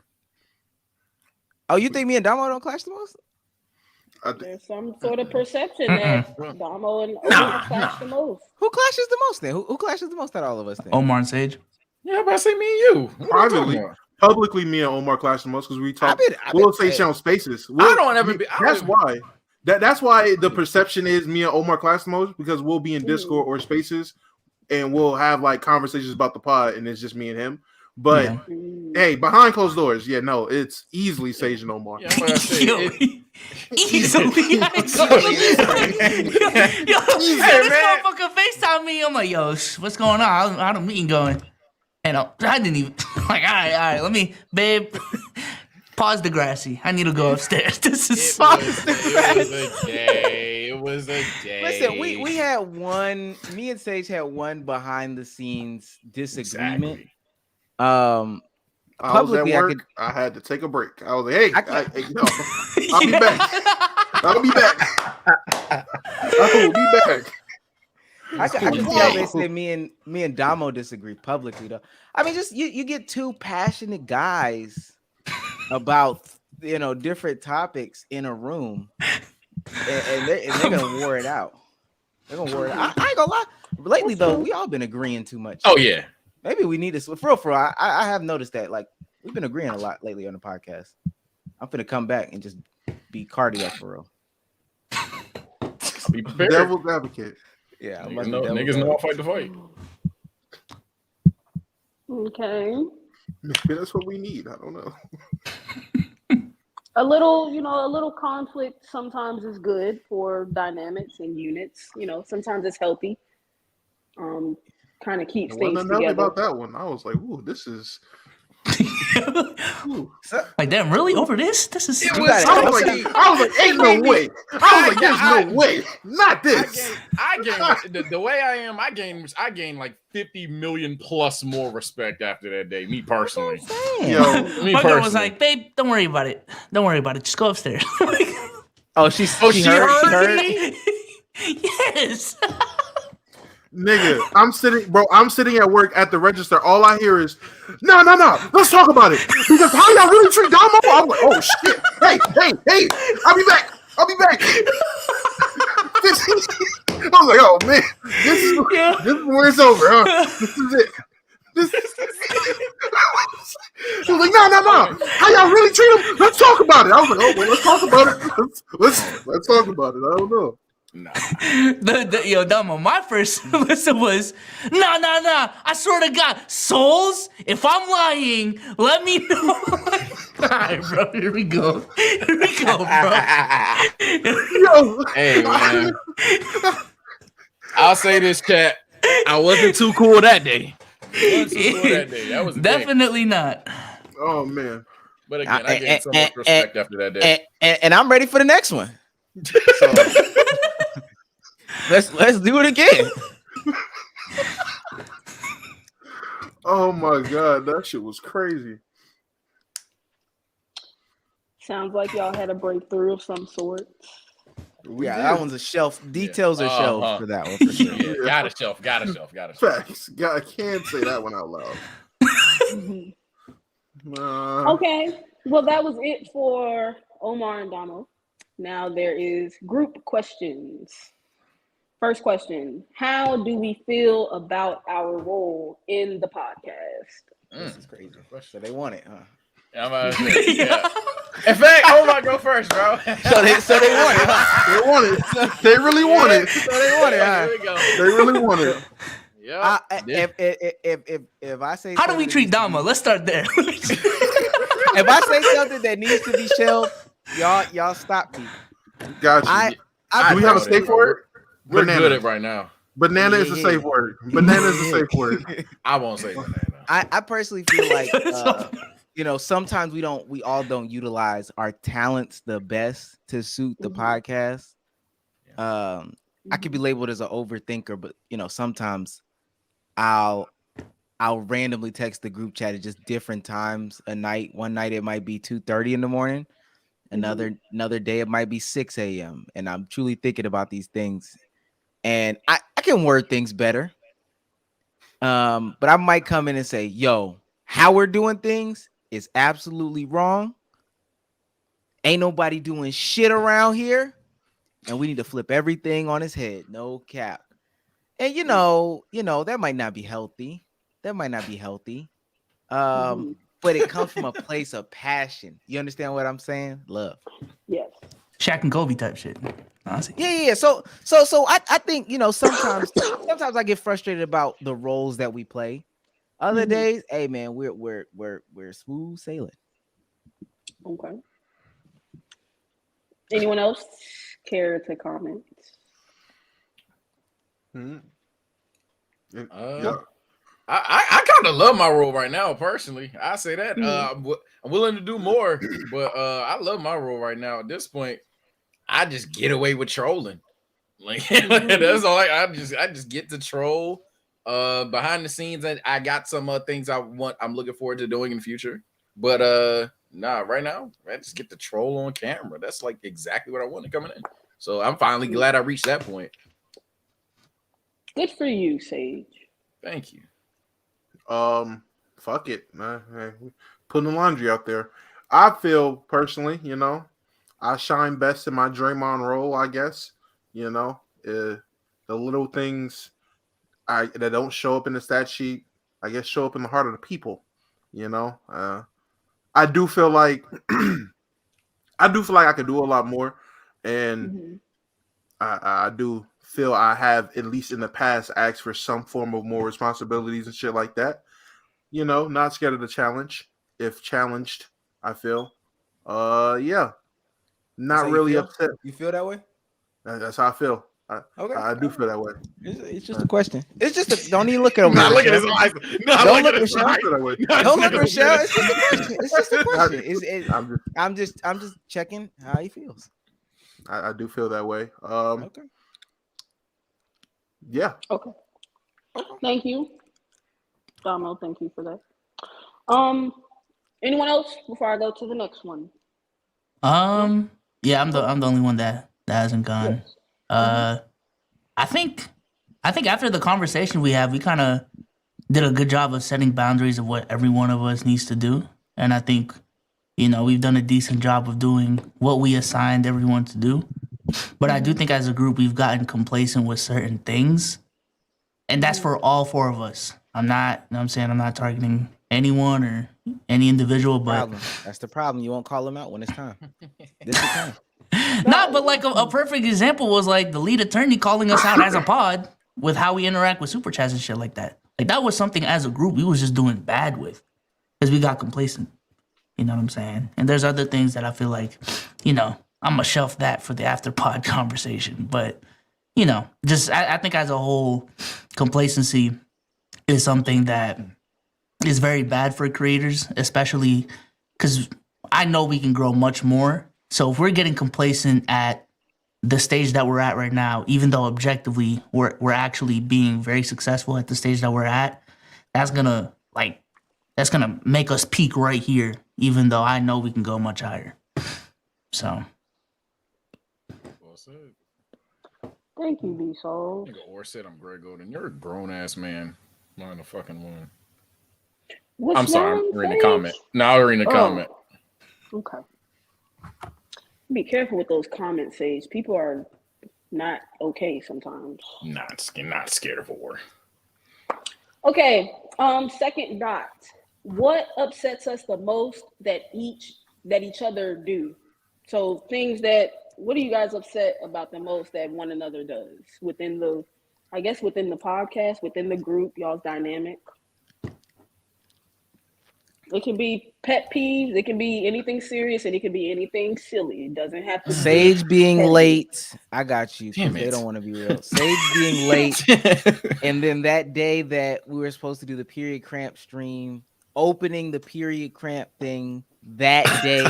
Oh, you think me and Domo don't clash the most? There's some sort of perception that Domo and Omar clash the most. Who clashes the most then? Who clashes the most out of all of us then? Omar and Sage. Yeah, but I say me and you. What are you talking Privately, about? publicly, me and Omar clash the most because we talk. I We'll been- say shit on spaces. I don't ever be. That's why. That's why the perception is me and Omar clash the most because we'll be in Discord or spaces and we'll have like conversations about the pod and it's just me and him. But Yeah. hey, behind closed doors, yeah, no, it's easily Sage and Omar. Yeah, I'm gonna say Yo, it- easily. Yo, this motherfucker FaceTime me. I'm like, yo, what's going on? How the meeting going? And I didn't even like. All right. Let me, babe. Pause the grassy. I need to go upstairs. This is It was a day. It was a day. Listen, we had one. Me and Sage had one behind the scenes disagreement. Exactly. I was at Publicly, work. I had to take a break. I was like, hey, I- no, I'll be back. I'll be back. I will be back. I can see how they said me and Domo disagree publicly though. I mean, just you get two passionate guys about different topics in a room, and they're gonna war it out. They're gonna war it out. I ain't gonna lie. Lately though, we all been agreeing too much. Oh yeah. Maybe we need to for real. I have noticed that like we've been agreeing a lot lately on the podcast. I'm finna come back and just be cardiac for real. Be prepared. Devil's advocate. Yeah, I'm Niggas know I'll fight the fight. Okay. Maybe that's what we need. I don't know. A little conflict sometimes is good for dynamics and units. Sometimes it's healthy. Kind of keeps When things I know together. about that one, I was like, "Ooh, this is." Ooh. like, damn, really over this? This is. It You was- gotta- I was like, "Ain't no way!" I was like, "There's no way, not this." I gained the way I am. I gained like 50 million plus more respect after that day. Me personally. Yo, Me My girl was personally. like, babe, don't worry about it. Don't worry about it. Just go upstairs. Oh, she heard me? Yes. nigga, I'm sitting at work at the register. All I hear is, "No, let's talk about it." Because how y'all really treat Domo? I'm like, "Oh shit! Hey, I'll be back. I was like, "Oh man, this is where it's over, huh? This is it." He was like, "No. How y'all really treat him? Let's talk about it." I was like, "Oh well, let's talk about it. Let's talk about it." I don't know. Nah. Yo, Domo, my first listen was, nah. I swear to God, souls, if I'm lying, let me know. All right, bro, here we go, bro. Yo, Hey man. I'll say this, chat. I wasn't too cool that day. That was a day. Definitely not. oh man. But again, I gained so much respect after that day. And I'm ready for the next one. So, let's do it again. Oh my god, that shit was crazy. Sounds like y'all had a breakthrough of some sort. That one's a shelf. Details are shelved for that one for sure. Yeah, got a shelf. Facts. God, I can't say that one out loud. Okay. Well, that was it for Omar and Domo. Now there is group questions. First question: how do we feel about our role in the podcast? This is crazy. So they want it, huh? I'm about to say, yeah. In fact, Omar, go first, bro. So they want it, huh? They want it. They really want it. So they want it, huh? Here we go. They really want it. Yeah. If I say How do we something treat that Domo? Let's start there. if I say something that needs to be shelved, y'all stop me. Gotcha. I Do we have a safe word? We're Banana. good at right now. Banana is a Yeah. safe word. Banana is a safe word. I won't say banana. I personally feel like sometimes we all don't utilize our talents the best to suit the podcast. I could be labeled as an overthinker, but sometimes I'll randomly text the group chat at just different times a night. One night it might be 2:30 in the morning. Another day it might be 6 a.m. And I'm truly thinking about these things. And I can word things better. But I might come in and say, yo, how we're doing things is absolutely wrong. Ain't nobody doing shit around here, and we need to flip everything on his head. No cap. And you know, that might not be healthy. That might not be healthy. Mhm. But it comes from a place of passion. You understand what I'm saying? Love. Yes. Shaq and Kobe type shit. Honestly. Yeah. So I think, sometimes I get frustrated about the roles that we play. Other Mhm. days, hey man, we're smooth sailing. Okay. Anyone else care to comment? Mhm. Uh, Yeah. I kind of love my role right now, personally. I say that. Mhm. I'm willing to do more, but I love my role right now. At this point, I just get away with trolling. Like that's all. I just get to troll. Behind the scenes, I got some things I'm looking forward to doing in the future. But nah, right now, I just get to troll on camera. That's like exactly what I wanted coming in. So I'm finally glad I reached that point. Good for you, Sage. Thank you. Fuck it, man. Hey, putting the laundry out there. I feel personally, I shine best in my Draymond role, I guess. The little things that don't show up in the stat sheet, I guess, show up in the heart of the people. I do feel like I could do a lot more, and Mhm. I do feel I have, at least in the past, asked for some form of more responsibilities and shit like that. Not scared of the challenge. If challenged, I feel. Yeah. That's Not how you really feel? upset. You feel that way? That's how I feel. I, Okay. I do feel that way. It's just a question. It's just don't even look at over Nah, there, look at Rochelle. his eyes. Nah, Don't look look, at his Rochelle. eyes. I feel that way. Nah, Don't this look, nigga Rochelle. weird. It's just a question. It's just a question. I'm just, I'm just checking how he feels. I do feel that way. Okay. Yeah. Okay. Okay. Thank you, Domo. Thank you for that. Anyone else before I go to the next one? Yeah, I'm the only one that hasn't gone. Yes. Uh, I think after the conversation we had, we kind of did a good job of setting boundaries of what every one of us needs to do, and I think we've done a decent job of doing what we assigned everyone to do. But I do think as a group we've gotten complacent with certain things, and that's for all four of us. I'm not, you know what I'm saying, I'm not targeting anyone or any individual, but Problem. That's the problem. You won't call him out when it's time. This the time. not. But like a perfect example was like the lead attorney calling us out as a pod with how we interact with Superchats and shit like that. Like that was something as a group we was just doing bad with because we got complacent. You know what I'm saying? And there's other things that I feel like, I'm gonna shelf that for the after pod conversation. But just I think as a whole, complacency is something that is very bad for creators, especially because I know we can grow much more. So if we're getting complacent at the stage that we're at right now, even though objectively we're actually being very successful at the stage that we're at, that's gonna make us peak right here, even though I know we can go much higher. So Well said. Thank you, B Soul. Nigga or said I'm Greg Golden. You're a grown ass man. Not a fucking woman. What's I'm sorry, wrong, I'm reading the Sage? comment. No, I'll read the comment. Okay. Be careful with those comments, Sage. People are not okay sometimes. Not scared of war. Okay. Second dot. What upsets us the most that each other do? So things that what are you guys upset about the most that one another does within the podcast, within the group, y'all's dynamic? It can be pet peeves, it can be anything serious, and it can be anything silly. It doesn't have to be Sage being heavy. late. I got you Damn because they it. don't want to be real. Sage being late. And then that day that we were supposed to do the period cramp stream, opening the period cramp thing that day,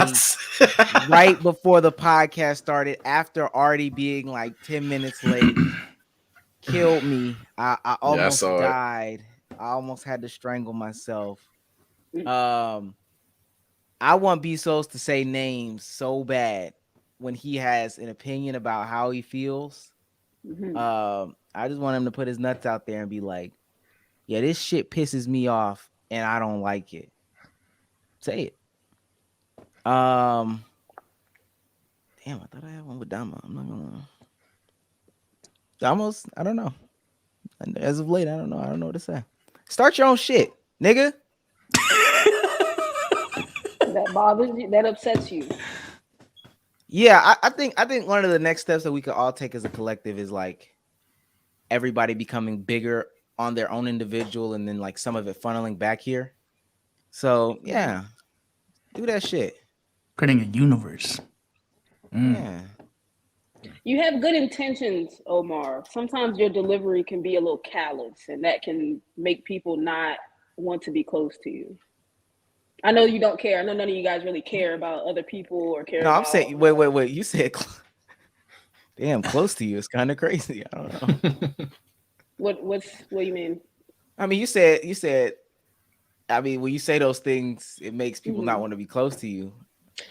right before the podcast started, after already being like 10 minutes late, killed me. I almost saw it. died. I almost had to strangle myself. I want Bezos to say names so bad when he has an opinion about how he feels. I just want him to put his nuts out there and be like, yeah, this shit pisses me off and I don't like it. Say it. Damn, I thought I had one with Domo. I'm not gonna. Domo's, I don't know. As of late, I don't know. I don't know what to say. Start your own shit, nigga. That bothers you? That upsets you? Yeah, I think one of the next steps that we could all take as a collective is like everybody becoming bigger on their own individual, and then like some of it funneling back here. So yeah, do that shit. Creating a universe. Yeah. You have good intentions, Omar. Sometimes your delivery can be a little callous, and that can make people not want to be close to you. I know you don't care. I know none of you guys really care about other people or care. No, about, I'm saying wait. You said damn close to you. It's kind of crazy. I don't know. What do you mean? I mean, you said. I mean, when you say those things, it makes people not want to be close to you.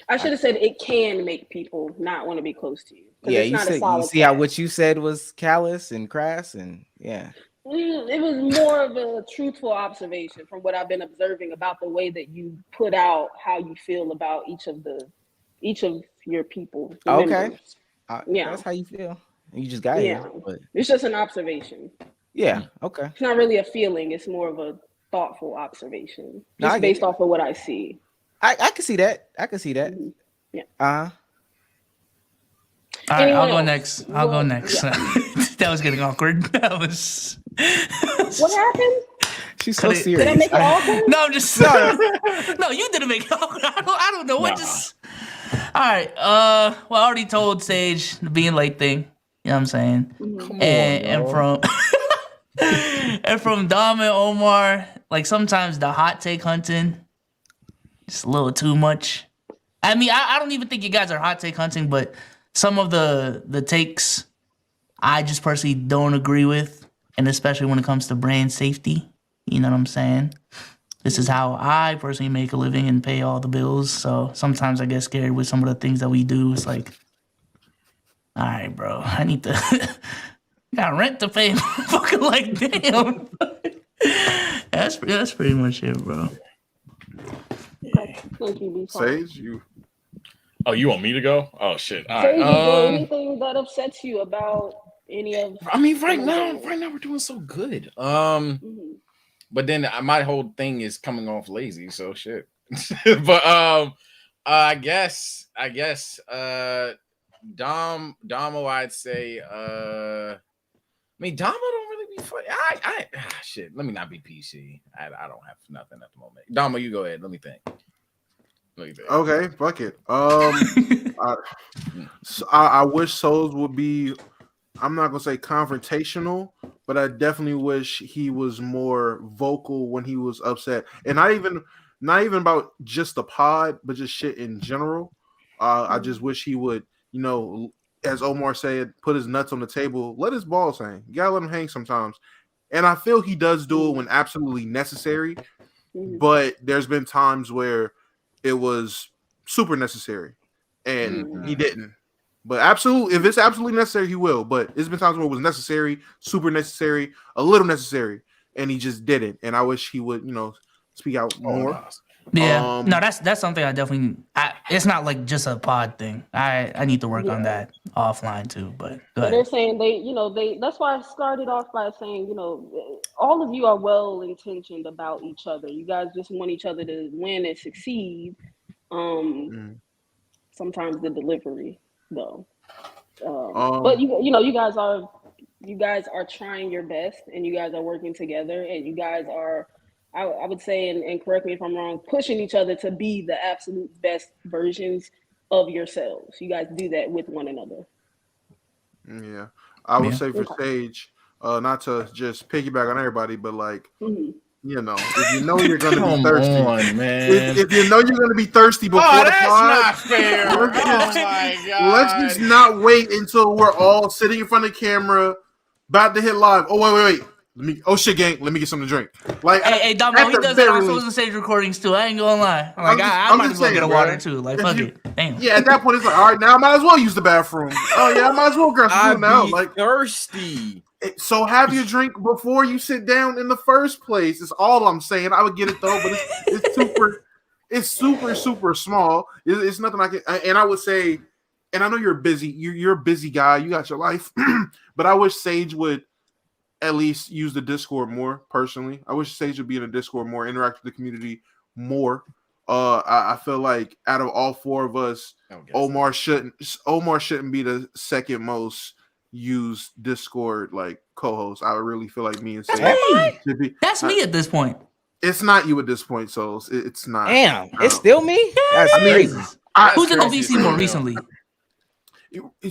I should have said it can make people not want to be close to you. Yeah, it's you not said. a solid You see how fact. what you said was callous and crass, and yeah. It was more of a truthful observation from what I've been observing about the way that you put out how you feel about each of your people. Okay. Yeah. That's how you feel. You just got here. But it's just an observation. yeah. Okay. It's not really a feeling. It's more of a thoughtful observation, No, just based off of what I see. I can see that. I can see that. Yeah. All right, Anyone I'll go else? next. I'll go next. Yeah. That was getting awkward. That was. What happened? She's so serious. Did I make it awkward? No, I'm just. No, you didn't make it awkward. I don't know what just. All right. Well, I already told Sage the being late thing. You know what I'm saying? And from and from Dom and Omar, like sometimes the hot take hunting, just a little too much. I mean, I don't even think you guys are hot take hunting, but some of the takes I just personally don't agree with, and especially when it comes to brand safety. You know what I'm saying? This is how I personally make a living and pay all the bills. So sometimes I get scared with some of the things that we do. It's like, all right, bro, I need to got rent to pay. Fucking like, damn. That's pretty much it, bro. Okay. Thank you, B. Sage, you. Oh, you want me to go? Oh shit! All Sage, is there right. anything that upsets you about any of? I mean, right now we're doing so good. But then my whole thing is coming off lazy, so shit. But I guess Domo, I'd say I mean Domo don't really be funny. Shit, let me not be PC. I don't have nothing at the moment. Domo, you go ahead. Let me think. Okay, fuck it. I wish Souls would be. I'm not gonna say confrontational, but I definitely wish he was more vocal when he was upset, and not even about just the pod, but just shit in general. I just wish he would, you know, as Omar said, put his nuts on the table, let his balls hang. You gotta let him hang sometimes, and I feel he does do it when absolutely necessary. But there's been times where it was super necessary, and he didn't. But absolutely, if it's absolutely necessary, he will. But it's been times where it was necessary, super necessary, a little necessary, and he just didn't. And I wish he would, you know, speak out more. Yeah, no, that's something I definitely. It's not like just a pod thing. I need to work on that offline too. But they're saying they. That's why I started off by saying, you know, all of you are well intentioned about each other. You guys just want each other to win and succeed. Sometimes the delivery, though. But you guys are trying your best, and you guys are working together, and you guys are. I would say, and correct me if I'm wrong, pushing each other to be the absolute best versions of yourselves. You guys do that with one another. Yeah. I would say for Sage, not to just piggyback on everybody, but like, you know, if you know you're going to be thirsty. On, man. If you know you're going to be thirsty before the that's pod, not fair. My God. Let's just not wait until we're all sitting in front of the camera, about to hit live. Oh, wait. Oh shit, gang! Let me get something to drink. Like, hey, Domo, he does that on Souls and Sage recordings too. I ain't gonna lie. I might as well get a water too. Like, fuck it. Damn. Yeah, at that point, it's like, all right, now I might as well use the bathroom. Oh yeah, I might as well grab some food now. Like, thirsty. So have your drink before you sit down in the first place. Is all I'm saying. I would get it though, but it's super, super small. It's nothing I can. And I would say, and I know you're busy. You're a busy guy. You got your life, but I wish Sage would at least use the Discord more. Personally, I wish Sage would be in the Discord more, interact with the community more. I feel like out of all four of us, Omar shouldn't be the second most used Discord like co-host. I really feel like me and Sage should be. That's me at this point. It's not you at this point, so it's not. Damn, it's still me. That's crazy. Who's in the VC more recently?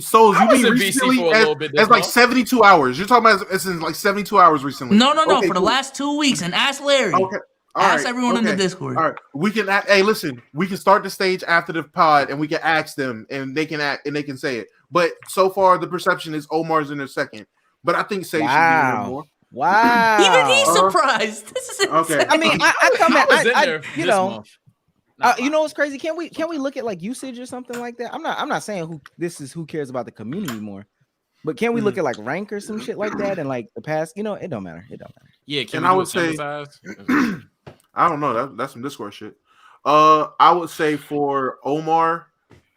So you was mean in VC recently for a little bit this as like month. 72 hours? You're talking about it's in like 72 hours recently. No, Okay, for the cool. last 2 weeks. And ask Larry. Okay. All Ask right, everyone in the okay. Discord. All right, we can. Hey, listen, we can start the stage after the pod, and we can ask them, and they can act, and they can say it. But so far, the perception is Omar's in their second. But I think Sage should be in there more. Wow. Even he's surprised. This is Okay. insane. I mean, I come at was in there you this know. month. You know what's crazy? Can we look at like usage or something like that? I'm not saying who cares about the community more, but can we look at like rank or some shit like that and like the past? You know, it don't matter. It don't matter. Yeah, And I would say, I don't know. That's some Discord shit. I would say for Omar,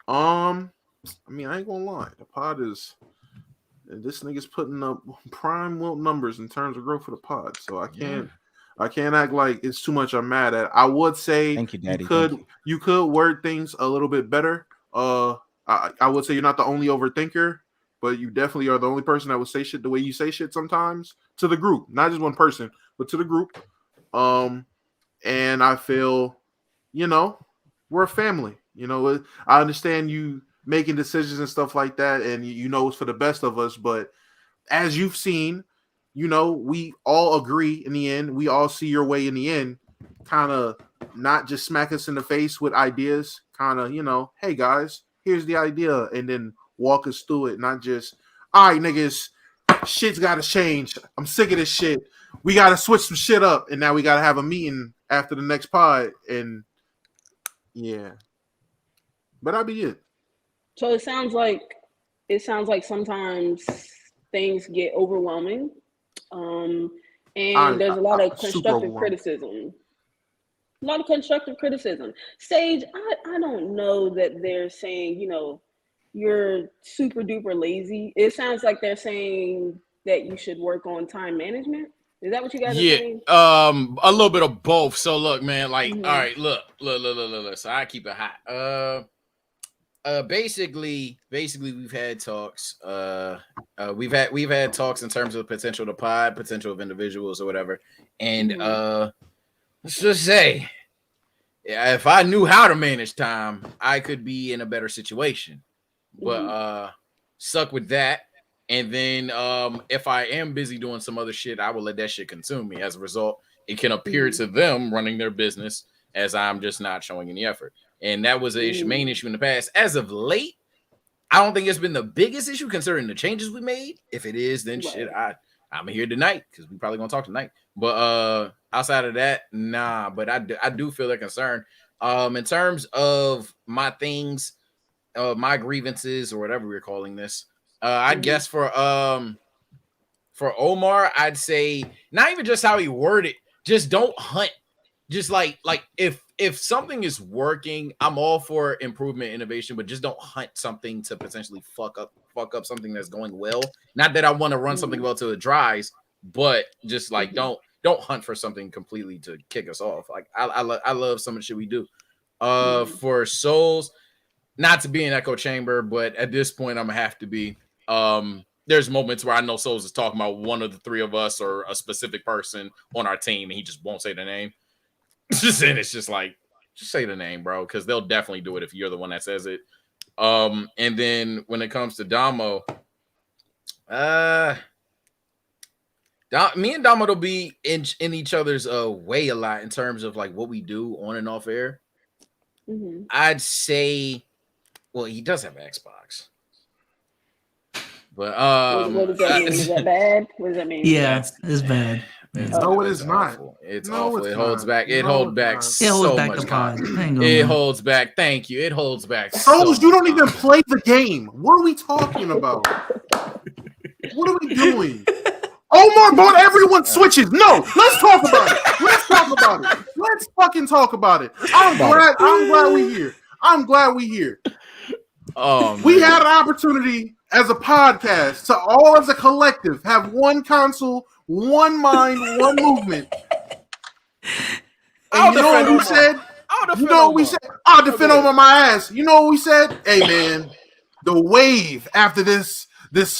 I mean, I ain't gonna lie. The pod is this nigga's putting up prime numbers in terms of growth for the pod. So I can't act like it's too much I'm mad at. I would say Thank you, Daddy. you could word things a little bit better. I would say you're not the only overthinker, but you definitely are the only person that would say shit the way you say shit sometimes to the group, not just one person, but to the group. And I feel, you know, we're a family. You know, I understand you making decisions and stuff like that, and you know it's for the best of us. But as you've seen, you know, we all agree in the end. We all see your way in the end. Kind of not just smack us in the face with ideas. Kind of, you know, hey guys, here's the idea, and then walk us through it. Not just, all right, niggas, shit's got to change. I'm sick of this shit. We got to switch some shit up, and now we got to have a meeting after the next pod. And yeah, but that'll be it. So it sounds like sometimes things get overwhelming, and there's a lot of constructive criticism. A lot of constructive criticism. Sage, I don't know that they're saying, you know, you're super duper lazy. It sounds like they're saying that you should work on time management. Is that what you guys are saying? A little bit of both. So look, man, like, all right, look. So I keep it hot. Basically, we've had talks. We've had talks in terms of potential to pod, potential of individuals or whatever. And let's just say, if I knew how to manage time, I could be in a better situation. But suck with that. And then if I am busy doing some other shit, I will let that shit consume me. As a result, it can appear to them running their business as I'm just not showing any effort. And that was a main issue in the past. As of late, I don't think it's been the biggest issue considering the changes we made. If it is, then shit, I'm here tonight because we probably gonna talk tonight. But outside of that, nah. But I do feel that concern. In terms of my things, my grievances or whatever we're calling this, I'd guess for Omar, I'd say not even just how he worded, just don't hunt. Just like if something is working, I'm all for improvement, innovation, but just don't hunt something to potentially fuck up something that's going well. Not that I want to run something well till it dries, but just like don't hunt for something completely to kick us off. Like I love some of the shit we do. For Souls, not to be an echo chamber, but at this point I'm gonna have to be. There's moments where I know Souls is talking about one of the three of us or a specific person on our team, and he just won't say the name. And it's just like, just say the name, bro, because they'll definitely do it if you're the one that says it. And then when it comes to Domo, me and Domo will be in each other's way a lot in terms of like what we do on and off air. I'd say, well, he does have an Xbox. But what does that mean? Is that bad? What does that mean? Yeah, it's bad. No, it is not. It's awful. It holds back. It holds back It holds so back much the pod. content. It holds back. Thank you. It holds back. Souls, you don't even play the game. What are we talking about? What are we doing? Omar bought everyone Switches. No, let's talk about it. Let's talk about it. Let's fucking talk about it. I'm glad we here. Oh man. We had an opportunity as a podcast to all as a collective have one console, one mind, one movement. And you know what we said? You know what we said? I'll defend Omar my ass. You know what we said? Hey man, the wave after this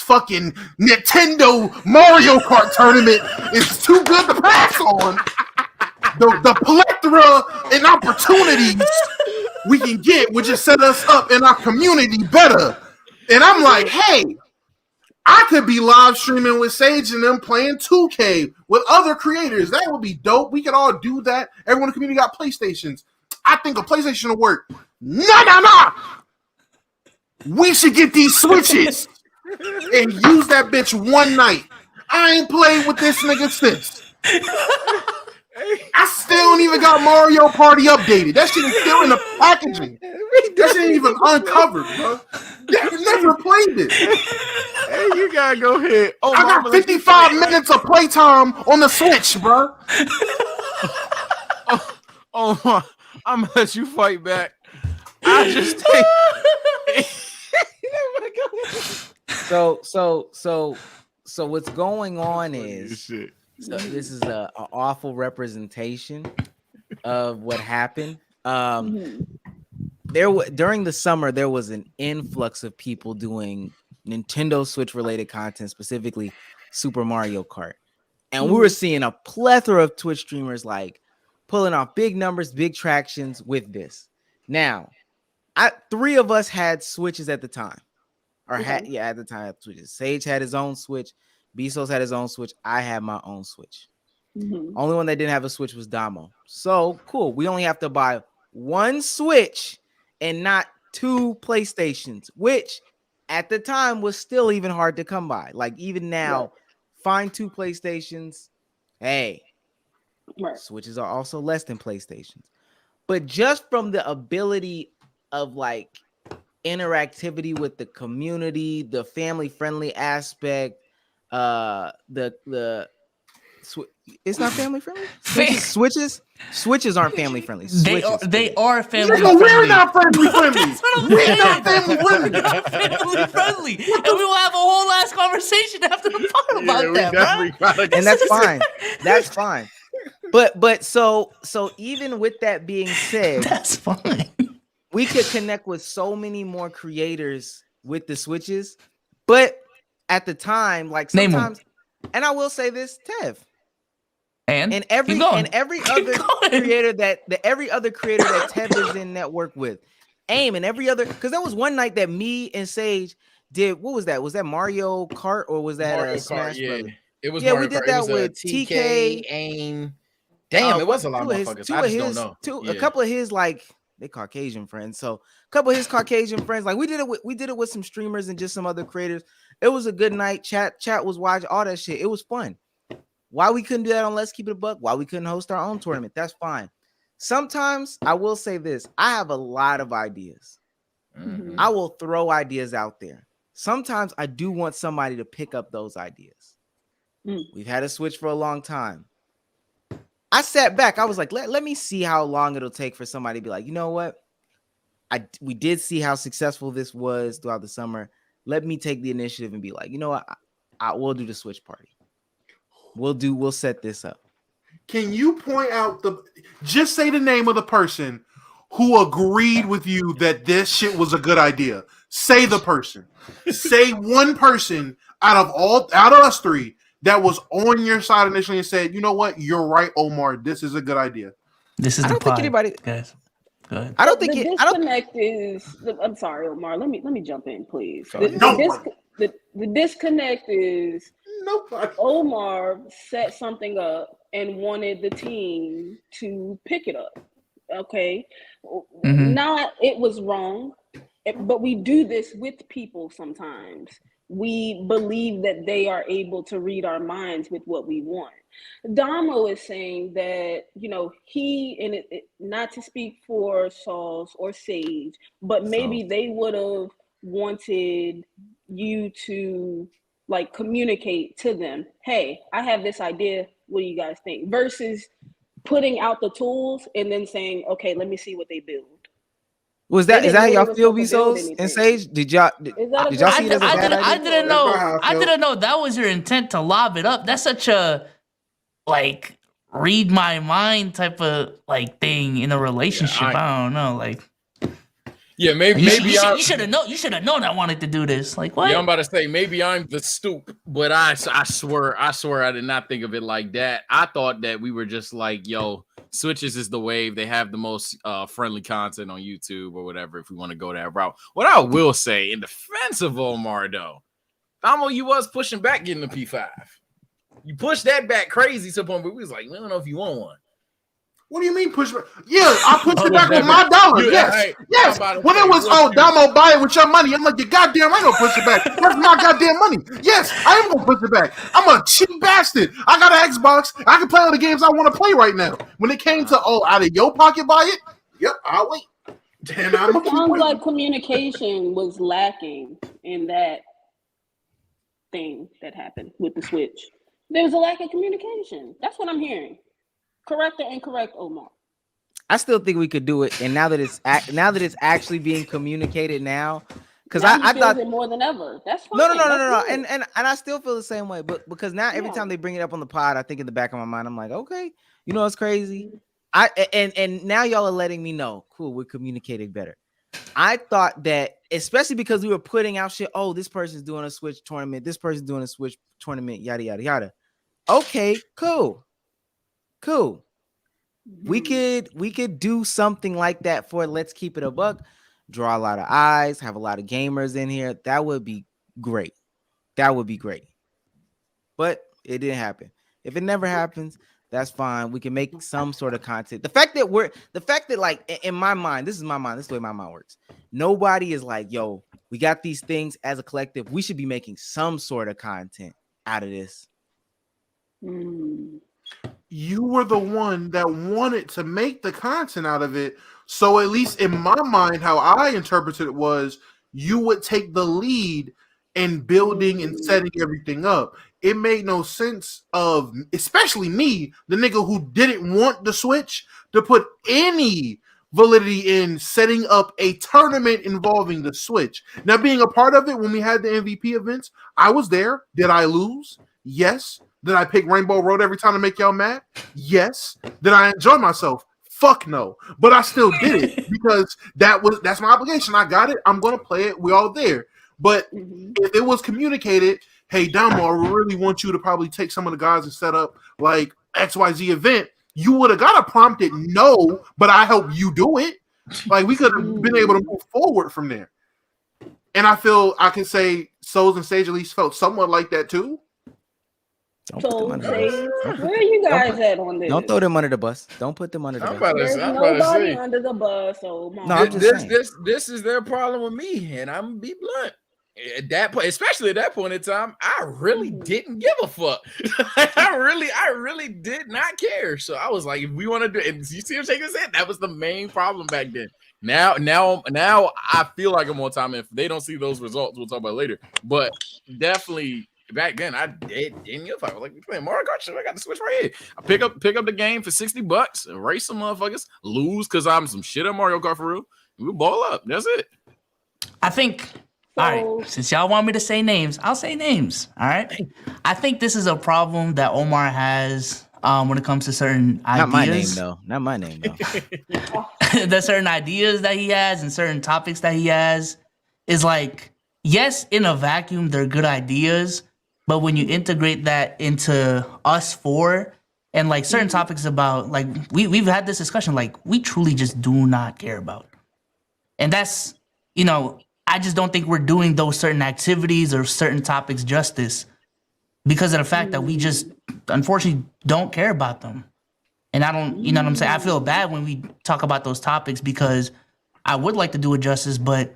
fucking Nintendo Mario Kart tournament is too good to pass on. The plethora and opportunities we can get would just set us up in our community better. And I'm like, hey, I could be live streaming with Sage and them playing 2K with other creators. That would be dope. We could all do that. Everyone in the community got PlayStations. I think a PlayStation will work. No. We should get these Switches and use that bitch one night. I ain't played with this nigga since. I still don't even got Mario Party updated. That shit is still in the packaging. That shit ain't even uncovered, bro. I've never played it. Hey, you gotta go ahead. Oh, I got 55 minutes of playtime on the Switch, bro. Oh, I'm gonna let you fight back. I just think. So what's going on is so this is a awful representation of what happened. During the summer there was an influx of people doing Nintendo Switch related content, specifically Super Mario Kart, and we were seeing a plethora of Twitch streamers like pulling off big numbers, big tractions with this. Now, 3 of us had Switches at the time. At the time, Switches. Sage had his own Switch. Bezos had his own Switch. I had my own Switch. Only one that didn't have a Switch was Domo. So cool. We only have to buy one Switch and not 2 PlayStations, which at the time was still even hard to come by. Like even now, find 2 PlayStations. Hey, Switches are also less than PlayStations. But just from the ability of like interactivity with the community, the family friendly aspect, it's not family friendly. Switches aren't family friendly. They are family friendly. We're not family friendly. That's what I'm saying. We're not family friendly. And we will have a whole last conversation after the pod about that, bro. And that's fine. That's fine. But so even with that being said, that's fine. We could connect with so many more creators with the Switches, but at the time, like sometimes, and I will say this, Tev, and every other creator that Tev is in network with, AIM, and every other, because there was one night that me and Sage did. What was that? Was that Mario Kart or was that Smash Brothers? It was. Yeah, Mario we did Kart. that with TK, AIM. Damn, it was a lot of motherfuckers. I just don't know. A couple of his like. They Caucasian friends, so a couple of his Caucasian friends, like we did it with some streamers and just some other creators. It was a good night. Chat was watching all that shit. It was fun. Why we couldn't do that on Let's Keep It a Buck? Why we couldn't host our own tournament? That's fine. Sometimes I will say this: I have a lot of ideas. I will throw ideas out there. Sometimes I do want somebody to pick up those ideas. We've had a Switch for a long time. I sat back. I was like, let me see how long it'll take for somebody to be like, you know what? We did see how successful this was throughout the summer. Let me take the initiative and be like, you know what? We'll do the Switch party. We'll set this up. Can you point out just say the name of the person who agreed with you that this shit was a good idea? Say the person. Say one person out of us 3 that was on your side initially and said, you know what, you're right, Omar, this is a good idea. This is I don't think anybody, guys. Go ahead. I don't think the disconnect is. I'm sorry, Omar. Let me jump in, please. The disconnect is Omar set something up and wanted the team to pick it up. Okay, not it was wrong, but we do this with people sometimes. We believe that they are able to read our minds with what we want. Domo is saying that, he, and not to speak for Sauce or Sage, but maybe they would have wanted you to like communicate to them, hey, I have this idea. What do you guys think? Versus putting out the tools and then saying, okay, let me see what they build. Was They that is didn't that know y'all they was feel supposed B to build Souls and anything. Sage? Did y'all see Is that a it good as a idea? bad I idea? didn't That's know. not how I I feel. didn't know that was your intent to lob it up. That's such a like read my mind type of like thing in a relationship. I don't know. Like Yeah, maybe you I. should have known. You should have known I wanted to do this. Like what? Yeah, I'm about to say maybe I'm the stoop, but I swear I did not think of it like that. I thought that we were just like, yo, Switches is the wave. They have the most friendly content on YouTube or whatever. If we want to go that route, what I will say in defense of Omar though, Domo, you was pushing back getting the P5. You pushed that back crazy to the point where we was like, we don't know if you want one. What do you mean push back? Yeah, I pushed Oh, it back with never. my dollar. You- Yes, hey, yes. I'm about to When say, it was, what oh, you- Domo, buy it with your money. I'm like, you goddamn right, gonna push it back. That's my goddamn money. Yes, I am gonna push it back. I'm a cheap bastard. I got an Xbox. I can play all the games I want to play right now. When it came to, oh, out of your pocket, buy it. Yep, I'll wait. And I'm gonna keep Sounds waiting. like communication was lacking in that thing that happened with the Switch. There was a lack of communication. That's what I'm hearing. Correct or incorrect, Omar? I still think we could do it, and now that it's actually being communicated now, because Now he I feels thought it more than ever. That's fine. no, That's good. and I still feel the same way, but because now every Yeah. time they bring it up on the pod, I think in the back of my mind, I'm like, okay, you know what's crazy? Mm-hmm. And now y'all are letting me know, cool, we're communicating better. I thought that, especially because we were putting out shit, oh, this person's doing a Switch tournament, this person's doing a Switch tournament, yada yada yada. Okay, cool. We could do something like that for Let's Keep It a Buck, draw a lot of eyes, have a lot of gamers in here. That would be great. But it didn't happen. If it never happens, that's fine. We can make some sort of content. The fact that like in my mind, this is my mind, this is the way my mind works. Nobody is like, yo, we got these things as a collective. We should be making some sort of content out of this. You were the one that wanted to make the content out of it. So at least in my mind, how I interpreted it was you would take the lead in building and setting everything up. It made no sense of, especially me, the nigga who didn't want the Switch, to put any validity in setting up a tournament involving the Switch. Now, being a part of it when we had the MVP events, I was there. Did I lose? Yes. Did I pick Rainbow Road every time to make y'all mad? Yes. Did I enjoy myself? Fuck no. But I still did it because that's my obligation. I got it. I'm gonna play it. We're all there. But if it was communicated, hey Domo, I really want you to probably take some of the guys and set up like XYZ event, you would have got a prompted no, but I help you do it. Like we could have been able to move forward from there. And I feel I can say Souls and Sage at least felt somewhat like that too. So, where are you guys at on this? Don't throw them under the bus. Don't put them under the bus. There's nobody under the bus. So, no, I'm just saying. This is their problem with me, and I'm gonna be blunt. At that point, especially at that point in time, I really didn't give a fuck. I really did not care. So I was like, if we want to do it, and you see him shaking his head, that was the main problem back then. Now I feel like I'm on time. If they don't see those results, we'll talk about it later. But definitely back then, I didn't give a fuck. I was like, we playing Mario Kart shit. I got the Switch right here. I pick up the game for $60, race some motherfuckers, lose because I'm some shit at Mario Kart for real. We ball up. That's it. I think. All right, since y'all want me to say names, I'll say names. All right. I think this is a problem that Omar has when it comes to certain ideas. Not my name though. The certain ideas that he has and certain topics that he has is like, yes, in a vacuum, they're good ideas, but when you integrate that into us four and like certain topics about like we've had this discussion, like we truly just do not care about. And that's, you know, I just don't think we're doing those certain activities or certain topics justice because of the fact that we just unfortunately don't care about them. And I don't, you know what I'm saying? I feel bad when we talk about those topics because I would like to do it justice, but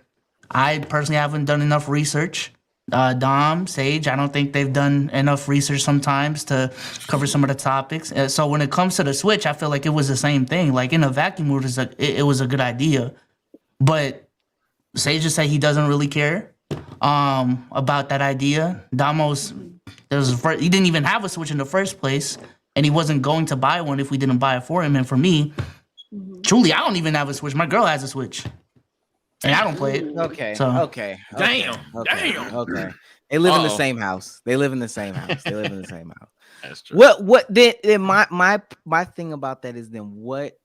I personally haven't done enough research. Dom, Sage, I don't think they've done enough research sometimes to cover some of the topics. So when it comes to the Switch, I feel like it was the same thing. Like in a vacuum, it was a good idea. But Sage just said he doesn't really care about that idea. He didn't even have a Switch in the first place, and he wasn't going to buy one if we didn't buy it for him. And for me, truly, I don't even have a Switch. My girl has a Switch. And I don't play it. Okay. So- Okay. Damn. Okay. Damn. Okay. They live in the Uh-oh. same house. They live in the same house. They live in the same house. That's true. What then my thing about that is then what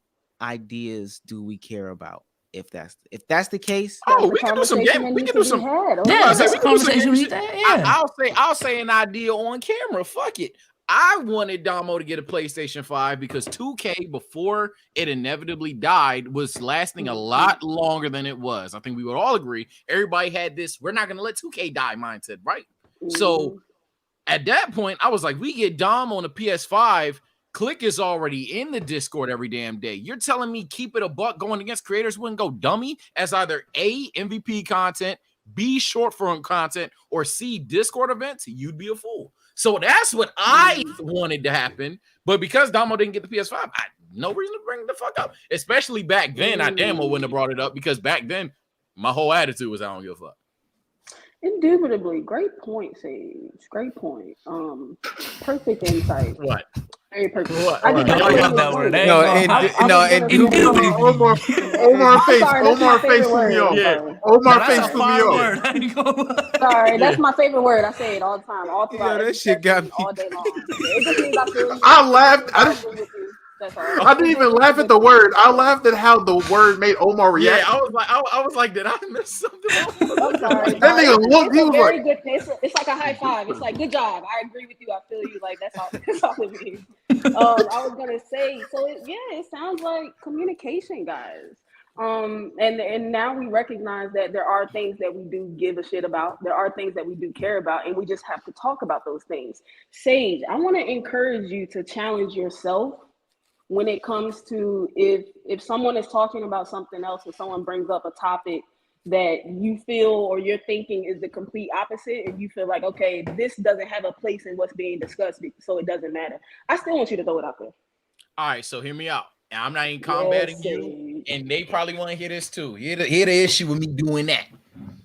ideas do we care about if that's the case? Oh, we can do some game. We can do some. Yeah, I that's say a we can do some conversation game we need shit. to have. Yeah. I'll say an idea on camera. Fuck it. I wanted Domo to get a PlayStation 5 because 2K before it inevitably died was lasting a lot longer than it was. I think we would all agree. Everybody had this, we're not gonna let 2K die mindset, right? So at that point, I was like, we get Dom on the PS5. Click is already in the Discord every damn day. You're telling me keep it a buck going against creators wouldn't go dummy as either A, MVP content, B, short form content, or C, Discord events? You'd be a fool. So that's what I wanted to happen. But because Domo didn't get the PS5, I no reason to bring it the fuck up. Especially back then, I damn well wouldn't have brought it up because back then, my whole attitude was I don't give a fuck. Indubitably, great point, Sage. Great point. Perfect insight. What? Very perfect. What? I think I that's love a that good word. point. Omar face Sorry, threw that's my me favorite word. off. Yeah. Omar That's face a threw me fire off. word. I ain't gonna lie. Sorry, that's my favorite word. I say it all the time, all throughout. Yo, that every shit got session, me. all day long. It just means I feel you. I laughed. I agree with you. That's all. I didn't even laugh at the word. I laughed at how the word made Omar Yeah, react. I was like, did I miss something? I'm sorry. That nigga looked. He It's a was very like, good. It's like a high five. It's like good job. I agree with you. I feel you. Like that's all. That's all it means. I was gonna say. So it sounds like communication, guys. And now we recognize that there are things that we do give a shit about. There are things that we do care about, and we just have to talk about those things. Sage, I want to encourage you to challenge yourself when it comes to if someone is talking about something else or someone brings up a topic that you feel or you're thinking is the complete opposite and you feel like, okay, this doesn't have a place in what's being discussed, so it doesn't matter. I still want you to throw it out there. All right, so hear me out. And I'm not even combating you, and they probably want to hear this too. Hear the issue with me doing that.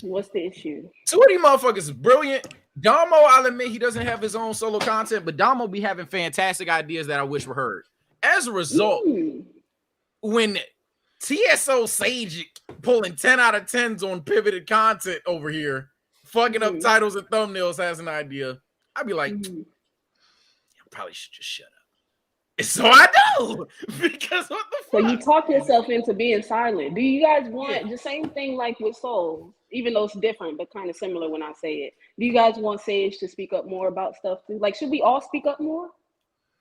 What's the issue? So what these motherfuckers is brilliant. Domo, I'll admit he doesn't have his own solo content, but Domo be having fantastic ideas that I wish were heard. As a result, when TSO Sage pulling 10 out of 10s on pivoted content over here, fucking up titles and thumbnails has an idea, I'd be like, I probably should just shut up. And so I do, because what the fuck? So you talk yourself into being silent. Do you guys want the same thing like with Soul, even though it's different, but kind of similar when I say it? Do you guys want Sage to speak up more about stuff too? Like, should we all speak up more?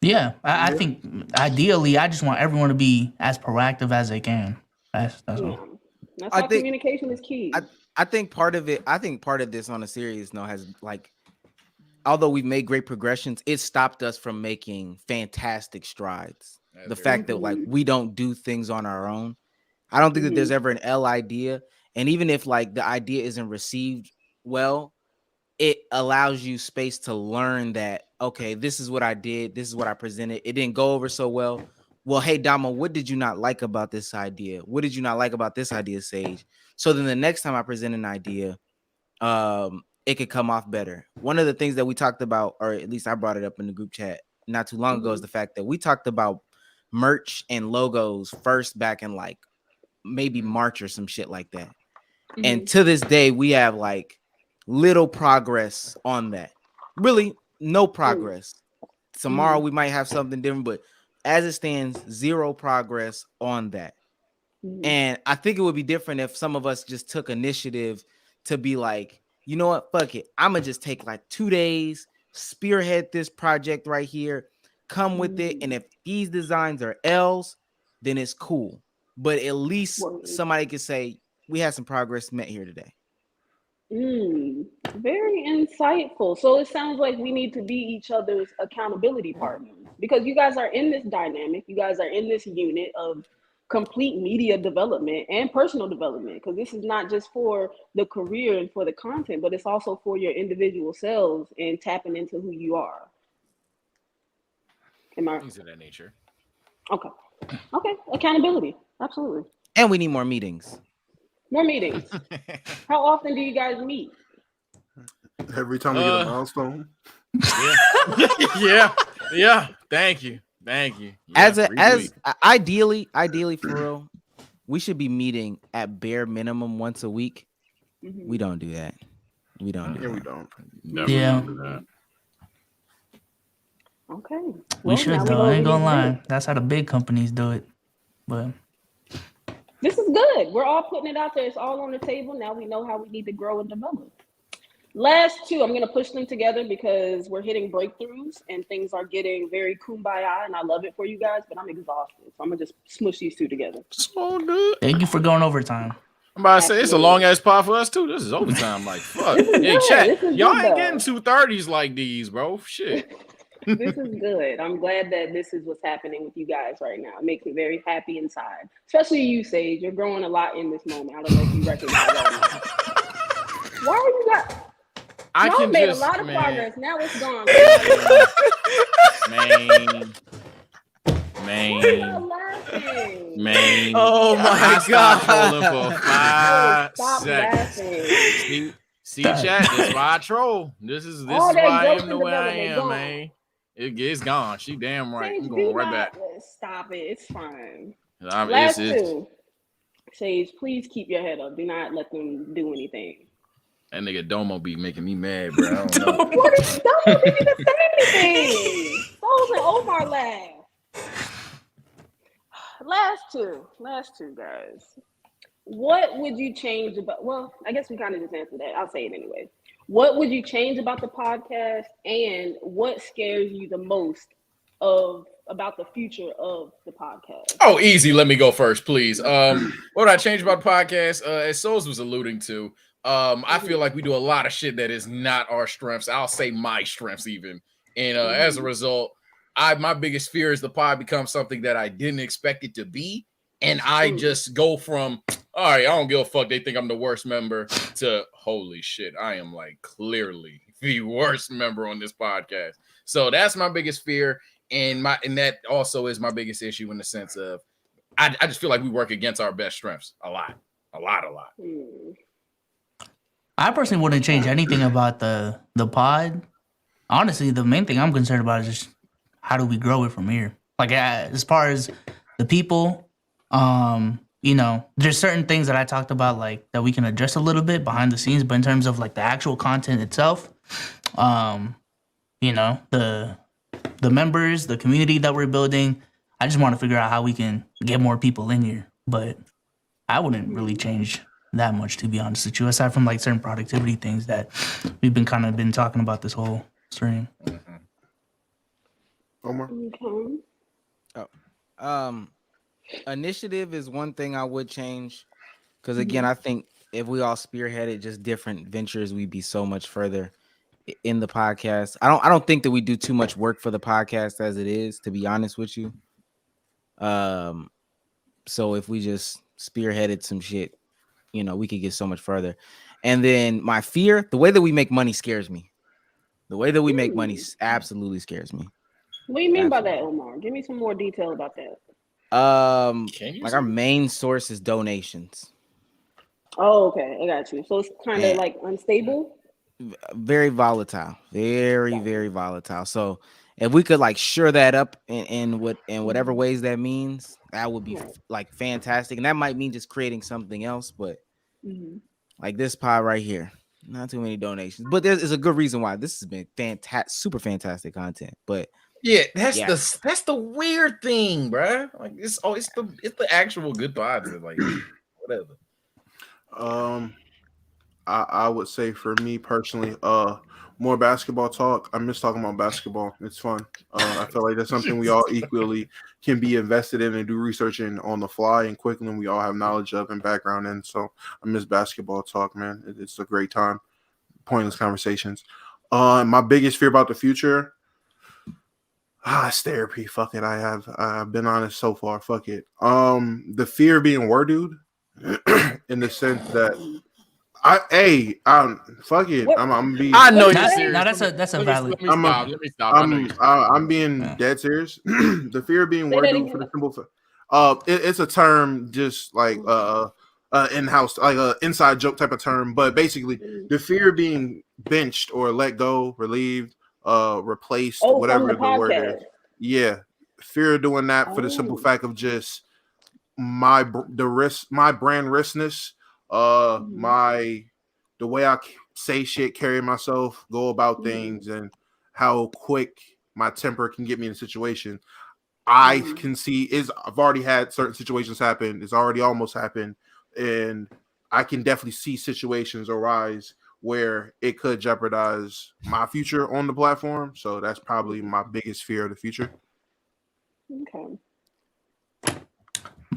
Yeah, I think ideally, I just want everyone to be as proactive as they can. That's all. That's why communication is key. I think part of this on a serious note has like, although we've made great progressions, it stopped us from making fantastic strides. The fact that like we don't do things on our own. I don't think that there's ever an L idea. And even if like the idea isn't received well, it allows you space to learn that, okay, this is what I did. This is what I presented. It didn't go over so well. Well, hey, Domo, what did you not like about this idea? What did you not like about this idea, Sage? So then the next time I present an idea, it could come off better. One of the things that we talked about, or at least I brought it up in the group chat not too long ago, is the fact that we talked about merch and logos first back in like maybe March or some shit like that. And to this day, we have like little progress on that. Really, no progress. Tomorrow we might have something different, but as it stands, zero progress on that. And I think it would be different if some of us just took initiative to be like, you know what, fuck it. I'm gonna just take like 2 days, spearhead this project right here, come with it. And if these designs are L's, then it's cool. But at least somebody could say, we had some progress met here today. Very insightful. So it sounds like we need to be each other's accountability partners because you guys are in this dynamic. You guys are in this unit of complete media development and personal development, because this is not just for the career and for the content, but it's also for your individual selves and tapping into who you are. Things of that nature. Okay. Accountability. Absolutely. And we need more meetings. More meetings. How often do you guys meet? Every time we get a milestone. Yeah. Thank you. As ideally for real, we should be meeting at bare minimum once a week. Mhm. We don't do that. We don't do Yeah, that. we don't. Definitely Yeah. don't do that. Okay. We Well, should now we though. know I what ain't we gonna need to do. lie. That's how the big companies do it. But This is good. We're all putting it out there. It's all on the table. Now we know how we need to grow and develop. Last two, I'm going to push them together because we're hitting breakthroughs and things are getting very kumbaya, and I love it for you guys, but I'm exhausted. So I'm going to just smush these two together. So good. thank you for going overtime. I'm about to say it's a Absolutely. long ass pod for us too. This is overtime. Like fuck. This is Hey, good. chat. This is Y'all good, ain't though. getting 230s like these, bro. Shit. This is good. I'm glad that this is what's happening with you guys right now. It makes me very happy inside, especially you, Sage. You're growing a lot in this moment. I don't know if you recognize that. Why are you not? I Y'all can made just a lot of man, progress. Now it's gone. man, Why are y'all man, laughing? man. Oh my I stopped trolling god. for 5 Stop seconds. laughing. See, Dang. chat. This is why I troll. This is All that why I growth am the and way I development am, gone. man. It's gone. She damn right. Sage, I'm do going right not back. stop it. It's fine. It's Last two. Sage, please keep your head up. Do not let them do anything. that nigga Domo be making me mad, bro. I don't know. What is Domo didn't even say anything. Souls and Omar laugh. Last two, guys. What would you change about? Well, I guess we kind of just answered that. I'll say it anyway. What would you change about the podcast, and what scares you the most about the future of the podcast? Oh, easy. Let me go first, please. What would I change about the podcast? As Souls was alluding to, I feel like we do a lot of shit that is not our strengths. I'll say my strengths even. And as a result, my biggest fear is the pod becomes something that I didn't expect it to be. And I just go from, all right, I don't give a fuck. They think I'm the worst member to holy shit. I am like clearly the worst member on this podcast. So that's my biggest fear. And that also is my biggest issue in the sense of I just feel like we work against our best strengths a lot. I personally wouldn't change anything about the pod. Honestly, the main thing I'm concerned about is just how do we grow it from here. Like as far as the people, there's certain things that I talked about like that we can adjust a little bit behind the scenes, but in terms of like the actual content itself, the members, the community that we're building, I just want to figure out how we can get more people in here. But I wouldn't really change that much, to be honest with you, aside from like certain productivity things that we've been talking about this whole stream. Omar? Okay. Initiative is one thing I would change, because again, I think if we all spearheaded just different ventures, we'd be so much further in the podcast. I don't think that we do too much work for the podcast as it is, to be honest with you. So if we just spearheaded some shit, we could get so much further. And then my fear, the way that we make money scares me. The way that we make money absolutely scares me. What do you mean by that, Omar? Give me some more detail about that. Like our main source is donations. Oh, okay, I got you. So it's kind of like unstable. Very volatile, very volatile. So if we could like sure that up in whatever ways that means, that would be like fantastic. And that might mean just creating something else, but like this pod right here, not too many donations. But there's a good reason why this has been super fantastic content. But that's the weird thing, bro. Like it's the actual good pods, like whatever. I would say for me personally, more basketball talk. I miss talking about basketball. It's fun. I feel like that's something we all equally can be invested in and do research in on the fly and quickly, and we all have knowledge of and background in. So I miss basketball talk, man. It's a great time. Pointless conversations. My biggest fear about the future, it's therapy. Fuck it. I've been honest so far. Fuck it. The fear of being word dude in the sense that fuck it. I'm being. I know you're serious. That's a valid. Let me stop. I'm being dead serious. The fear of being word dude for the simple. It's a term just like in-house, like a inside joke type of term. But basically, the fear of being benched or let go, relieved, replaced, whatever the word is. Yeah, fear of doing that for the simple fact of just my brand riskness, the way I say shit, carry myself, go about things, and how quick my temper can get me in a situation. I can see I've already had certain situations happen. It's already almost happened, and I can definitely see situations arise where it could jeopardize my future on the platform. So that's probably my biggest fear of the future. Okay.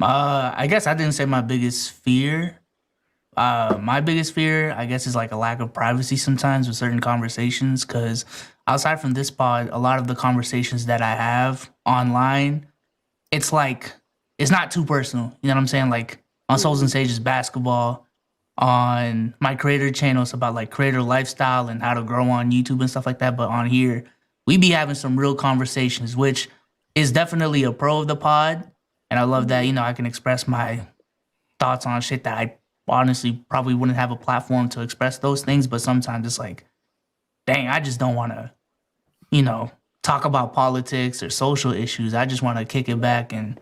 I guess I didn't say my biggest fear. My biggest fear, I guess, is like a lack of privacy sometimes with certain conversations. Because outside from this pod, a lot of the conversations that I have online, it's like it's not too personal. You know what I'm saying? Like on Souls and Sages basketball, on my creator channel, it's about like creator lifestyle and how to grow on YouTube and stuff like that. But on here, we be having some real conversations, which is definitely a pro of the pod. And I love that, I can express my thoughts on shit that I honestly probably wouldn't have a platform to express those things. But sometimes it's like, dang, I just don't want to, talk about politics or social issues. I just want to kick it back and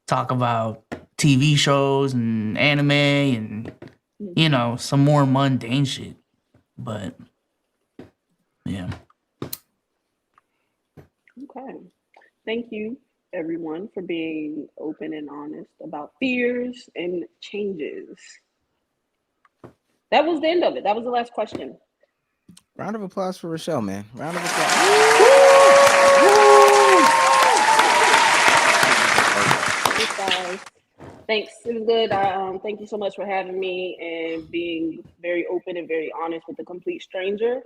talk about TV shows and anime and, some more mundane shit. But, yeah. Okay. Thank you, everyone, for being open and honest about fears and changes. That was the end of it. That was the last question. Round of applause for Rochelle, man. Round of applause. Thanks, guys. Thanks. It was good. Thank you so much for having me and being very open and very honest with a complete stranger.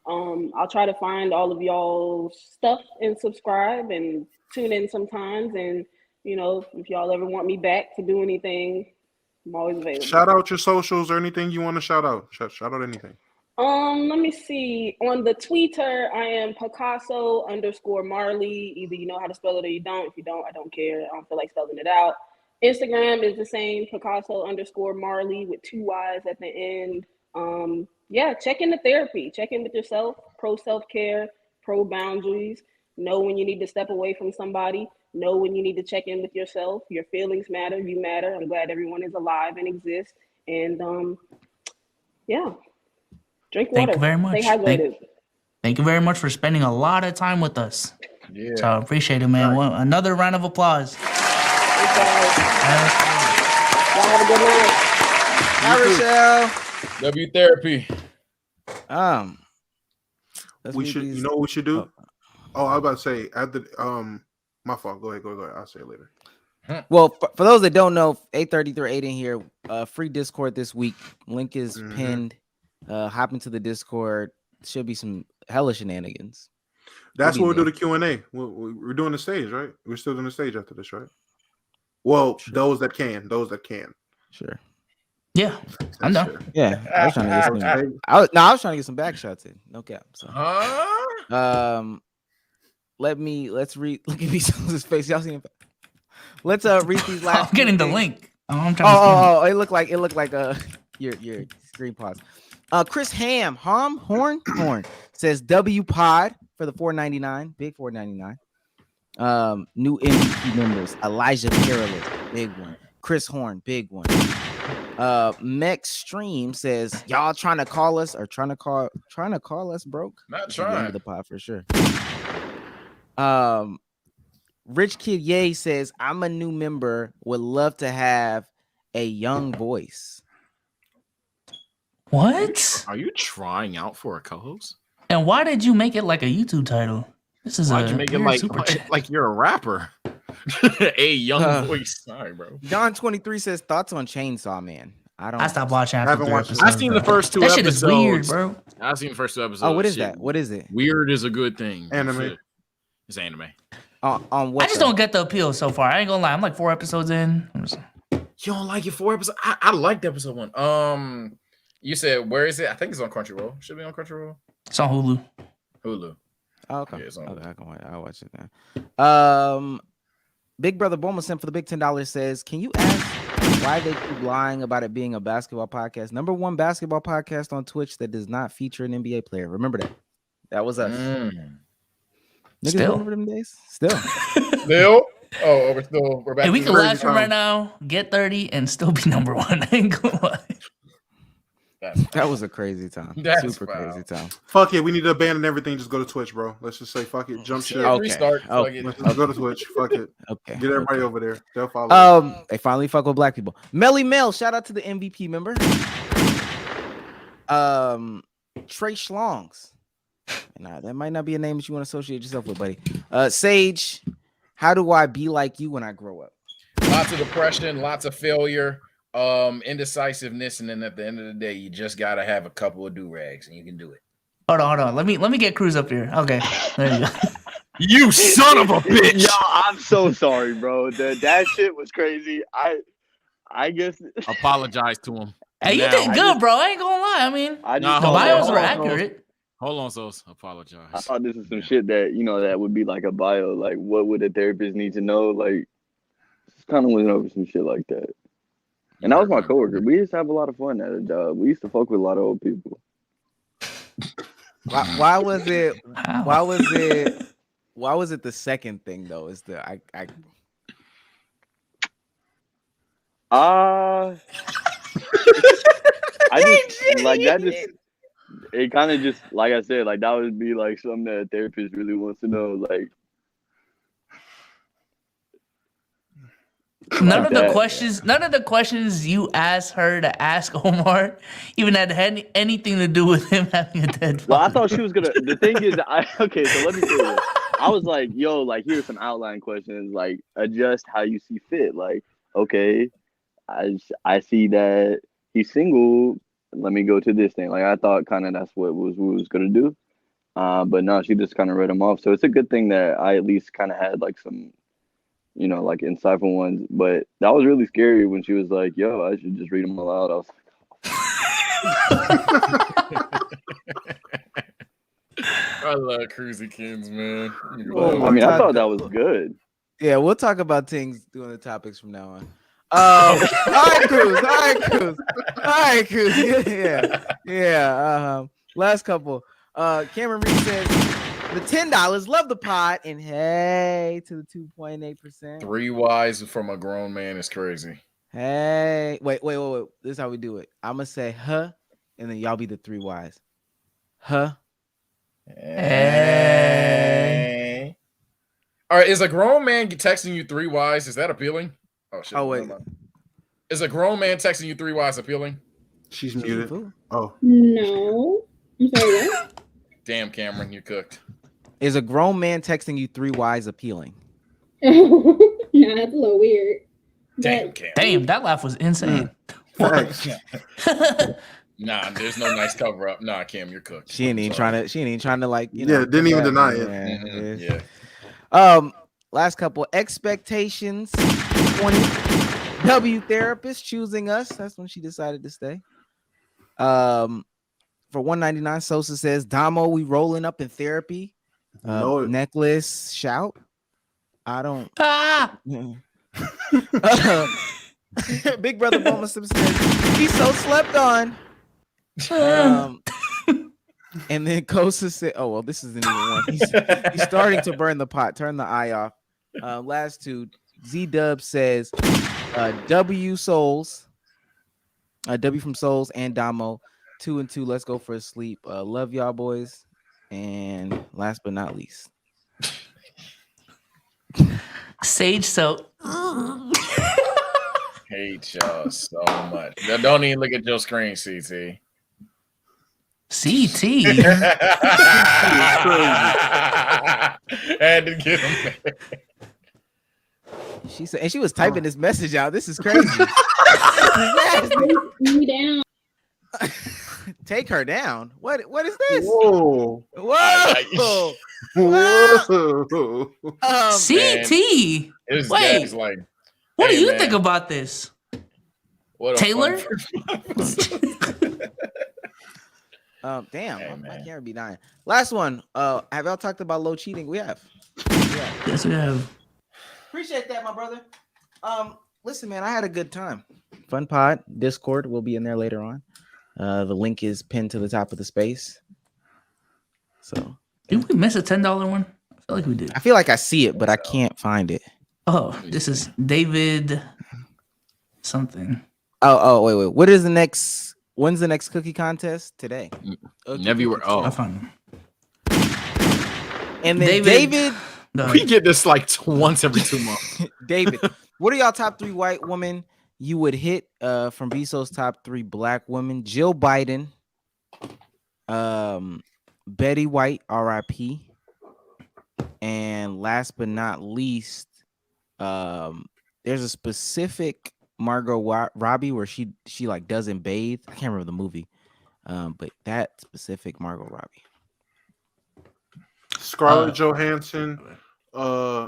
I'll try to find all of y'all's stuff and subscribe and tune in sometimes. And, if y'all ever want me back to do anything, I'm always available. Shout out your socials or anything you want to shout out. Shout out anything. Let me see. On the Twitter, I am Picasso_Marley. Either you know how to spell it or you don't. If you don't, I don't care. I don't feel like spelling it out. Instagram is the same, Picasso_Marley with 2 Y's at the end. Check into therapy. Check in with yourself. Pro self-care, pro boundaries. Know when you need to step away from somebody. Know when you need to check in with yourself. Your feelings matter. You matter. I'm glad everyone is alive and exists. And drink water. Thank you very much. Stay hydrated. Thank you very much for spending a lot of time with us. Yeah. So I appreciate it, man. Well, another round of applause. Thanks, guys. Y'all have a good night. Hi, Rochelle. W therapy. We should. You know what we should do? Oh, I was about to say after. My fault. Go ahead. I'll say it later. Well, for those that don't know, 8:30 through 8 in here, free Discord this week. Link is pinned. Hop into the Discord. Should be some hella shenanigans. That's what we'll do the Q&A. We're doing the stage, right? We're still doing the stage after this, right? Well, sure. Those that can. Sure. Yeah, I know. Sure. Yeah, I was trying to get some. I was trying to get some back shots in. No cap. So. Let's read. Look at his face. Y'all see him? Let's read these last. I'm getting the link. I'm trying to it looked like your screen pause. Chris Horn says W Pod for the $4.99, big $4.99. New MVP members: Elijah Perilous, big one. Chris Horn, big one. Mex Stream says y'all trying to call us broke. Not trying. The pod for sure. Rich Kid Ye says I'm a new member, would love to have a young voice. What? Are you trying out for a co-host? And why did you make it like a YouTube title? This is Why'd you make it like you're a rapper? A young voice. Sorry, bro. Don 23 says thoughts on Chainsaw Man. I stopped watching after 3 episodes. I've seen the first 2 that episodes. Shit is weird, bro. I've seen the first 2 episodes. Oh, what is that? What is it? Weird is a good thing. Anime. It's anime. On what? I just don't get the appeal so far. I ain't gonna lie. I'm like 4 episodes in. You don't like it 4 episodes? I liked episode 1. You said where is it? I think it's on Crunchyroll. Should be on Crunchyroll. It's on Hulu. Oh, okay. Yeah, it's on Hulu. I'll watch it now. Big Brother Boma sent for the big $10 says, can you ask why they keep lying about it being a basketball podcast? Number 1 basketball podcast on Twitch that does not feature an NBA player. Remember that. That was us. Niggas Still. remember them days? Still. Oh, we're back. Hey, we to can the live stream right now, get 30, and still be number one. I ain't gonna lie. That was a crazy time. That's Super foul. crazy time. Fuck it. We need to abandon everything. Just go to Twitch, bro. Let's just say fuck it. Jump ship. Okay. Restart. Fuck Okay. it. Let's just go to Twitch. Fuck it. Okay. Get everybody over there. They'll follow. They finally fuck with black people. Melly Mel, shout out to the MVP member. Trey Schlongs. Nah, that might not be a name that you want to associate yourself with, buddy. Sage, how do I be like you when I grow up? Lots of depression, lots of failure, indecisiveness, and then at the end of the day, you just gotta have a couple of do-rags and you can do it. Hold on. Let me get Cruz up here. Okay, there you go. You son of a bitch! Yo, I'm so sorry, bro. That shit was crazy. I guess Apologize to him. Hey, you did good, bro. I ain't gonna lie. I mean, I Nah, the hold on, bios hold were on, accurate. Hold on, Sos. Apologize. I thought this was some shit that that would be like a bio. Like, what would a therapist need to know? Like, just kind of went over some shit like that. And that was my coworker. We used to have a lot of fun at a job. We used to fuck with a lot of old people. Why was it? Why was it the second thing though? Is the I just like that. Just it kind of just like I said, like that would be like something that a therapist really wants to know. Like None of the questions you asked her to ask Omar even had anything to do with him having a dead father. Well, I thought she was gonna. The thing is, okay. So let me say this. I was like, yo, like here's some outline questions. Like adjust how you see fit. Like, okay, I see that he's single. Let me go to this thing. Like I thought, kind of that's what we was gonna do. But no, she just kind of read them off. So it's a good thing that I at least kind of had like some, like insightful ones. But that was really scary when she was like, yo, I should just read them aloud. I was like, I love Cruzykins, man. I mean, I thought that was good. Yeah, we'll talk about things doing the topics from now on. All right, Cruz. Yeah. Last couple. Cameron Reed says the $10. Love the pod and hey to the 2.8%. 3 Ys from a grown man is crazy. Hey, wait. This is how we do it. I'm gonna say huh, and then y'all be the 3 Ys. Huh. Hey. All right, is a grown man texting you 3 Ys? Is that appealing? Oh shit. Oh wait. Is a grown man texting you 3 Ys appealing? She's muted. Oh. No. I'm sorry, what? Damn, Cameron, you cooked. Is a grown man texting you 3 Ys appealing? No, that's a little weird. Damn, Cam. Damn, that laugh was insane. Nah, there's no nice cover up. Nah, Cam, you're cooked. She ain't even trying to like, didn't even deny it. Yeah. Last couple expectations. 20 W therapist choosing us. That's when she decided to stay. For $199, Sosa says, Domo, we rolling up in therapy. Necklace, shout. I don't. Big Brother Boma says, he's so slept on. And then Kosa said, oh, well, this isn't even one. He's starting to burn the pot. Turn the eye off. Last two. Z-Dub says, W Souls. W from Souls and Domo. 2 and 2. Let's go for a sleep. Love y'all, boys. And last but not least, Sage so hate y'all so much. Don't even look at your screen, CT. Had to get him there. She said, and she was typing this message out. This is crazy. Me down. Take her down. What is this? Whoa. Whoa. Whoa. CT. His Wait, dad's like, what do hey, you man. think about this, What a Taylor? Damn, Hey, my man. camera be dying. Last one. Have y'all talked about low cheating? We have. Yes, we have. Appreciate that, my brother. Listen, man, I had a good time. Fun pod. Discord will be in there later on. The link is pinned to the top of the space. So Did we miss a $10 one? I feel like we did. I feel like I see it, but I can't find it. Oh, this is David something. Oh, wait. What is the next? When's the next cookie contest? Today. Never were. I Oh, found him. And then David we get this like once every 2 months. David, what are y'all top 3 white women you would hit from Bezos' top 3 black women? Jill Biden, Betty White, RIP, and last but not least, there's a specific Margot Robbie where she like doesn't bathe. I can't remember the movie, but that specific Margot Robbie. Scarlett Johansson,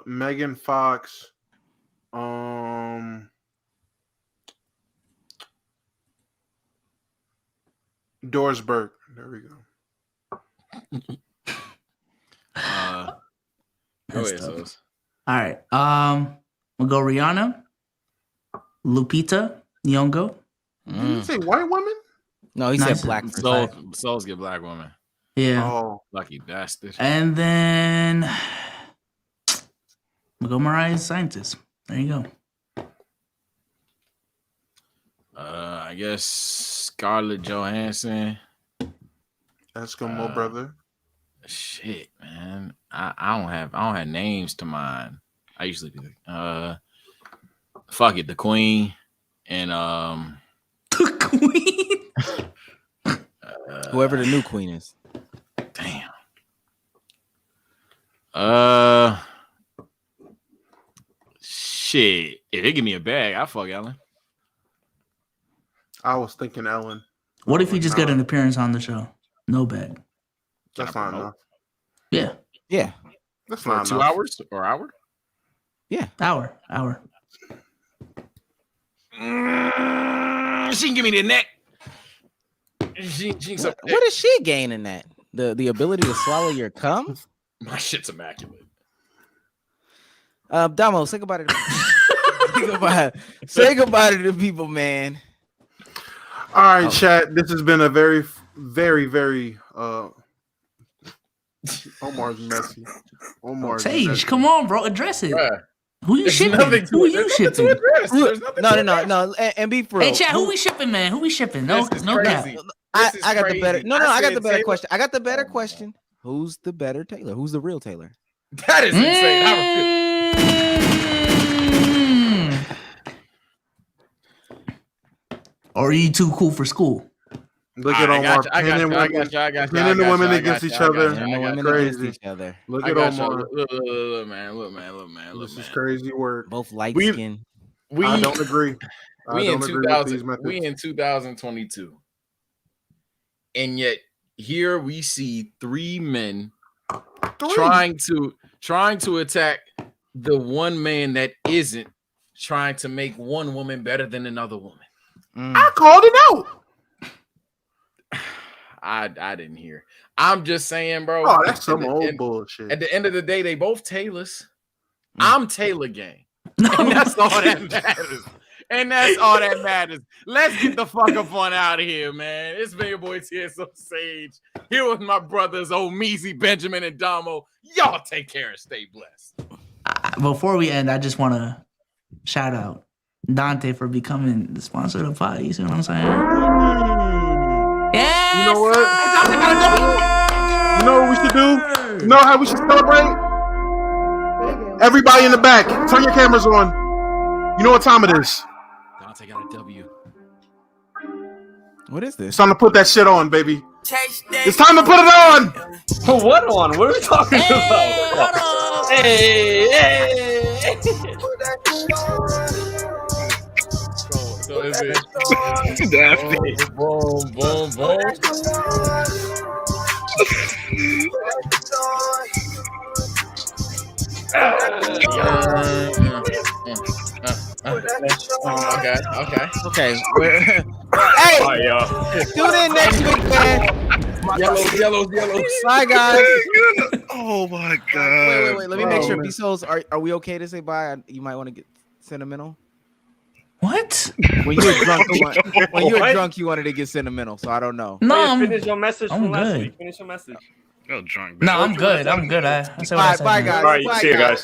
Megan Fox, Doris Burke. There we go. Go ahead, Sos. All right. We'll go Rihanna, Lupita Nyong'o. Did you say white women? No, he said black. Souls get black women. Yeah. Oh, Lucky bastard. And then we'll go Mariah's Scientist. There you go. I guess Scarlett Johansson. Eskimo brother. Shit, man. I don't have names to mind. I usually do. Fuck it, the Queen and The Queen. Whoever the new queen is. Damn. Shit. If they give me a bag, I'll fuck Ellen. I was thinking Ellen. What if you just get an appearance on the show? No bag. That's not enough. Yeah. Yeah. That's For not 2 enough. hours or hour? Yeah. Hour. She can give me the neck. What is she gaining that? The ability to swallow your cum? My shit's immaculate. Domo, say goodbye to say goodbye to the people, man. All right, chat. This has been a very, very, very Omar's messy. Sage, come on, bro. Address it. Bruh. Who you shipping? Who you shipping? No. And be for real. Hey, chat, who we shipping, man? Who we shipping? No cap. I got the better. No, I got the better question. I got the better question. Who's the better Taylor? Who's the real Taylor? That is insane. Or are you too cool for school? Look at Omar pinning the women against each other. Crazy. Look at Omar. Look, man. This is crazy work. Both light skin. I don't agree. We in 2022. And yet here we see 3 men trying to attack the one man that isn't trying to make one woman better than another woman. I called it out. I didn't hear. I'm just saying, bro. Oh, that's some old bullshit. At the end of the day, they both Taylors. I'm Taylor gang. And that's all that matters. Let's get the fuck up on out of here, man. It's been your boy TSO Sage. Here with my brothers, Meezy, Benjamin, and Domo. Y'all take care and stay blessed. Before we end, I just want to shout out Dante for becoming the sponsor of the pod. You see what I'm saying? Yes! You know what? You know what we should do? You know how we should celebrate? Everybody in the back, turn your cameras on. You know what time it is. Dante got a W. What is this? It's time to put that shit on, baby. It's time to put it on. What on? What are we talking about? Hey. So is it Daphne. Boom. Okay. Hey, Tune in next week, man. Yellow. Bye, guys. Oh my god. Wait. Let me make sure. B-Souls, are we okay to say bye? You might want to get sentimental. What? When you were drunk, you wanted to get sentimental. So I don't know. No, finish your message from last good. week. Finish your message. No, I'm good. I said what I said. Bye, guys. All right, see you guys.